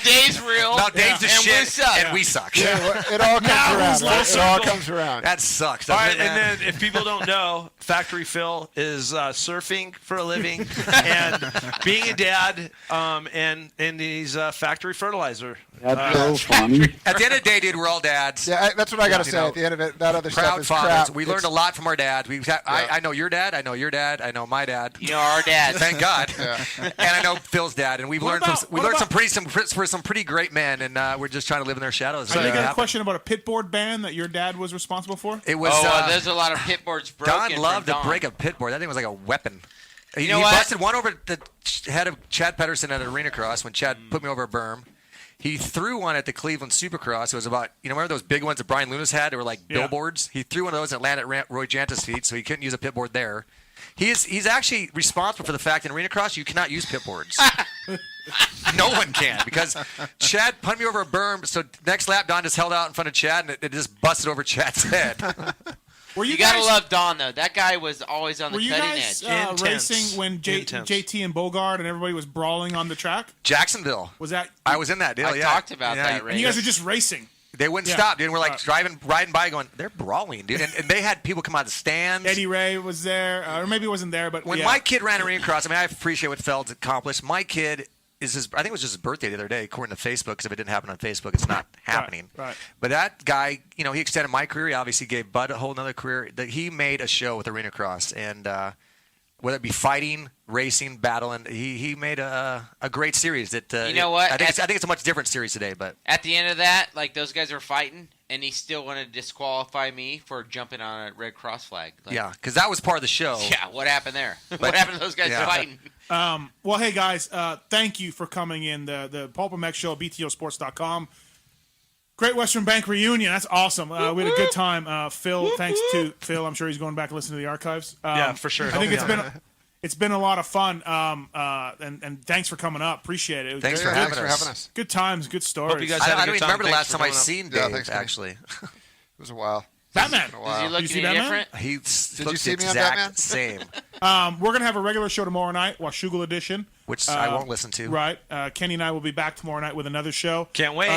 Dave's real. Now Dave's the and shit, we suck. and we suck. Yeah, it all comes around. Right? It all comes around. That sucks. All right, doesn't it, man? and then if people don't know, Factory Phil is surfing for a living and being a dad, and he's factory fertilizer. That's so funny. At the end of the day, dude, we're all dads. Yeah, that's what I got to say. At the end of it, that other stuff Proud is fathers. crap. We learned a lot from our dads. I know your dad. I know your dad. I know my dad. You know our dad. Thank God. And I know Phil's dad. And we've learned some pretty great men. And we're just trying to live in their shadows. So you got a question about a pitboard ban that your dad was responsible for? It was. There's a lot of pitboards broken. Don loved to from break a pitboard. That thing was like a weapon. He know what? busted one over the head of Chad Pedersen at Arena Cross when Chad put me over a berm. He threw one at the Cleveland Supercross. It was about, remember those big ones that Brian Lunas had? They were like billboards. He threw one of those that landed at Roy Janta's feet, so he couldn't use a pitboard there. He's actually responsible for the fact in Arena Cross you cannot use pitboards. No one can, because Chad punted me over a berm. So next lap, Don just held out in front of Chad, and it just busted over Chad's head. You gotta love Don though. That guy was always on the Were you cutting guys edge. racing when JT and Bogart and everybody was brawling on the track? Jacksonville. Was that? I was in that deal. I talked about that race. And you guys were just racing. They wouldn't stop, dude. We're like riding by, going, they're brawling, dude. And they had people come out of the stands. Eddie Ray was there, or maybe he wasn't there, but when my kid ran Arena Cross, I mean, I appreciate what Feld's accomplished. My kid I think it was just his birthday the other day, according to Facebook. Because if it didn't happen on Facebook, it's not happening. Right. But that guy, he extended my career. He obviously gave Bud a whole other career. That he made a show with Arena Cross, and whether it be fighting, racing, battling, he made a great series. That you know what? I think it's a much different series today. But at the end of that, like those guys were fighting, and he still wanted to disqualify me for jumping on a Red Cross flag. Like, yeah, because that was part of the show. Yeah, what happened there? What happened to those guys fighting? Well, hey guys, thank you for coming in. The Pulp MX show at BTOsports.com. Great Western Bank reunion. That's awesome. We had a good time. Phil, thanks to Phil. I'm sure he's going back and listening to the archives. Yeah, for sure. I think it's been a lot of fun. And thanks for coming up. Appreciate it. Thanks for having us. Good times, good stories. Hope you guys had a I good don't time. remember the Thanks last for time I coming up. seen Yeah, Dave. thanks, man. Actually, It was a while. Batman. Does he look Did you see any Batman? different? he Did you looked see me on exact Batman? same, We're going to have a regular show tomorrow night, Washougal edition. which I won't listen to. Right. Kenny and I will be back tomorrow night with another show. Can't wait.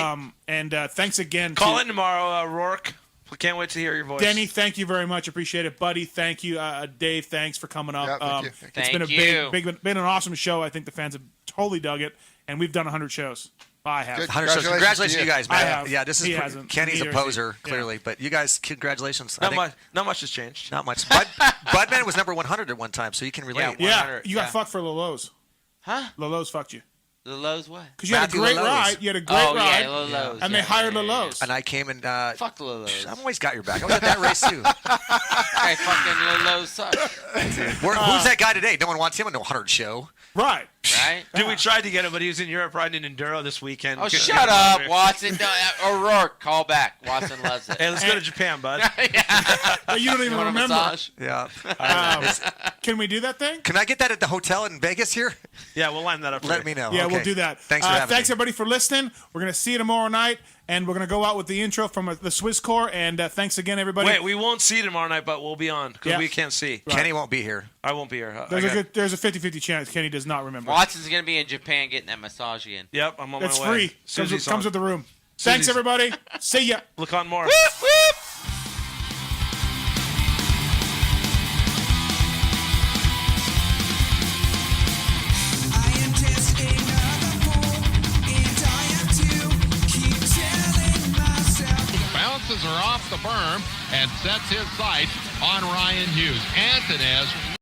And thanks again. Call in tomorrow, Rourke. We can't wait to hear your voice. Denny, thank you very much. Appreciate it. Buddy, thank you. Dave, thanks for coming up. Yeah, thank you. It's been a been an awesome show. I think the fans have totally dug it, and we've done 100 shows. I have. Good. 100 shows. Congratulations to you guys, man. I have. Yeah, this He is hasn't. Kenny's a Neither has poser, he. clearly, but you guys, congratulations. Not much has changed. Not much. Budman was number 100 at one time, so you can relate. Yeah, you got fucked for Lolo's. Huh? Lolo's fucked you. Lolo's what? Because you had a Matthew great Lolo's. ride. You had a great ride. Yeah, Lolo's. And they hired Lolo's. And I came and Fuck Lolo's. I've always got your back. I was at that race too. Hey, fucking Lolo's suck. Who's that guy today? No one wants him on the 100 show. Right. Right? Dude, we tried to get him, but he was in Europe riding an Enduro this weekend. Oh, Couldn't shut get him up, over here. Watson. O'Rourke, call back. Watson loves it. Hey, let's go to Japan, bud. You don't even want a remember. massage? Yeah. Can we do that thing? Can I get that at the hotel in Vegas here? Yeah, we'll line that up for Let you. me know. Yeah, Okay. we'll do that. Thanks for having Thanks me. everybody for listening. We're gonna see you tomorrow night, and we're gonna go out with the intro from the Swiss Corps. And thanks again, everybody. Wait, we won't see tomorrow night, but we'll be on because Yeah. we can't see. Kenny won't be here. I won't be here. There's a 50-50 chance Kenny does not remember. Watson's going to be in Japan getting that massage again. Yep, I'm on It's my way. free. Susie's Comes on. with the room. Thanks, Susie's- everybody. See ya. Look on more. Bounces are off the berm and sets his sights on Ryan Hughes. Antunez